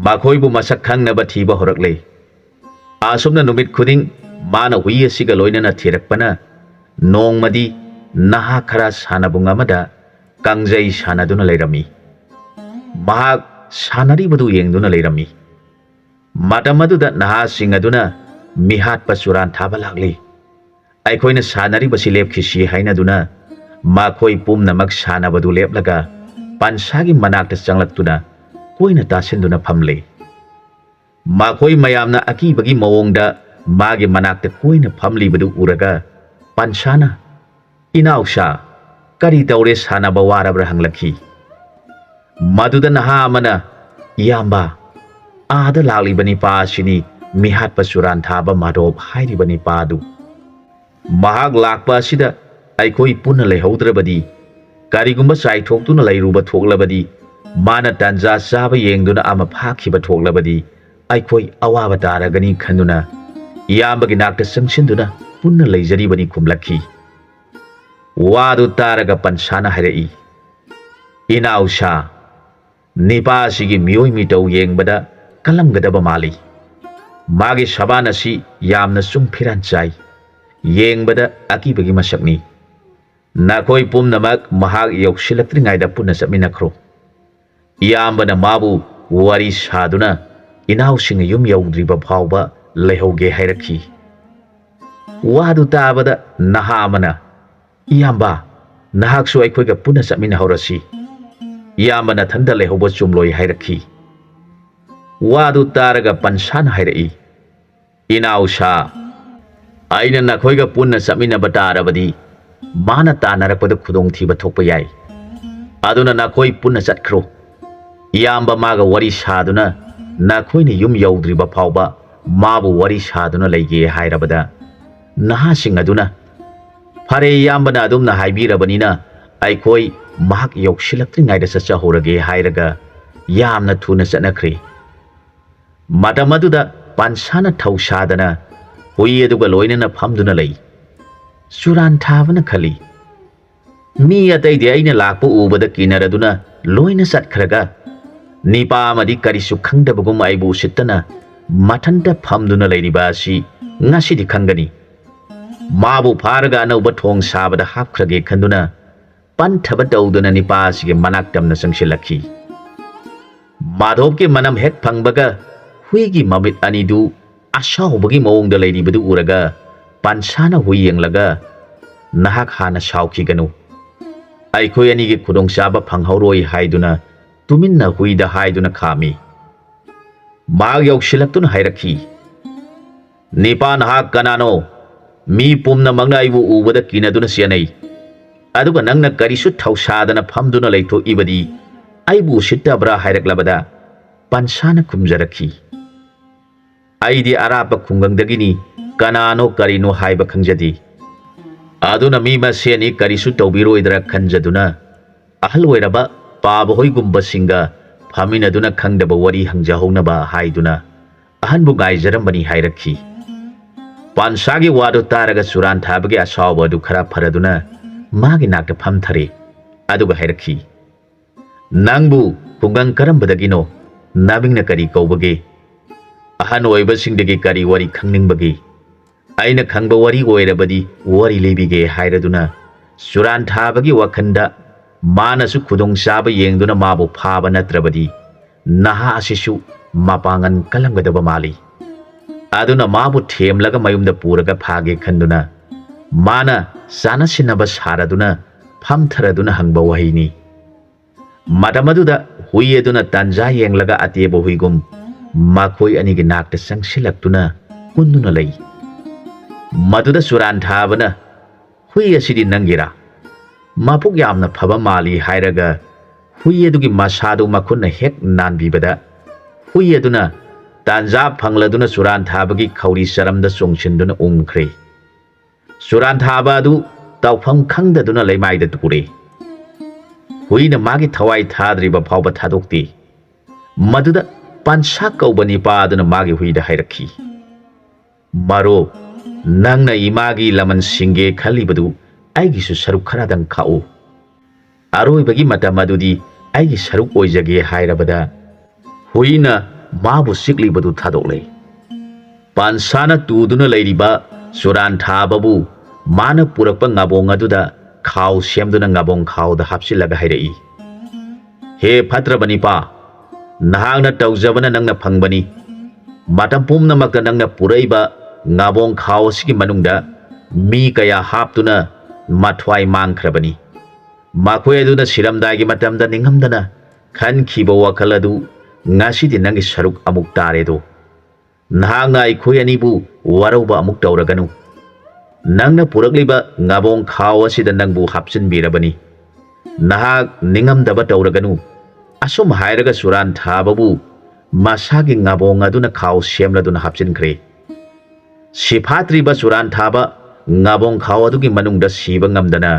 makhoi bu masak khangnaba thiba horakle asumna numit khuding mana hui asiga loinana thirakpana nongmadi naha khara sanabung amada kangjai sanaduna leirami mahak sanari badu yengduna leirami matamaduda naha singaduna mihat pasuran thaba lagli aikhoina sanari basi lepkhisi hainaduna makhoi pumnamak sanabadu leplaga pansagi manakta changlaktuna koina tasinduna phamle makhoi mayamna akibagi mawongda magi manakta koina phamli badu uraga pansana inausha kari taure sanaba warabra hanglakhi maduda naha amana iyamba ada laglibani pa sini mihat pasuran thaba madop hairibani padu mahak lakpa sida aikoi punna lehaudrabadi karigumba sai thoktuna leiruba thoklabadi mana tanja saba yengduna ama phakhiba thoklabadi aikoi awaba taragani khanduna iyambagi nakta sangshinduna punna leijaribani khumlakhi wadu taraga pansana harai inausha nipa sigi miyoi mitau yengbada kalamgadaba mali magi sabana si yamna sum phiran chai yengbada akibagi masakni nakoi pumnamak mahak yoksilaktringaida punna sapminakhro iyambana mabu wari saduna inausinga yum yaudriba phawba lehauge hairakhi wadu tabada naha amana iyamba nahaksu aikhoiga punna sapmina haurasi iyambana thanda lehauba chumloi hairakhi wadu taraga pansana hairai inausha aina nakhoiga punna sapmina batarabadi mana tanarakpada khudong thiba thokpa yai aduna nakhoi punna chatkhro iyamba maga wari saduna nakhoina yum yaudriba phawba mabu wari saduna leige hairabada naha sing aduna fare iyambana adumna haibirabanina aikhoi mahak yoksilaktringaida sacha horage hairaga yamna thuna chatnakhre matamaduda pansana thausadana hui aduga loinana phamduna lei suran thabana khali mi ataidi aina lakpa ubada kinaraduna loina satkhraga nipa amadi karisu khangdabagum aibu sittana mathanta phamduna leiriba asi ngasidi khangani mabu pharaga anauba thong sabada hapkhrage khanduna panthaba dauduna nipa asige manaktamna sangsilakhi madhobke manam hek phangbaga huigi mamit anidu ashaubagi mawongda leiribadu uraga pansana hui yenglaga nahak hana shaukhiganu aikhoi anigi khudong chaba phanghauroi haiduna tuminna huida haiduna khami mag yoksilaktuна hairakhi nipa nahak kanano mi pumna mangna aibu ubada kinaduna sianai aduga nangna karisu thausadana phamduna leitho ibadi aibu sittabra hairaklabada pansana khumjarakhi aidi arapa khungangdagini kanano karino haiba khangjadi aduna mi maseni karisu tawbiroidra khanjaduna ahal oiraba paba hoigumba singa phaminaduna khangdaba wari hangjahounaba haiduna ahanbu gaijarambani hairakhi pansagi wadu taraga suran thabage asawba du khara pharaduna magi nakta phamthare aduga hairakhi nangbu kungang karambadagino nabingna kari kaubage ahan oiba singdagi kari wari khangningbagi aina khangba wari oirabadi wari lebige hairaduna suran thabagi wakhanda manasu khudong chaba yengduna mabu phaba natrabadi naha asisu mapangan kalamgadaba mali aduna mabu themlaga mayumda puraga phage khanduna mana sana sinaba saraduna phamtharaduna hangba wahini matamaduda hui aduna tanja yenglaga ateba huigum makhoi anigi nakta sangsilaktuna kunduna lei maduda suran thabana hui asidi nangira ꯃꯄꯨꯛ ꯌꯥꯝꯅ ꯐꯕ ꯃꯥꯜꯂꯤ ꯍꯥꯏꯔꯒ ꯍꯨꯏ ꯑꯗꯨꯒꯤ ꯃꯁꯥꯗꯨ ꯃꯈꯨꯠꯅ ꯍꯦꯛ ꯅꯥꯟꯕꯤꯕꯗ ꯍꯨꯏ ꯑꯗꯨꯅ ꯇꯥꯟꯖꯥ ꯐꯪꯂꯗꯨꯅ ꯆꯨꯔꯥꯟ ꯊꯥꯕꯒꯤ ꯈꯧꯔꯤ ꯆꯔꯝꯗ ꯆꯣꯡꯁꯤꯟꯗꯨꯅ ꯎꯪꯈ꯭ꯔꯦ꯫ ꯆꯨꯔꯥꯟ ꯊꯥꯕ ꯑꯗꯨ ꯇꯧꯐꯝ ꯈꯪꯗꯗꯨꯅ ꯂꯩꯃꯥꯏꯗ ꯇꯨꯔꯦ꯫ ꯍꯨꯏꯅ ꯃꯥꯒꯤ ꯊꯋꯥꯏ ꯊꯥꯗ꯭ꯔꯤꯕ ꯐꯥꯎꯕ ꯊꯥꯗꯣꯛꯇꯦ꯫ ꯃꯗꯨꯗ ꯄꯥꯟꯁꯥ ꯀꯧꯕ ꯅꯤꯄꯥ ꯑꯗꯨꯅ ꯃꯥꯒꯤ ꯍꯨꯏꯗ ꯍꯥꯏꯔꯛꯈꯤ, ꯃꯔꯨꯞ, ꯅꯪꯅ ꯏꯃꯥꯒꯤ ꯂꯃꯟ ꯁꯤꯡꯒꯦ ꯈꯜꯂꯤꯕꯗꯨ ꯑꯩꯒꯤꯁꯨ ꯁꯔꯨꯛ ꯈꯔꯗꯪ ꯈꯥꯛꯎ꯫ ꯑꯔꯣꯏꯕꯒꯤ ꯃꯇꯝ ꯑꯗꯨꯗꯤ ꯑꯩꯒꯤ ꯁꯔꯨꯛ ꯑꯣꯏꯖꯒꯦ ꯍꯥꯏꯔꯕꯗ ꯍꯨꯏꯅ ꯃꯥꯕꯨ ꯆꯤꯛꯂꯤꯕꯗꯨ ꯊꯥꯗꯣꯛꯂꯦ꯫ ꯄꯥꯟꯁꯥꯅ ꯇꯨꯗꯨꯅ ꯂꯩꯔꯤꯕ ꯆꯨꯔꯥꯟ ꯊꯥꯕꯕꯨ ꯃꯥꯅ ꯄꯨꯔꯛꯄ ꯉꯥꯕꯣꯡ ꯑꯗꯨꯗ ꯈꯥꯎ ꯁꯦꯝꯗꯨꯅ ꯉꯥꯕꯣꯡ ꯈꯥꯎꯗ ꯍꯥꯞꯆꯤꯜꯂꯒ ꯍꯥꯏꯔꯛꯏ, ꯍꯦ ꯐꯠꯇ꯭ꯔꯕ ꯅꯤꯄꯥ, ꯅꯍꯥꯛꯅ ꯇꯧꯖꯕꯅ ꯅꯪꯅ ꯐꯪꯕꯅꯤ꯫ ꯃꯇꯝ ꯄꯨꯝꯅꯃꯛꯇ ꯅꯪꯅ ꯄꯨꯔꯛꯏꯕ ꯉꯥꯕꯣꯡ ꯈꯥꯎ ꯑꯁꯤꯒꯤ ꯃꯅꯨꯡꯗ ꯃꯤ ꯀꯌꯥ ꯍꯥꯞꯇꯨꯅ ꯃꯊ꯭ꯋꯥꯏ ꯃꯥꯡꯈ꯭ꯔꯕꯅꯤ꯫ ꯃꯈꯣꯏ ꯑꯗꯨꯅ ꯁꯤꯔꯝꯗꯥꯏꯒꯤ ꯃꯇꯝꯗ ꯅꯤꯡꯉꯝꯗꯅ ꯈꯟꯈꯤꯕ ꯋꯥꯈꯜ ꯑꯗꯨ ꯉꯁꯤꯗꯤ ꯅꯪꯒꯤ ꯁꯔꯨꯛ ꯑꯃꯨꯛ ꯇꯥꯔꯦꯗꯣ꯫ ꯅꯍꯥꯛꯅ ꯑꯩꯈꯣꯏ ꯑꯅꯤꯕꯨ ꯋꯥꯔꯧꯕ ꯑꯃꯨꯛ ꯇꯧꯔꯒꯅꯨ꯫ ꯅꯪꯅ ꯄꯨꯔꯛꯂꯤꯕ ꯉꯥꯕꯣꯡ ꯈꯥꯎ ꯑꯁꯤꯗ ꯅꯪꯕꯨ ꯍꯥꯞꯆꯤꯟꯕꯤꯔꯕꯅꯤ꯫ ꯅꯍꯥꯛ ꯅꯤꯡꯉꯝꯗꯕ ꯇꯧꯔꯒꯅꯨ꯫ ꯑꯁꯨꯝ ꯍꯥꯏꯔꯒ ꯆꯨꯔꯥꯟ ꯊꯥꯕꯕꯨ ꯃꯁꯥꯒꯤ ꯉꯥꯕꯣꯡ ꯑꯗꯨꯅ ꯈꯥꯎ ꯁꯦꯝꯂꯗꯨꯅ ꯍꯥꯞꯆꯤꯟꯈ꯭ꯔꯦ꯫ ꯁꯤꯐꯥꯠꯇ꯭ꯔꯤꯕ ꯆꯨꯔꯥꯟ ꯊꯥꯕ ꯉꯥꯕꯣꯡ ꯈꯥꯎ ꯑꯗꯨꯒꯤ ꯃꯅꯨꯡꯗ ꯁꯤꯕ ꯉꯝꯗꯅ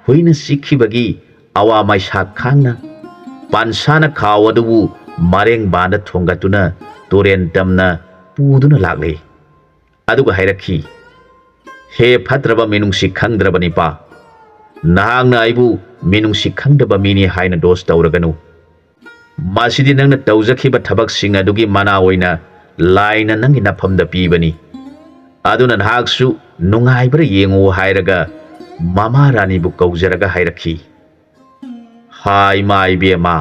ꯍꯨꯏꯅ ꯆꯤꯛꯈꯤꯕꯒꯤ ꯑꯋꯥ ꯃꯩꯁꯥ ꯈꯥꯡꯅ ꯄꯥꯟꯁꯥꯅ ꯈꯥꯎ ꯑꯗꯨꯕꯨ ꯃꯔꯦꯡꯕꯥꯟꯗ ꯊꯣꯡꯒꯠꯇꯨꯅ ꯇꯨꯔꯦꯟ ꯇꯝꯅ ꯄꯨꯗꯨꯅ ꯂꯥꯛꯂꯦ꯫ ꯑꯗꯨꯒ ꯍꯥꯏꯔꯛꯈꯤ, ꯍꯦ ꯐꯠꯇ꯭ꯔꯕ ꯃꯤꯅꯨꯡꯁꯤ ꯈꯪꯗ꯭ꯔꯕ ꯅꯤꯄꯥ, ꯅꯍꯥꯛꯅ ꯑꯩꯕꯨ ꯃꯤꯅꯨꯡꯁꯤ ꯈꯪꯗꯕ ꯃꯤꯅꯤ ꯍꯥꯏꯅ ꯗꯣꯁ ꯇꯧꯔꯒꯅꯨ꯫ ꯃꯁꯤꯗꯤ ꯅꯪꯅ ꯇꯧꯖꯈꯤꯕ ꯊꯕꯛꯁꯤꯡ ꯑꯗꯨꯒꯤ ꯃꯅꯥ ꯑꯣꯏꯅ ꯂꯥꯏꯅ ꯅꯪꯒꯤ ꯅꯐꯝꯗ ꯄꯤꯕꯅꯤ꯫ ꯑꯗꯨꯅ ꯅꯍꯥꯛꯁꯨ ꯅꯨꯡꯉꯥꯏꯕ꯭ꯔꯥ ꯌꯦꯡꯉꯨ ꯍꯥꯏꯔꯒ ꯃꯃꯥ ꯔꯥꯅꯤꯕꯨ ꯀꯧꯖꯔꯒ ꯍꯥꯏꯔꯛꯈꯤ, ꯍꯥ ꯏꯃꯥ ꯏꯕꯦꯝꯃ,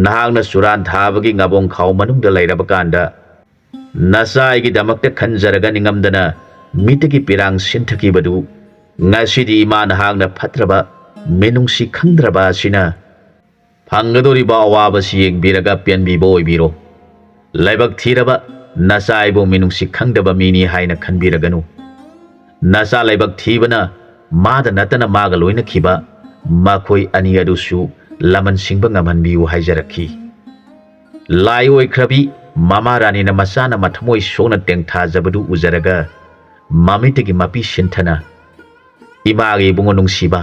ꯅꯍꯥꯛꯅ ꯆꯨꯔꯥꯟ ꯊꯥꯕꯒꯤ ꯉꯥꯕꯣꯡ ꯈꯥꯎ ꯃꯅꯨꯡꯗ ꯂꯩꯔꯕ ꯀꯥꯟꯗ ꯅꯆꯥ ꯑꯩꯒꯤꯗꯃꯛꯇ ꯈꯟꯖꯔꯒ ꯅꯤꯡꯉꯝꯗꯅ ꯃꯤꯠꯇꯒꯤ ꯄꯤꯔꯥꯡ ꯁꯤꯟꯊꯈꯤꯕꯗꯨ ꯉꯁꯤꯗꯤ ꯏꯃꯥ ꯅꯍꯥꯛꯅ ꯐꯠꯇ꯭ꯔꯕ ꯃꯤꯅꯨꯡꯁꯤ ꯈꯪꯗ꯭ꯔꯕ ꯑꯁꯤꯅ ꯐꯪꯒꯗꯧꯔꯤꯕ ꯑꯋꯥꯕꯁꯤ ꯌꯦꯡꯕꯤꯔꯒ ꯄꯦꯟꯕꯤꯕ ꯑꯣꯏꯕꯤꯔꯣ꯫ ꯂꯥꯏꯕꯛ ꯊꯤꯔꯕ ꯅꯆꯥ ꯑꯩꯕꯨ ꯃꯤꯅꯨꯡꯁꯤ ꯈꯪꯗꯕ ꯃꯤꯅꯤ ꯍꯥꯏꯅ ꯈꯟꯕꯤꯔꯒꯅꯨ꯫ ꯅꯆꯥ ꯂꯥꯏꯕꯛ ꯊꯤꯕꯅ ꯃꯥꯗ ꯅꯠꯇꯅ ꯃꯥꯒ ꯂꯣꯏꯅꯈꯤꯕ ꯃꯈꯣꯏ ꯑꯅꯤ ꯑꯗꯨꯁꯨ ꯂꯃꯟ ꯁꯤꯡꯕ ꯉꯝꯍꯟꯕꯤꯌꯨ ꯍꯥꯏꯖꯔꯛꯈꯤ꯫ ꯂꯥꯏ ꯑꯣꯏꯈ꯭ꯔꯕꯤ ꯃꯃꯥ ꯔꯥꯅꯤꯅ ꯃꯆꯥꯅ ꯃꯊꯃꯣꯏ ꯁꯣꯛꯅ ꯇꯦꯡꯊꯥꯖꯕꯗꯨ ꯎꯖꯔꯒ ꯃꯃꯤꯠꯇꯒꯤ ꯃꯄꯤ ꯁꯤꯟꯊꯅ, ꯏꯃꯥꯒꯤ ꯏꯕꯨꯡꯉꯣ ꯅꯨꯡꯁꯤꯕ,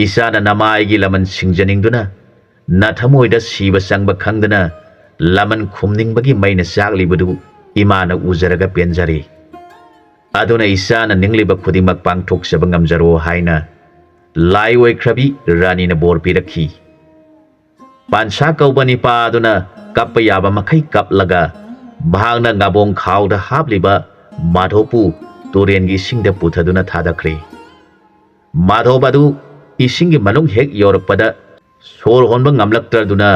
ꯏꯆꯥꯅ ꯅꯃꯥ ꯑꯩꯒꯤ ꯂꯃꯟ ꯁꯤꯡꯖꯅꯤꯡꯗꯨꯅ ꯅꯊꯃꯣꯏꯗ ꯁꯤꯕ ꯆꯪꯕ ꯈꯪꯗꯅ ꯂꯃꯟ ꯈꯨꯝꯅꯤꯡꯕꯒꯤ ꯃꯩꯅ ꯆꯥꯛꯂꯤꯕꯗꯨ ꯏꯃꯥꯅ ꯎꯖꯔꯒ ꯄꯦꯟꯖꯔꯦ꯫ ꯑꯗꯨꯅ ꯏꯆꯥꯅ ꯅꯤꯡꯂꯤꯕ ꯈꯨꯗꯤꯡꯃꯛ ꯄꯥꯡꯊꯣꯛꯆꯕ ꯉꯝꯖꯔꯣ ꯍꯥꯏꯅ ꯂꯥꯏ ꯑꯣꯏꯈ꯭ꯔꯕꯤ ꯔꯥꯅꯤꯅ ꯕꯣꯔ ꯄꯤꯔꯛꯈꯤ꯫ ꯄꯥꯟꯁꯥ ꯀꯧꯕ ꯅꯤꯄꯥ ꯑꯗꯨꯅ ꯀꯞꯄ ꯌꯥꯕ ꯃꯈꯩ ꯀꯞꯂꯒ ꯃꯍꯥꯛꯅ ꯉꯥꯕꯣꯡ ꯈꯥꯎꯗ ꯍꯥꯞꯂꯤꯕ ꯃꯥꯙꯣꯞꯄꯨ ꯇꯨꯔꯦꯟꯒꯤ ꯏꯁꯤꯡꯗ ꯄꯨꯊꯗꯨꯅ ꯊꯥꯗꯈ꯭ꯔꯦ꯫ ꯃꯥꯙꯣꯞ ꯑꯗꯨ ꯏꯁꯤꯡꯒꯤ ꯃꯅꯨꯡ ꯍꯦꯛ ꯌꯧꯔꯛꯄꯗ ꯁꯣꯔ ꯍꯣꯟꯕ ꯉꯝꯂꯛꯇ꯭ꯔꯗꯨꯅ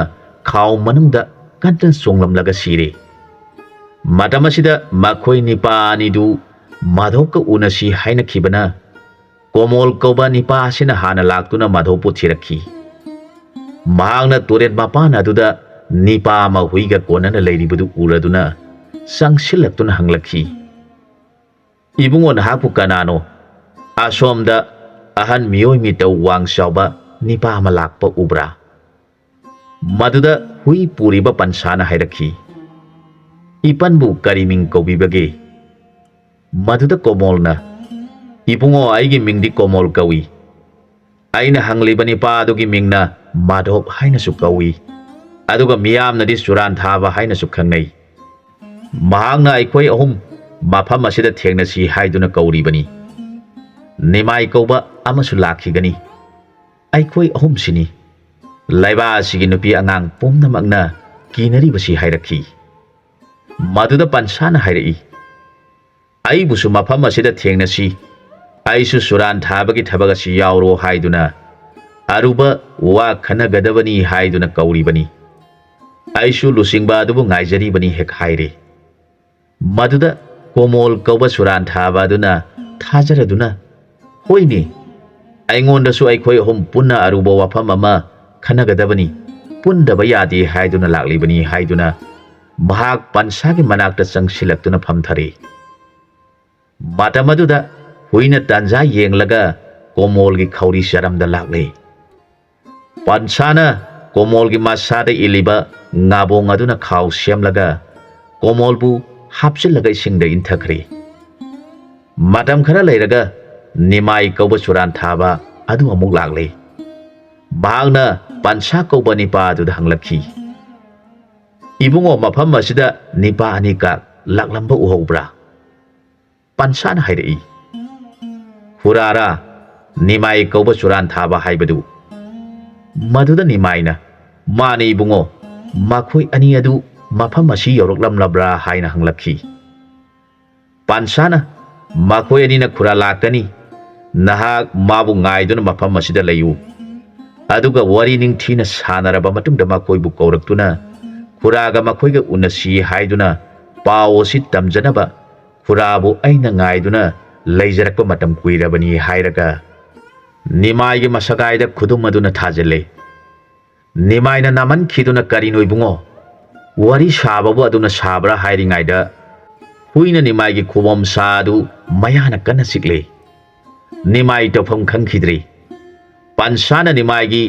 ꯈꯥꯎ ꯃꯅꯨꯡꯗ ꯀꯟꯅ ꯆꯣꯡꯂꯝꯂꯒ ꯁꯤꯔꯦ꯫ ꯃꯇꯝ ꯑꯁꯤꯗ ꯃꯈꯣꯏ ꯅꯤꯄꯥ ꯑꯅꯤꯗꯨ ꯃꯥꯙꯣꯞꯀ ꯎꯅꯁꯤ ꯍꯥꯏꯅꯈꯤꯕꯅ ꯀꯣꯃꯣꯜ ꯀꯧꯕ ꯅꯤꯄꯥ ꯑꯁꯤꯅ ꯍꯥꯟꯅ ꯂꯥꯛꯇꯨꯅ ꯃꯥꯙꯣꯞꯄꯨ ꯊꯤꯔꯛꯈꯤ꯫ ꯃꯍꯥꯛꯅ ꯇꯨꯔꯦꯟ ꯃꯄꯥꯟ ꯑꯗꯨꯗ ꯅꯤꯄꯥ ꯑꯃ ꯍꯨꯏꯒ ꯀꯣꯟꯅꯅ ꯂꯩꯔꯤꯕꯗꯨ ꯎꯔꯗꯨꯅ ꯆꯪꯁꯤꯜꯂꯛꯇꯨꯅ ꯍꯪꯂꯛꯈꯤ, ꯏꯕꯨꯡꯉꯣ ꯅꯍꯥꯛꯄꯨ ꯀꯅꯥꯅꯣ? ꯑꯁꯣꯝꯗ ꯑꯍꯟ ꯃꯤꯑꯣꯏ ꯃꯤꯇꯧ ꯋꯥꯡ ꯆꯥꯎꯕ ꯅꯤꯄꯥ ꯑꯃ ꯂꯥꯛꯄ ꯎꯕ꯭ꯔꯥ? ꯃꯗꯨꯗ ꯍꯨꯏ ꯄꯨꯔꯤꯕ ꯄꯟꯁꯥꯅ ꯍꯥꯏꯔꯛꯈꯤ, ꯏꯄꯟꯕꯨ ꯀꯔꯤ ꯃꯤꯡ ꯀꯧꯕꯤꯕꯒꯦ? ꯃꯗꯨꯗ ꯀꯣꯃꯣꯜꯅ, ꯏꯕꯨꯡꯉꯣ ꯑꯩꯒꯤ ꯃꯤꯡꯗꯤ ꯀꯣꯃꯣꯜ ꯀꯧꯏ꯫ ꯑꯩꯅ ꯍꯪꯂꯤꯕ ꯅꯤꯄꯥ ꯑꯗꯨꯒꯤ ꯃꯤꯡꯅ ꯃꯥꯙꯣꯞ ꯍꯥꯏꯅꯁꯨ ꯀꯧꯏ, ꯑꯗꯨꯒ ꯃꯤꯌꯥꯝꯅꯗꯤ ꯆꯨꯔꯥꯟ ꯊꯥꯕ ꯍꯥꯏꯅꯁꯨ ꯈꯪꯅꯩ꯫ ꯃꯍꯥꯛꯅ ꯑꯩꯈꯣꯏ ꯑꯍꯨꯝ ꯃꯐꯝ ꯑꯁꯤꯗ ꯊꯦꯡꯅꯁꯤ ꯍꯥꯏꯗꯨꯅ ꯀꯧꯔꯤꯕꯅꯤ꯫ ꯅꯤꯃꯥꯏ ꯀꯧꯕ ꯑꯃꯁꯨ ꯂꯥꯛꯈꯤꯒꯅꯤ꯫ ꯑꯩꯈꯣꯏ ꯑꯍꯨꯝꯁꯤꯅꯤ ꯂꯩꯕꯥꯛ ꯑꯁꯤꯒꯤ ꯅꯨꯄꯤ ꯑꯉꯥꯡ ꯄꯨꯝꯅꯃꯛꯅ ꯀꯤꯅꯔꯤꯕꯁꯤ ꯍꯥꯏꯔꯛꯈꯤ꯫ ꯃꯗꯨꯗ ꯄꯟꯁꯥꯅ ꯍꯥꯏꯔꯛꯏ, ꯑꯩꯕꯨꯁꯨ ꯃꯐꯝ ꯑꯁꯤꯗ ꯊꯦꯡꯅꯁꯤ, ꯑꯩꯁꯨ ꯆꯨꯔꯥꯟ ꯊꯥꯕꯒꯤ ꯊꯕꯛ ꯑꯁꯤ ꯌꯥꯎꯔꯣ ꯍꯥꯏꯗꯨꯅ ꯑꯔꯨꯕ ꯋꯥ ꯈꯟꯅꯒꯗꯕꯅꯤ ꯍꯥꯏꯗꯨꯅ ꯀꯧꯔꯤꯕꯅꯤ꯫ ꯑꯩꯁꯨ ꯂꯨꯆꯤꯡꯕ ꯑꯗꯨꯕꯨ ꯉꯥꯏꯖꯔꯤꯕꯅꯤ ꯍꯦꯛ ꯍꯥꯏꯔꯦ꯫ ꯃꯗꯨꯗ ꯀꯣꯃꯣꯜ ꯀꯧꯕ ꯆꯨꯔꯥꯟ ꯊꯥꯕ ꯑꯗꯨꯅ ꯊꯥꯖꯔꯗꯨꯅ, ꯍꯣꯏꯅꯦ, ꯑꯩꯉꯣꯟꯗꯁꯨ ꯑꯩꯈꯣꯏ ꯑꯍꯨꯝ ꯄꯨꯟꯅ ꯑꯔꯨꯕ ꯋꯥꯐꯝ ꯑꯃ ꯈꯟꯅꯒꯗꯕꯅꯤ, ꯄꯨꯟꯗꯕ ꯌꯥꯗꯦ ꯍꯥꯏꯗꯨꯅ ꯂꯥꯛꯂꯤꯕꯅꯤ ꯍꯥꯏꯗꯨꯅ ꯃꯍꯥꯛ ꯄꯟꯁꯥꯒꯤ ꯃꯅꯥꯛꯇ ꯆꯪꯁꯤꯜꯂꯛꯇꯨꯅ ꯐꯝꯊꯔꯦ꯫ ꯃꯇꯝ ꯑꯗꯨꯗ ꯍꯨꯏꯅ ꯇꯥꯟꯖꯥ ꯌꯦꯡꯂꯒ ꯀꯣꯃꯣꯜꯒꯤ ꯈꯧꯔꯤ ꯆꯔꯝꯗ ꯂꯥꯛꯂꯦ꯫ ꯄꯟꯁꯥꯅ ꯀꯣꯃꯣꯜꯒꯤ ꯃꯁꯥꯗ ꯏꯜꯂꯤꯕ ꯉꯥꯕꯣꯡ ꯑꯗꯨꯅ ꯈꯥꯎ ꯁꯦꯝꯂꯒ ꯀꯣꯃꯣꯜꯕꯨ ꯍꯥꯞꯆꯤꯜꯂꯒ ꯏꯁꯤꯡꯗ ꯏꯟꯊꯈ꯭ꯔꯦ꯫ ꯃꯇꯝ ꯈꯔ ꯂꯩꯔꯒ ꯅꯤꯃꯥꯏ ꯀꯧꯕ ꯆꯨꯔꯥꯟ ꯊꯥꯕ ꯑꯗꯨ ꯑꯃꯨꯛ ꯂꯥꯛꯂꯦ꯫ ꯃꯍꯥꯛꯅ ꯄꯟꯁꯥ ꯀꯧꯕ ꯅꯤꯄꯥ ꯑꯗꯨꯗ ꯍꯪꯂꯛꯈꯤ, ꯏꯕꯨꯡꯉꯣ ꯃꯐꯝ ꯑꯁꯤꯗ ꯅꯤꯄꯥ ꯑꯅꯤꯀꯥꯛ ꯂꯥꯛꯂꯝꯕ ꯎꯍꯧꯕ꯭ꯔꯥ? ꯄꯟꯁꯥꯅ ꯍꯥꯏꯔꯛꯏ, ꯈꯨꯔꯥꯔꯥ ꯅꯤꯃꯥꯏ ꯀꯧꯕ ꯆꯨꯔꯥꯟ ꯊꯥꯕ ꯍꯥꯏꯕꯗꯨ? ꯃꯗꯨꯗ ꯅꯤꯃꯥꯏꯅ, ꯃꯥꯅꯤ ꯏꯕꯨꯡꯉꯣ, ꯃꯈꯣꯏ ꯑꯅꯤ ꯑꯗꯨ ꯃꯐꯝ ꯑꯁꯤ ꯌꯧꯔꯛꯂꯝꯂꯕ꯭ꯔꯥ ꯍꯥꯏꯅ ꯍꯪꯂꯛꯈꯤ꯫ ꯄꯟꯁꯥꯅ, ꯃꯈꯣꯏ ꯑꯅꯤꯅ ꯈꯨꯔꯥ ꯂꯥꯛꯀꯅꯤ, ꯅꯍꯥꯛ ꯃꯥꯕꯨ ꯉꯥꯏꯗꯨꯅ ꯃꯐꯝ ꯑꯁꯤꯗ ꯂꯩꯌꯨ, ꯑꯗꯨꯒ ꯋꯥꯔꯤ ꯅꯤꯡꯊꯤꯅ ꯁꯥꯟꯅꯔꯕ ꯃꯇꯨꯡꯗ ꯃꯈꯣꯏꯕꯨ ꯀꯧꯔꯛꯇꯨꯅ ꯈꯨꯔꯥꯒ ꯃꯈꯣꯏꯒ ꯎꯅꯁꯤ ꯍꯥꯏꯗꯨꯅ ꯄꯥꯎ ꯑꯁꯤ ꯇꯝꯖꯅꯕ ꯈꯨꯔꯥꯕꯨ ꯑꯩꯅ ꯉꯥꯏꯗꯨꯅ ꯂꯩꯖꯔꯛꯄ ꯃꯇꯝ ꯀꯨꯏꯔꯕꯅꯤ ꯍꯥꯏꯔꯒ ꯅꯤꯃꯥꯏꯒꯤ ꯃꯁꯒꯥꯏꯗ ꯈꯨꯗꯨꯝ ꯑꯗꯨꯅ ꯊꯥꯖꯤꯜꯂꯦ꯫ ꯅꯤꯃꯥꯏꯅ ꯅꯥꯃꯟꯈꯤꯗꯨꯅ, ꯀꯔꯤꯅꯣ ꯏꯕꯨꯡꯉꯣ, ꯋꯥꯔꯤ ꯁꯥꯕꯕꯨ ꯑꯗꯨꯅ ꯁꯥꯕ꯭ꯔꯥ ꯍꯥꯏꯔꯤꯉꯩꯗ ꯍꯨꯏꯅ ꯅꯤꯃꯥꯏꯒꯤ ꯈꯨꯕꯣꯝ ꯁꯥ ꯑꯗꯨ ꯃꯌꯥꯅ ꯀꯟꯅ ꯆꯤꯛꯂꯦ꯫ ꯅꯤꯃꯥꯏ ꯇꯧꯐꯝ ꯈꯪꯈꯤꯗ꯭ꯔꯦ꯫ ꯄꯟꯁꯥꯅ ꯅꯤꯃꯥꯏꯒꯤ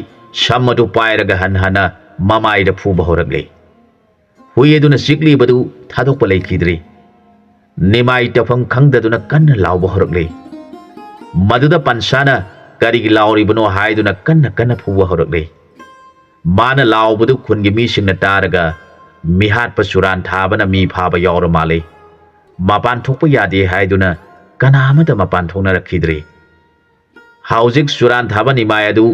ꯁꯝ ꯑꯗꯨ ꯄꯥꯏꯔꯒ ꯍꯟꯅ ꯃꯃꯥꯏꯗ ꯐꯨꯕ ꯍꯧꯔꯛꯂꯦ꯫ ꯍꯨꯏ ꯑꯗꯨꯅ ꯆꯤꯛꯂꯤꯕꯗꯨ ꯊꯥꯗꯣꯛꯄ ꯂꯩꯈꯤꯗ꯭ꯔꯦ꯫ ꯅꯤꯃꯥꯏ ꯇꯧꯐꯝ ꯈꯪꯗꯗꯨꯅ ꯀꯟꯅ ꯂꯥꯎꯕ ꯍꯧꯔꯛꯂꯦ꯫ ꯃꯗꯨꯗ ꯄꯟꯁꯥꯅ ꯀꯔꯤꯒꯤ ꯂꯥꯎꯔꯤꯕꯅꯣ ꯍꯥꯏꯗꯨꯅ ꯀꯟꯅ ꯐꯨꯕ ꯍꯧꯔꯛꯂꯦ꯫ ꯃꯥꯅ ꯂꯥꯎꯕꯗꯨ ꯈꯨꯟꯒꯤ ꯃꯤꯁꯤꯡꯅ ꯇꯥꯔꯒ ꯃꯤꯍꯥꯠꯄ ꯆꯨꯔꯥꯟ ꯊꯥꯕꯅ ꯃꯤ ꯐꯥꯕ ꯌꯥꯎꯔ ꯃꯥꯜꯂꯦ, ꯃꯄꯥꯟ ꯊꯣꯛꯄ ꯌꯥꯗꯦ ꯍꯥꯏꯗꯨꯅ ꯀꯅꯥ ꯑꯃꯠꯇ ꯃꯄꯥꯟ ꯊꯣꯛꯅꯔꯛꯈꯤꯗ꯭ꯔꯦ꯫ ꯍꯧꯖꯤꯛ ꯆꯨꯔꯥꯟ ꯊꯥꯕ ꯅꯤꯃꯥꯏ ꯑꯗꯨ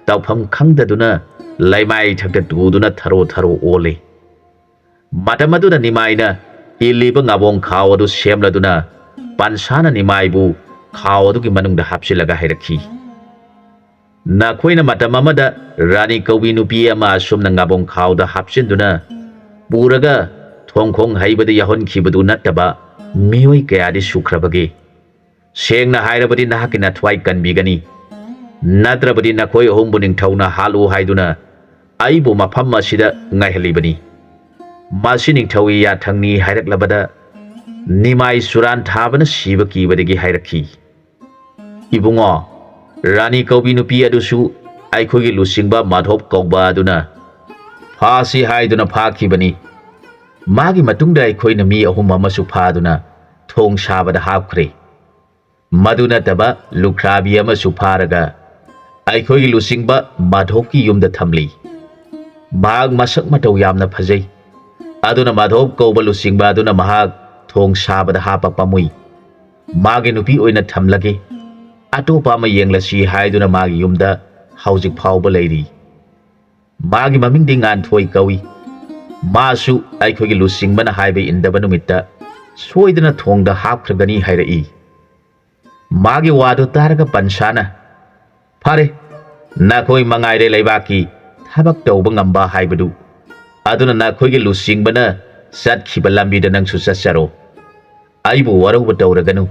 ꯇꯧꯐꯝ ꯈꯪꯗꯗꯨꯅ ꯂꯩꯃꯥꯏ ꯊꯛꯇ ꯇꯨꯗꯨꯅ ꯊꯔꯣ ꯑꯣꯜꯂꯦ꯫ ꯃꯇꯝ ꯑꯗꯨꯗ ꯅꯤꯃꯥꯏꯅ ꯏꯜꯂꯤꯕ ꯉꯥꯕꯣꯡ ꯈꯥꯎ ꯑꯗꯨ ꯁꯦꯝꯂꯗꯨꯅ ꯄꯟꯁꯥꯅ ꯅꯤꯃꯥꯏꯕꯨ ꯈꯥꯎ ꯑꯗꯨꯒꯤ ꯃꯅꯨꯡꯗ ꯍꯥꯞꯆꯤꯜꯂꯒ ꯍꯥꯏꯔꯛꯈꯤ, ꯅꯈꯣꯏꯅ ꯃꯇꯝ ꯑꯃꯗ ꯔꯥꯅꯤ ꯀꯧꯕꯤ ꯅꯨꯄꯤ ꯑꯃ ꯑꯁꯨꯝꯅ ꯉꯥꯕꯣꯡ ꯈꯥꯎꯗ ꯍꯥꯞꯆꯤꯟꯗꯨꯅ ꯄꯨꯔꯒ ꯊꯣꯡꯈꯣꯡ ꯍꯩꯕꯗ ꯌꯥꯎꯍꯟꯈꯤꯕꯗꯨ ꯅꯠꯇꯕ ꯃꯤꯑꯣꯏ ꯀꯌꯥꯗꯤ ꯁꯨꯈ꯭ꯔꯕꯒꯦ? ꯁꯦꯡꯅ ꯍꯥꯏꯔꯕꯗꯤ ꯅꯍꯥꯛꯀꯤ ꯅꯊ꯭ꯋꯥꯏ ꯀꯟꯕꯤꯒꯅꯤ, ꯅꯠꯇ꯭ꯔꯕꯗꯤ ꯅꯈꯣꯏ ꯑꯍꯨꯝꯕꯨ ꯅꯤꯡꯊꯧꯅ ꯍꯥꯠꯂꯨ ꯍꯥꯏꯗꯨꯅ ꯑꯩꯕꯨ ꯃꯐꯝ ꯑꯁꯤꯗ ꯉꯥꯏꯍꯜꯂꯤꯕꯅꯤ꯫ ꯃꯁꯤ ꯅꯤꯡꯊꯧꯒꯤ ꯌꯥꯊꯪꯅꯤ ꯍꯥꯏꯔꯛꯂꯕꯗ ꯅꯤꯃꯥꯏ ꯆꯨꯔꯥꯟ ꯊꯥꯕꯅ ꯁꯤꯕ ꯀꯤꯕꯗꯒꯤ ꯍꯥꯏꯔꯛꯈꯤ, ꯏꯕꯨꯡꯉꯣ, ꯔꯥꯅꯤ ꯀꯧꯕꯤ ꯅꯨꯄꯤ ꯑꯗꯨꯁꯨ ꯑꯩꯈꯣꯏꯒꯤ ꯂꯨꯆꯤꯡꯕ ꯃꯥꯙꯣꯞ ꯀꯧꯕ ꯑꯗꯨꯅ ꯐꯥꯁꯤ ꯍꯥꯏꯗꯨꯅ ꯐꯥꯈꯤꯕꯅꯤ꯫ ꯃꯥꯒꯤ ꯃꯇꯨꯡꯗ ꯑꯩꯈꯣꯏꯅ ꯃꯤ ꯑꯍꯨꯝ ꯑꯃꯁꯨ ꯐꯥꯗꯨꯅ ꯊꯣꯡ ꯁꯥꯕꯗ ꯍꯥꯞꯈ꯭ꯔꯦ꯫ ꯃꯗꯨ ꯅꯠꯇꯕ ꯂꯨꯈ꯭ꯔꯥꯕꯤ ꯑꯃꯁꯨ ꯐꯥꯔꯒ ꯑꯩꯈꯣꯏꯒꯤ ꯂꯨꯆꯤꯡꯕ ꯃꯥꯙꯣꯞꯀꯤ ꯌꯨꯝꯗ ꯊꯝꯂꯤ꯫ ꯃꯍꯥꯛ ꯃꯁꯛ ꯃꯇꯧ ꯌꯥꯝꯅ ꯐꯖꯩ, ꯑꯗꯨꯅ ꯃꯥꯙꯣꯞ ꯀꯧꯕ ꯂꯨꯆꯤꯡꯕ ꯑꯗꯨꯅ ꯃꯍꯥꯛ ꯊꯣꯡ ꯁꯥꯕꯗ ꯍꯥꯞꯄ ꯄꯥꯝꯃꯨꯏ, ꯃꯥꯒꯤ ꯅꯨꯄꯤ ꯑꯣꯏꯅ ꯊꯝꯂꯒꯦ, ꯑꯇꯣꯞꯄ ꯑꯃ ꯌꯦꯡꯂꯁꯤ ꯍꯥꯏꯗꯨꯅ ꯃꯥꯒꯤ ꯌꯨꯝꯗ ꯍꯧꯖꯤꯛ ꯐꯥꯎꯕ ꯂꯩꯔꯤ꯫ ꯃꯥꯒꯤ ꯃꯃꯤꯡꯗꯤ ꯉꯥꯟꯊꯣꯏ ꯀꯧꯏ꯫ ꯃꯥꯁꯨ ꯑꯩꯈꯣꯏꯒꯤ ꯂꯨꯆꯤꯡꯕꯅ ꯍꯥꯏꯕ ꯏꯟꯗꯕ ꯅꯨꯃꯤꯠꯇ ꯁꯣꯏꯗꯅ ꯊꯣꯡꯗ ꯍꯥꯞꯈ꯭ꯔꯒꯅꯤ ꯍꯥꯏꯔꯛꯏ꯫ ꯃꯥꯒꯤ ꯋꯥꯗꯨ ꯇꯥꯔꯒ ꯄꯟꯁꯥꯅ, ꯐꯔꯦ, ꯅꯈꯣꯏ ꯃꯉꯥꯏꯔꯦ ꯂꯩꯕꯥꯛꯀꯤ ꯊꯕꯛ ꯇꯧꯕ ꯉꯝꯕ ꯍꯥꯏꯕꯗꯨ, ꯑꯗꯨꯅ ꯅꯈꯣꯏꯒꯤ ꯂꯨꯆꯤꯡꯕꯅ ꯆꯠꯈꯤꯕ ꯂꯝꯕꯤꯗ ꯅꯪꯁꯨ ꯆꯠꯆꯔꯣ, ꯑꯩꯕꯨ ꯋꯥꯔꯧꯕ ꯇꯧꯔꯒꯅꯨ꯫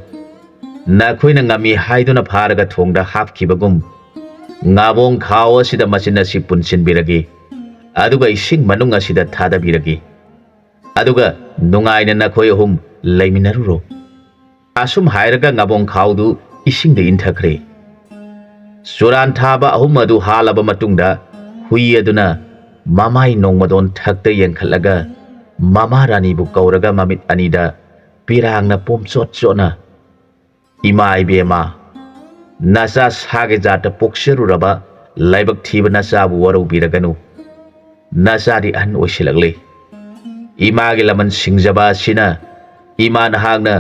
ꯅꯈꯣꯏꯅ ꯉꯝꯃꯤ ꯍꯥꯏꯗꯨꯅ ꯐꯥꯔꯒ ꯊꯣꯡꯗ ꯍꯥꯞꯈꯤꯕꯒꯨꯝ ꯉꯥꯕꯣꯡ ꯈꯥꯎ ꯑꯁꯤꯗ ꯃꯆꯤꯟ ꯑꯁꯤ ꯄꯨꯟꯁꯤꯟꯕꯤꯔꯒꯦ, ꯑꯗꯨꯒ ꯏꯁꯤꯡ ꯃꯅꯨꯡ ꯑꯁꯤꯗ ꯊꯥꯗꯕꯤꯔꯒꯦ, ꯑꯗꯨꯒ ꯅꯨꯡꯉꯥꯏꯅ ꯅꯈꯣꯏ ꯑꯍꯨꯝ ꯂꯩꯃꯤꯟꯅꯔꯨꯔꯣ꯫ ꯑꯁꯨꯝ ꯍꯥꯏꯔꯒ ꯉꯥꯕꯣꯡ ꯈꯥꯎꯗꯨ ꯏꯁꯤꯡꯗ ꯏꯟꯊꯈ꯭ꯔꯦ꯫ ꯆꯨꯔꯥꯟ ꯊꯥꯕ ꯑꯍꯨꯝ ꯑꯗꯨ ꯍꯥꯠꯂꯕ ꯃꯇꯨꯡꯗ ꯍꯨꯏ ꯑꯗꯨꯅ ꯃꯃꯥꯏ ꯅꯣꯡꯃꯗꯣꯟ ꯊꯛꯇ ꯌꯦꯡꯈꯠꯂꯒ ꯃꯃꯥ ꯔꯥꯅꯤꯕꯨ ꯀꯧꯔꯒ ꯃꯃꯤꯠ ꯑꯅꯤꯗ ꯄꯤꯔꯥꯡꯅ ꯄꯣꯝꯆꯣꯠ ꯆꯣꯠꯅ, ꯏꯃꯥ ꯏꯕꯦꯝꯃ, ꯅꯆꯥ ꯁꯥꯒꯤ ꯖꯥꯠꯇ ꯄꯣꯛꯆꯔꯨꯔꯕ ꯂꯥꯏꯕꯛ ꯊꯤꯕ ꯅꯆꯥꯕꯨ ꯋꯥꯔꯧꯕꯤꯔꯒꯅꯨ, ꯅꯆꯥꯗꯤ ꯑꯍꯟ ꯑꯣꯏꯁꯤꯜꯂꯛꯂꯦ꯫ ꯏꯃꯥꯒꯤ ꯂꯃꯟ ꯁꯤꯡꯖꯕ ꯑꯁꯤꯅ ꯏꯃꯥ ꯅꯍꯥꯛꯅ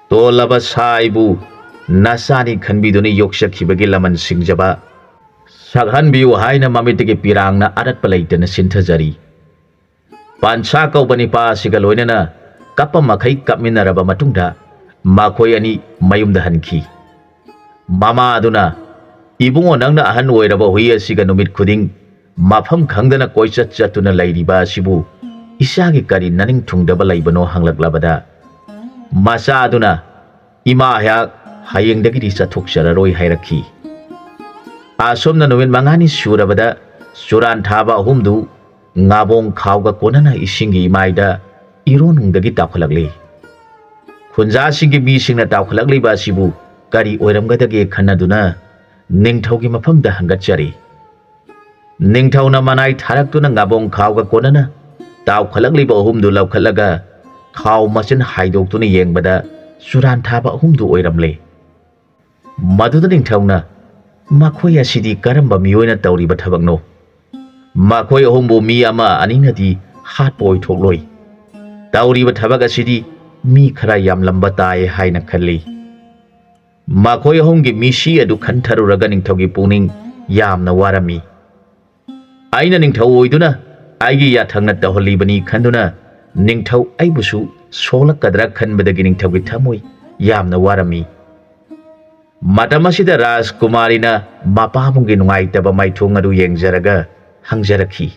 ꯇꯣꯜꯂꯕ ꯁꯥ ꯑꯩꯕꯨ ꯅꯆꯥꯅꯤ ꯈꯟꯕꯤꯗꯨꯅ ꯌꯣꯛꯆꯈꯤꯕꯒꯤ ꯂꯃꯟ ꯁꯤꯡꯖꯕ ꯁꯛꯍꯟꯕꯤꯌꯨ ꯍꯥꯏꯅ ꯃꯃꯤꯠꯇꯒꯤ ꯄꯤꯔꯥꯡꯅ ꯑꯔꯠꯄ ꯂꯩꯇꯅ ꯆꯤꯟꯊꯖꯔꯤ꯫ ꯄꯟꯁꯥ ꯀꯧꯕ ꯅꯤꯄꯥ ꯑꯁꯤꯒ ꯂꯣꯏꯅꯅ ꯀꯞꯄ ꯃꯈꯩ ꯀꯞꯃꯤꯟꯅꯔꯕ ꯃꯇꯨꯡꯗ ꯃꯈꯣꯏ ꯑꯅꯤ ꯃꯌꯨꯝꯗ ꯍꯟꯈꯤ꯫ ꯃꯃꯥ ꯑꯗꯨꯅ, ꯏꯕꯨꯡꯉꯣ, ꯅꯪꯅ ꯑꯍꯟ ꯑꯣꯏꯔꯕ ꯍꯨꯏ ꯑꯁꯤꯒ ꯅꯨꯃꯤꯠ ꯈꯨꯗꯤꯡ ꯃꯐꯝ ꯈꯪꯗꯅ ꯀꯣꯏꯆꯠ ꯆꯠꯇꯨꯅ ꯂꯩꯔꯤꯕ ꯑꯁꯤꯕꯨ ꯏꯆꯥꯒꯤ ꯀꯔꯤ ꯅꯅꯤꯡ ꯊꯨꯡꯗꯕ ꯂꯩꯕꯅꯣ ꯍꯪꯂꯛꯂꯕꯗ ꯃꯆꯥ ꯑꯗꯨꯅ, ꯏꯃꯥ ꯑꯩꯍꯥꯛ ꯍꯌꯦꯡꯗꯒꯤꯗꯤ ꯆꯠꯊꯣꯛꯆꯔꯔꯣꯏ ꯍꯥꯏꯔꯛꯈꯤ꯫ ꯑꯁꯨꯝꯅ ꯅꯨꯃꯤꯠ 5ꯅꯤ ꯁꯨꯔꯕꯗ ꯆꯨꯔꯥꯟ ꯊꯥꯕ ꯑꯍꯨꯝꯗꯨ ꯉꯥꯕꯣꯡ ꯈꯥꯎꯒ ꯀꯣꯟꯅꯅ ꯏꯁꯤꯡꯒꯤ ꯏꯃꯥꯏꯗ ꯏꯔꯣꯟꯅꯨꯡꯗꯒꯤ ꯇꯥꯎꯈꯠꯂꯛꯂꯦ꯫ ꯈꯨꯟꯖꯥꯁꯤꯡꯒꯤ ꯃꯤꯁꯤꯡꯅ ꯇꯥꯎꯈꯠꯂꯛꯂꯤꯕ ꯑꯁꯤꯕꯨ ꯀꯔꯤ ꯑꯣꯏꯔꯝꯒꯗꯒꯦ ꯈꯟꯅꯗꯨꯅ ꯅꯤꯡꯊꯧꯒꯤ ꯃꯐꯝꯗ ꯍꯪꯒꯠꯆꯔꯤ ꯅꯤꯡꯊꯧꯅ ꯃꯅꯥꯏ ꯊꯥꯔꯛꯇꯨꯅ ꯉꯥꯕꯣꯡ ꯈꯥꯎꯒ ꯀꯣꯟꯅꯅ ꯇꯥꯎꯈꯠꯂꯛꯂꯤꯕ ꯑꯍꯨꯝꯗꯨ ꯂꯧꯈꯠꯂꯒ ꯈꯥꯎ ꯃꯆꯤꯟ ꯍꯥꯏꯗꯣꯛꯇꯨꯅ ꯌꯦꯡꯕꯗ ꯆꯨꯔꯥꯟ ꯊꯥꯕ ꯑꯍꯨꯝꯗꯨ ꯑꯣꯏꯔꯝꯂꯦ ꯃꯗꯨꯗ ꯅꯤꯡꯊꯧꯅ ꯃꯈꯣꯏ ꯑꯁꯤꯗꯤ ꯀꯔꯝꯕ ꯃꯤꯑꯣꯏꯅ ꯇꯧꯔꯤꯕ ꯊꯕꯛꯅꯣ ꯃꯈꯣꯏ ꯑꯍꯨꯝꯕꯨ ꯃꯤ ꯑꯃ ꯑꯅꯤꯅꯗꯤ ꯍꯥꯠꯄ ꯑꯣꯏꯊꯣꯛꯂꯣꯏ ꯇꯧꯔꯤꯕ ꯊꯕꯛ ꯑꯁꯤꯗꯤ ꯃꯤ ꯈꯔ ꯌꯥꯝꯂꯝꯕ ꯇꯥꯏ ꯍꯥꯏꯅ ꯈꯜꯂꯤ ꯃꯈꯣꯏ ꯑꯍꯨꯝꯒꯤ ꯃꯤꯁꯤ ꯑꯗꯨ ꯈꯟꯊꯔꯨꯔꯒ ꯅꯤꯡꯊꯧꯒꯤ ꯄꯨꯛꯅꯤꯡ ꯌꯥꯝꯅ ꯋꯥꯔꯝꯃꯤ ꯑꯩꯅ ꯅꯤꯡꯊꯧ ꯑꯣꯏꯗꯨꯅ ꯑꯩꯒꯤ ꯌꯥꯊꯪꯅ ꯇꯧꯍꯜꯂꯤꯕꯅꯤ ꯈꯟꯗꯨꯅ ꯅꯤꯡꯊꯧ ꯑꯩꯕꯨꯁꯨ ꯁꯣꯛꯂꯛꯀꯗ꯭ꯔꯥ ꯈꯟꯕꯗꯒꯤ ꯅꯤꯡꯊꯧꯒꯤ ꯊꯃꯣꯏ ꯌꯥꯝꯅ ꯋꯥꯔꯝꯃꯤ ꯃꯇꯝ ꯑꯁꯤꯗ ꯔꯥꯖꯀꯨꯃꯥꯔꯤꯅ ꯃꯄꯥꯕꯨꯡꯒꯤ ꯅꯨꯡꯉꯥꯏꯇꯕ ꯃꯥꯏꯊꯣꯡ ꯑꯗꯨ ꯌꯦꯡꯖꯔꯒ ꯍꯪꯖꯔꯛꯈꯤ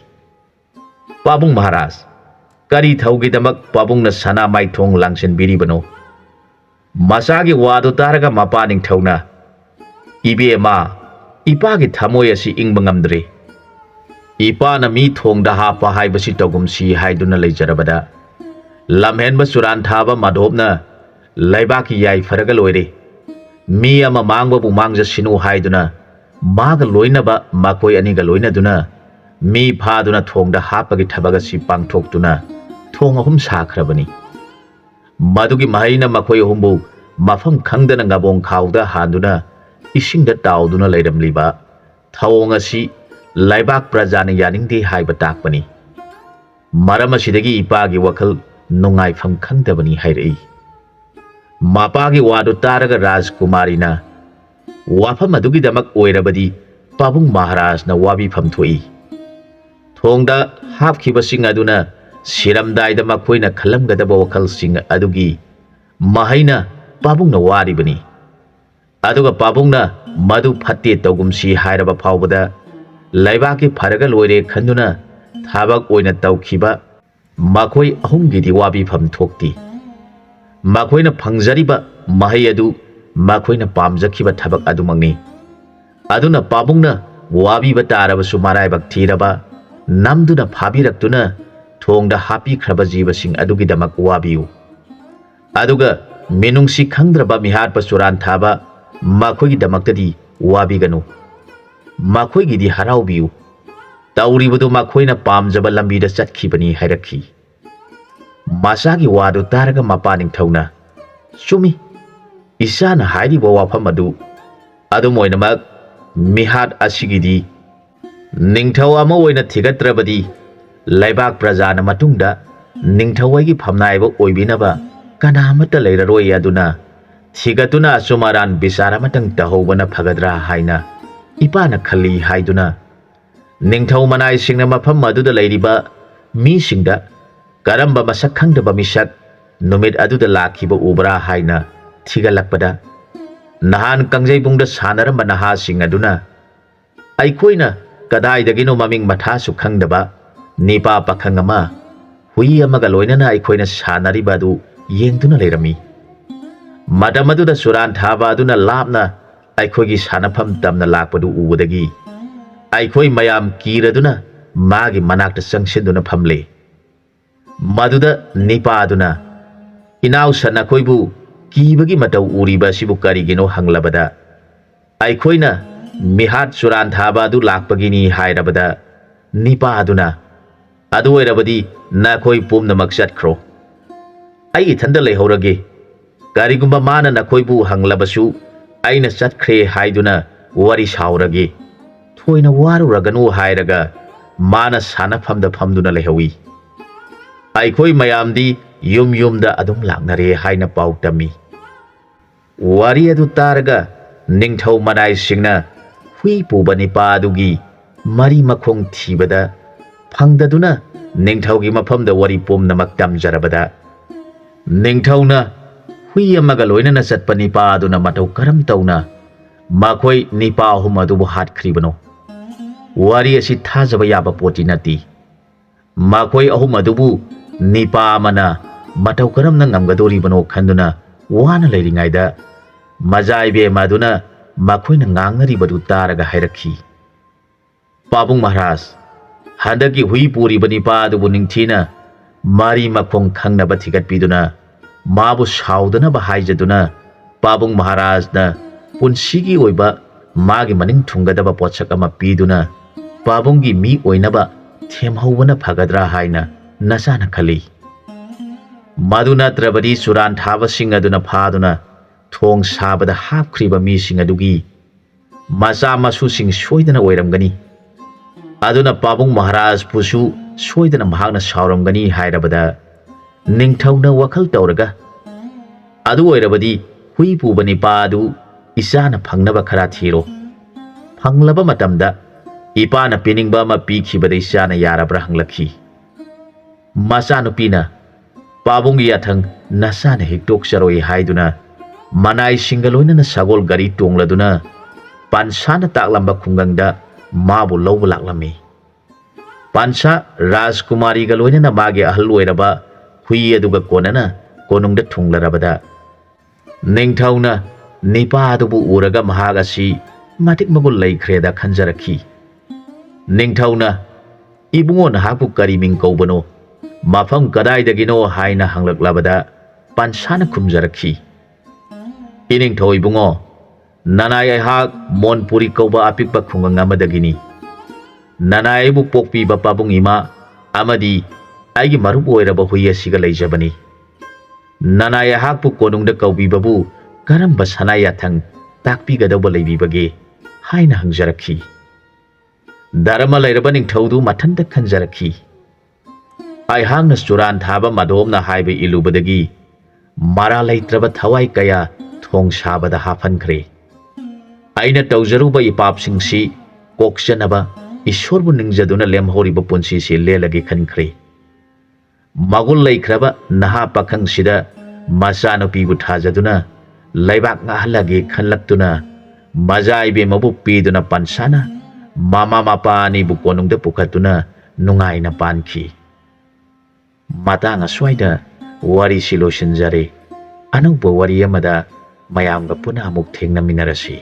ꯄꯥꯕꯨꯡ ꯃꯍꯥꯔꯥꯖ ꯀꯔꯤ ꯊꯧꯒꯤꯗꯃꯛ ꯄꯥꯕꯨꯡꯅ ꯁꯅꯥ ꯃꯥꯏꯊꯣꯡ ꯂꯥꯡꯁꯤꯟꯕꯤꯔꯤꯕꯅꯣ ꯃꯆꯥꯒꯤ ꯋꯥꯗꯨ ꯇꯥꯔꯒ ꯃꯄꯥ ꯅꯤꯡꯊꯧꯅ ꯏꯕꯦꯝꯃ ꯏꯄꯥꯒꯤ ꯊꯃꯣꯏ ꯑꯁꯤ ꯏꯪꯕ ꯉꯝꯗ꯭ꯔꯦ ꯏꯄꯥꯅ ꯃꯤ ꯊꯣꯡꯗ ꯍꯥꯞꯄ ꯍꯥꯏꯕꯁꯤ ꯇꯧꯒꯨꯝꯁꯤ ꯍꯥꯏꯗꯨꯅ ꯂꯩꯖꯔꯕꯗ ꯂꯝꯍꯦꯟꯕ ꯆꯨꯔꯥꯟ ꯊꯥꯕ ꯃꯥꯙꯣꯞꯅ ꯂꯩꯕꯥꯛꯀꯤ ꯌꯥꯏꯐꯔꯒ ꯂꯣꯏꯔꯦ ꯃꯤ ꯑꯃ ꯃꯥꯡꯕꯕꯨ ꯃꯥꯡꯖꯁꯤꯅꯨ ꯍꯥꯏꯗꯨꯅ ꯃꯥꯒ ꯂꯣꯏꯅꯕ ꯃꯈꯣꯏ ꯑꯅꯤꯒ ꯂꯣꯏꯅꯗꯨꯅ ꯃꯤ ꯐꯥꯗꯨꯅ ꯊꯣꯡꯗ ꯍꯥꯞꯄꯒꯤ ꯊꯕꯛ ꯑꯁꯤ ꯄꯥꯡꯊꯣꯛꯇꯨꯅ ꯊꯣꯡ ꯑꯍꯨꯝ ꯁꯥꯈ꯭ꯔꯕꯅꯤ ꯃꯗꯨꯒꯤ ꯃꯍꯩꯅ ꯃꯈꯣꯏ ꯑꯍꯨꯝꯕꯨ ꯃꯐꯝ ꯈꯪꯗꯅ ꯉꯥꯕꯣꯡ ꯈꯥꯎꯗ ꯍꯥꯟꯗꯨꯅ ꯏꯁꯤꯡꯗ ꯇꯥꯎꯗꯨꯅ ꯂꯩꯔꯝꯂꯤꯕ ꯊꯧꯑꯣꯡ ꯑꯁꯤ ꯂꯩꯕꯥꯛ ꯄ꯭ꯔꯖꯥꯅ ꯌꯥꯅꯤꯡꯗꯦ ꯍꯥꯏꯕ ꯇꯥꯛꯄꯅꯤ ꯃꯔꯝ ꯑꯁꯤꯗꯒꯤ ꯏꯄꯥꯒꯤ ꯋꯥꯈꯜ ꯅꯨꯡꯉꯥꯏꯐꯝ ꯈꯪꯗꯕꯅꯤ ꯍꯥꯏꯔꯛꯏ ꯃꯄꯥꯒꯤ ꯋꯥꯗꯨ ꯇꯥꯔꯒ ꯔꯥꯖꯀꯨꯃꯥꯔꯤꯅ ꯋꯥꯐꯝ ꯑꯗꯨꯒꯤꯗꯃꯛ ꯑꯣꯏꯔꯕꯗꯤ ꯄꯥꯕꯨꯡ ꯃꯍꯥꯔꯥꯖꯅ ꯋꯥꯕꯤꯐꯝ ꯊꯣꯛꯏ ꯊꯣꯡꯗ ꯍꯥꯞꯈꯤꯕꯁꯤꯡ ꯑꯗꯨꯅ ꯁꯤꯔꯝꯗꯥꯏꯗ ꯃꯈꯣꯏꯅ ꯈꯜꯂꯝꯒꯗꯕ ꯋꯥꯈꯜꯁꯤꯡ ꯑꯗꯨꯒꯤ ꯃꯍꯩꯅ ꯄꯥꯕꯨꯡꯅ ꯋꯥꯔꯤꯕꯅꯤ ꯑꯗꯨꯒ ꯄꯥꯕꯨꯡꯅ ꯃꯗꯨ ꯐꯠꯇꯦ ꯇꯧꯒꯨꯝꯁꯤ ꯍꯥꯏꯔꯕ ꯐꯥꯎꯕꯗ ꯂꯩꯕꯥꯛꯀꯤ ꯐꯔꯒ ꯂꯣꯏꯔꯦ ꯈꯟꯗꯨꯅ ꯊꯕꯛ ꯑꯣꯏꯅ ꯇꯧꯈꯤꯕ ꯃꯈꯣꯏ ꯑꯍꯨꯝꯒꯤꯗꯤ ꯋꯥꯕꯤꯐꯝ ꯊꯣꯛꯇꯦ ꯃꯈꯣꯏꯅ ꯐꯪꯖꯔꯤꯕ ꯃꯍꯩ ꯑꯗꯨ ꯃꯈꯣꯏꯅ ꯄꯥꯝꯖꯈꯤꯕ ꯊꯕꯛ ꯑꯗꯨꯃꯛꯅꯤ ꯑꯗꯨꯅ ꯄꯥꯕꯨꯡꯅ ꯋꯥꯕꯤꯕ ꯇꯥꯔꯕꯁꯨ ꯃꯔꯥꯏꯕꯛ ꯊꯤꯔꯕ ꯅꯝꯗꯨꯅ ꯐꯥꯕꯤꯔꯛꯇꯨꯅ ꯊꯣꯡꯗ ꯍꯥꯞꯄꯤꯈ꯭ꯔꯕ ꯖꯤꯕꯁꯤꯡ ꯑꯗꯨꯒꯤꯗꯃꯛ ꯋꯥꯕꯤꯌꯨ ꯑꯗꯨꯒ ꯃꯤꯅꯨꯡꯁꯤ ꯈꯪꯗ꯭ꯔꯕ ꯃꯤꯍꯥꯠꯄ ꯆꯨꯔꯥꯟ ꯊꯥꯕ ꯃꯈꯣꯏꯒꯤꯗꯃꯛꯇꯗꯤ ꯋꯥꯕꯤꯒꯅꯨ ꯃꯈꯣꯏꯒꯤꯗꯤ ꯍꯔꯥꯎꯕꯤꯌꯨ ꯇꯧꯔꯤꯕꯗꯨ ꯃꯈꯣꯏꯅ ꯄꯥꯝꯖꯕ ꯂꯝꯕꯤꯗ ꯆꯠꯈꯤꯕꯅꯤ ꯍꯥꯏꯔꯛꯈꯤ ꯃꯆꯥꯒꯤ ꯋꯥꯗꯨ ꯇꯥꯔꯒ ꯃꯄꯥ ꯅꯤꯡꯊꯧꯅ ꯆꯨꯝꯃꯤ ꯏꯆꯥꯅ ꯍꯥꯏꯔꯤꯕ ꯋꯥꯐꯝ ꯑꯗꯨ ꯑꯗꯨꯝ ꯑꯣꯏꯅꯃꯛ ꯃꯤꯍꯥꯠ ꯑꯁꯤꯒꯤꯗꯤ ꯅꯤꯡꯊꯧ ꯑꯃ ꯑꯣꯏꯅ ꯊꯤꯒꯠꯇ꯭ꯔꯕꯗꯤ ꯂꯩꯕꯥꯛ ꯄ꯭ꯔꯖꯥꯅ ꯃꯇꯨꯡꯗ ꯅꯤꯡꯊꯧꯒꯤ ꯐꯝꯅꯥꯏꯕ ꯑꯣꯏꯕꯤꯅꯕ ꯀꯅꯥꯃꯠꯇ ꯂꯩꯔꯔꯣꯏ ꯑꯗꯨꯅ ꯊꯤꯒꯠꯇꯨꯅ ꯑꯆꯨꯝ ꯑꯔꯥꯟ ꯕꯤꯆꯥꯔ ꯑꯃꯇꯪ ꯇꯧꯍꯧꯕꯅ ꯐꯒꯗ꯭ꯔꯥ ꯍꯥꯏꯅ ꯏꯄꯥꯅ ꯈꯜꯂꯤ ꯍꯥꯏꯗꯨꯅ ꯅꯤꯡꯊꯧ ꯃꯅꯥꯏꯁꯤꯡꯅ ꯃꯐꯝ ꯑꯗꯨꯗ ꯂꯩꯔꯤꯕ ꯃꯤꯁꯤꯡꯗ ꯀꯔꯝꯕ ꯃꯁꯛ ꯈꯪꯗꯕ ꯃꯤꯁꯛ ꯅꯨꯃꯤꯠ ꯑꯗꯨꯗ ꯂꯥꯛꯈꯤꯕ ꯎꯕ꯭ꯔꯥ ꯍꯥꯏꯅ ꯊꯤꯒꯠꯂꯛꯄꯗ ꯅꯍꯥꯟ ꯀꯪꯖꯩꯕꯨꯡꯗ ꯁꯥꯟꯅꯔꯝꯕ ꯅꯍꯥꯁꯤꯡ ꯑꯗꯨꯅ ꯑꯩꯈꯣꯏꯅ ꯀꯗꯥꯏꯗꯒꯤꯅꯣ ꯃꯃꯤꯡ ꯃꯊꯥꯁꯨ ꯈꯪꯗꯕ ꯅꯤꯄꯥ ꯄꯥꯈꯪ ꯑꯃ ꯍꯨꯏ ꯑꯃꯒ ꯂꯣꯏꯅꯅ ꯑꯩꯈꯣꯏꯅ ꯁꯥꯟꯅꯔꯤꯕ ꯑꯗꯨ ꯌꯦꯡꯗꯨꯅ ꯂꯩꯔꯝꯃꯤ ꯃꯇꯝ ꯑꯗꯨꯗ ꯆꯨꯔꯥꯟ ꯊꯥꯕ ꯑꯗꯨꯅ ꯂꯥꯞꯅ ꯑꯩꯈꯣꯏꯒꯤ ꯁꯥꯟꯅꯐꯝ ꯇꯝꯅ ꯂꯥꯛꯄꯗꯨ ꯎꯕꯗꯒꯤ ꯑꯩꯈꯣꯏ ꯃꯌꯥꯝ ꯀꯤꯔꯗꯨꯅ ꯃꯥꯒꯤ ꯃꯅꯥꯛꯇ ꯆꯪꯁꯤꯟꯗꯨꯅ ꯐꯝꯂꯦ ꯃꯗꯨꯗ ꯅꯤꯄꯥ ꯑꯗꯨꯅ ꯏꯅꯥꯎꯁꯟ ꯑꯩꯈꯣꯏꯕꯨ ꯀꯤꯕꯒꯤ ꯃꯇꯧ ꯎꯔꯤꯕ ꯑꯁꯤꯕꯨ ꯀꯔꯤꯒꯤꯅꯣ ꯍꯪꯂꯕꯗ ꯑꯩꯈꯣꯏꯅ ꯃꯤꯍꯥꯠ ꯆꯨꯔꯥꯟ ꯊꯥꯕ ꯑꯗꯨ ꯂꯥꯛꯄꯒꯤꯅꯤ ꯍꯥꯏꯔꯕꯗ ꯅꯤꯄꯥ ꯑꯗꯨꯅ ꯑꯗꯨ ꯑꯣꯏꯔꯕꯗꯤ ꯅꯈꯣꯏ ꯄꯨꯝꯅꯃꯛ ꯆꯠꯈ꯭ꯔꯣ ꯑꯩ ꯏꯊꯟꯇ ꯂꯩꯍꯧꯔꯒꯦ ꯀꯔꯤꯒꯨꯝꯕ ꯃꯥꯅ ꯅꯈꯣꯏꯕꯨ ꯍꯪꯂꯕꯁꯨ ꯑꯩꯅ ꯆꯠꯈ꯭ꯔꯦ ꯍꯥꯏꯗꯨꯅ ꯋꯥꯔꯤ ꯁꯥꯎꯔꯒꯦ ꯊꯣꯏꯅ ꯋꯥꯔꯨꯔꯒꯅꯨ ꯍꯥꯏꯔꯒ ꯃꯥꯅ ꯁꯥꯟꯅꯐꯝꯗ ꯐꯝꯗꯨꯅ ꯂꯩꯍꯧꯏ ꯑꯩꯈꯣꯏ ꯃꯌꯥꯝꯗꯤ ꯌꯨꯝ ꯌꯨꯝꯗ ꯑꯗꯨꯝ ꯂꯥꯛꯅꯔꯦ ꯍꯥꯏꯅ ꯄꯥꯎ ꯇꯝꯃꯤ ꯋꯥꯔꯤ ꯑꯗꯨ ꯇꯥꯔꯒ ꯅꯤꯡꯊꯧ ꯃꯅꯥꯏꯁꯤꯡꯅ ꯍꯨꯏ ꯄꯨꯕ ꯅꯤꯄꯥ ꯑꯗꯨꯒꯤ ꯃꯔꯤ ꯃꯈꯣꯡ ꯊꯤꯕꯗ ꯐꯪꯗꯗꯨꯅ ꯅꯤꯡꯊꯧꯒꯤ ꯃꯐꯝꯗ ꯋꯥꯔꯤ ꯄꯨꯝꯅꯃꯛ ꯇꯝꯖꯔꯕꯗ ꯅꯤꯡꯊꯧꯅ ꯍꯨꯏ ꯑꯃꯒ ꯂꯣꯏꯅꯅ ꯆꯠꯄ ꯅꯤꯄꯥ ꯑꯗꯨꯅ ꯃꯇꯧ ꯀꯔꯝ ꯇꯧꯅ ꯃꯈꯣꯏ ꯅꯤꯄꯥ ꯑꯍꯨꯝ ꯑꯗꯨꯕꯨ ꯍꯥꯠꯈ꯭ꯔꯤꯕꯅꯣ ꯋꯥꯔꯤ ꯑꯁꯤ ꯊꯥꯖꯕ ꯌꯥꯕ ꯄꯣꯠꯇꯤ ꯅꯠꯇꯦ ꯃꯈꯣꯏ ꯑꯍꯨꯝ ꯑꯗꯨꯕꯨ ꯅꯤꯄꯥ ꯑꯃꯅ ꯃꯇꯧ ꯀꯔꯝꯅ ꯉꯝꯒꯗꯣꯔꯤꯕꯅꯣ ꯈꯟꯗꯨꯅ ꯋꯥꯅ ꯂꯩꯔꯤꯉꯩꯗ ꯃꯖꯥ ꯏꯕꯦꯝꯃ ꯑꯗꯨꯅ ꯃꯈꯣꯏꯅ ꯉꯥꯡꯅꯔꯤꯕꯗꯨ ꯇꯥꯔꯒ ꯍꯥꯏꯔꯛꯈꯤ ꯄꯥꯕꯨꯡ ꯃꯍꯥꯔꯥꯖ ꯍꯟꯗꯛꯀꯤ ꯍꯨꯏ ꯄꯨꯔꯤꯕ ꯅꯤꯄꯥ ꯑꯗꯨꯕꯨ ꯅꯤꯡꯊꯤꯅ ꯃꯔꯤ ꯃꯈꯣꯡ ꯈꯪꯅꯕ ꯊꯤꯒꯠꯄꯤꯗꯨꯅ ꯃꯥꯕꯨ ꯁꯥꯎꯗꯅꯕ ꯍꯥꯏꯖꯗꯨꯅ ꯄꯥꯕꯨꯡ ꯃꯍꯥꯔꯥꯖꯅ ꯄꯨꯟꯁꯤꯒꯤ ꯑꯣꯏꯕ मागी मनिंग थुंगदबा पोचक अमा पीदुना पाबुंगी मी ओइनबा थेमहौबना फगद्रा हाइना नसाना खली मदु नत्रबदी सुरान थाबसिंग अदुना फादुना थोंग साबदा हापख्रिबा मीसिंग अदुगी मचा मसुसिंग सोइदना ओइरमगनी अदुना पाबुंग महाराज पुसु सोइदना महागना सावरमगनी हाइरबदा निंगथौना वखल तौरगा अदु ओइरबदी हुई पुबा निपा अदु इचाना फंगनबा खरा थीरो फंगलबा मतमदा इपाना पिनिंगबा अमा पीखिबदा इचाना यारबरा हंगलखी मचा नुपीना पाबुंग याथंग नसाना हिक्तोक्चरोई हाइदुना मनाई सिंगलोइना सगोल गारी टोंगलदुना पानसाना ताकलंबा खुंगंगदा माबु लौबा लाक्लमी पानसा राजकुमारी गलोइना मागे अहल ओइरबा हुई अदुगा कोनना कोनुंगदा थुंगलरबदा निंगथौना निपा अदुबु उरगा महागासी मतिक मगुल लैख्रेदा खंजरखी निंगथौना इबुंगो नहाकु करी मिंग कौबनो मफम कदाइदगिनो हाइना हंगलक्लबदा पानसाना खुमजरखी इनिंगथौ इबुंगो ननाय हाक मोनपुरी कौबा अपिकबा खुंगंग अमदगिनी ननायबु पोकपीबा पाबुंग इमा अमदी आइगी मरुप ओइरबा हुई असिगा लैजबनी ननाय हाकपु कोनुंगदा कौबीबाबु करंबा सनाय याथंग ताकपीगदबा लैबीबगे हाइना हंगजरखी धर्म लैरबा निंगथौदु मथंदा खंजरखी आइहांगना चुरान थाबा मदोमना हाइबे इलुबदगी मारा लैत्रबा थवाई कया थोंग साबदा हाफनख्रे आइना तौजरुबा इपापसिंगसी कोक्चनबा ईश्वरबु निंगजदुना लेमहौरिबा पुंसीसी लेलगे खनख्रे मगुल लैख्रबा नहा पाखंगसिदा मचानुपीबु थाजदुना लैबाक ngahalage खनलक्तुना मजाइबे मबु पीदुना पानसाना मामा मापानी बु कोनुंगदा पुखतुना नुंगाइना पानखी matang aswaida wari silosinjare anauba wari amada mayamga puna amuk thengnaminarasi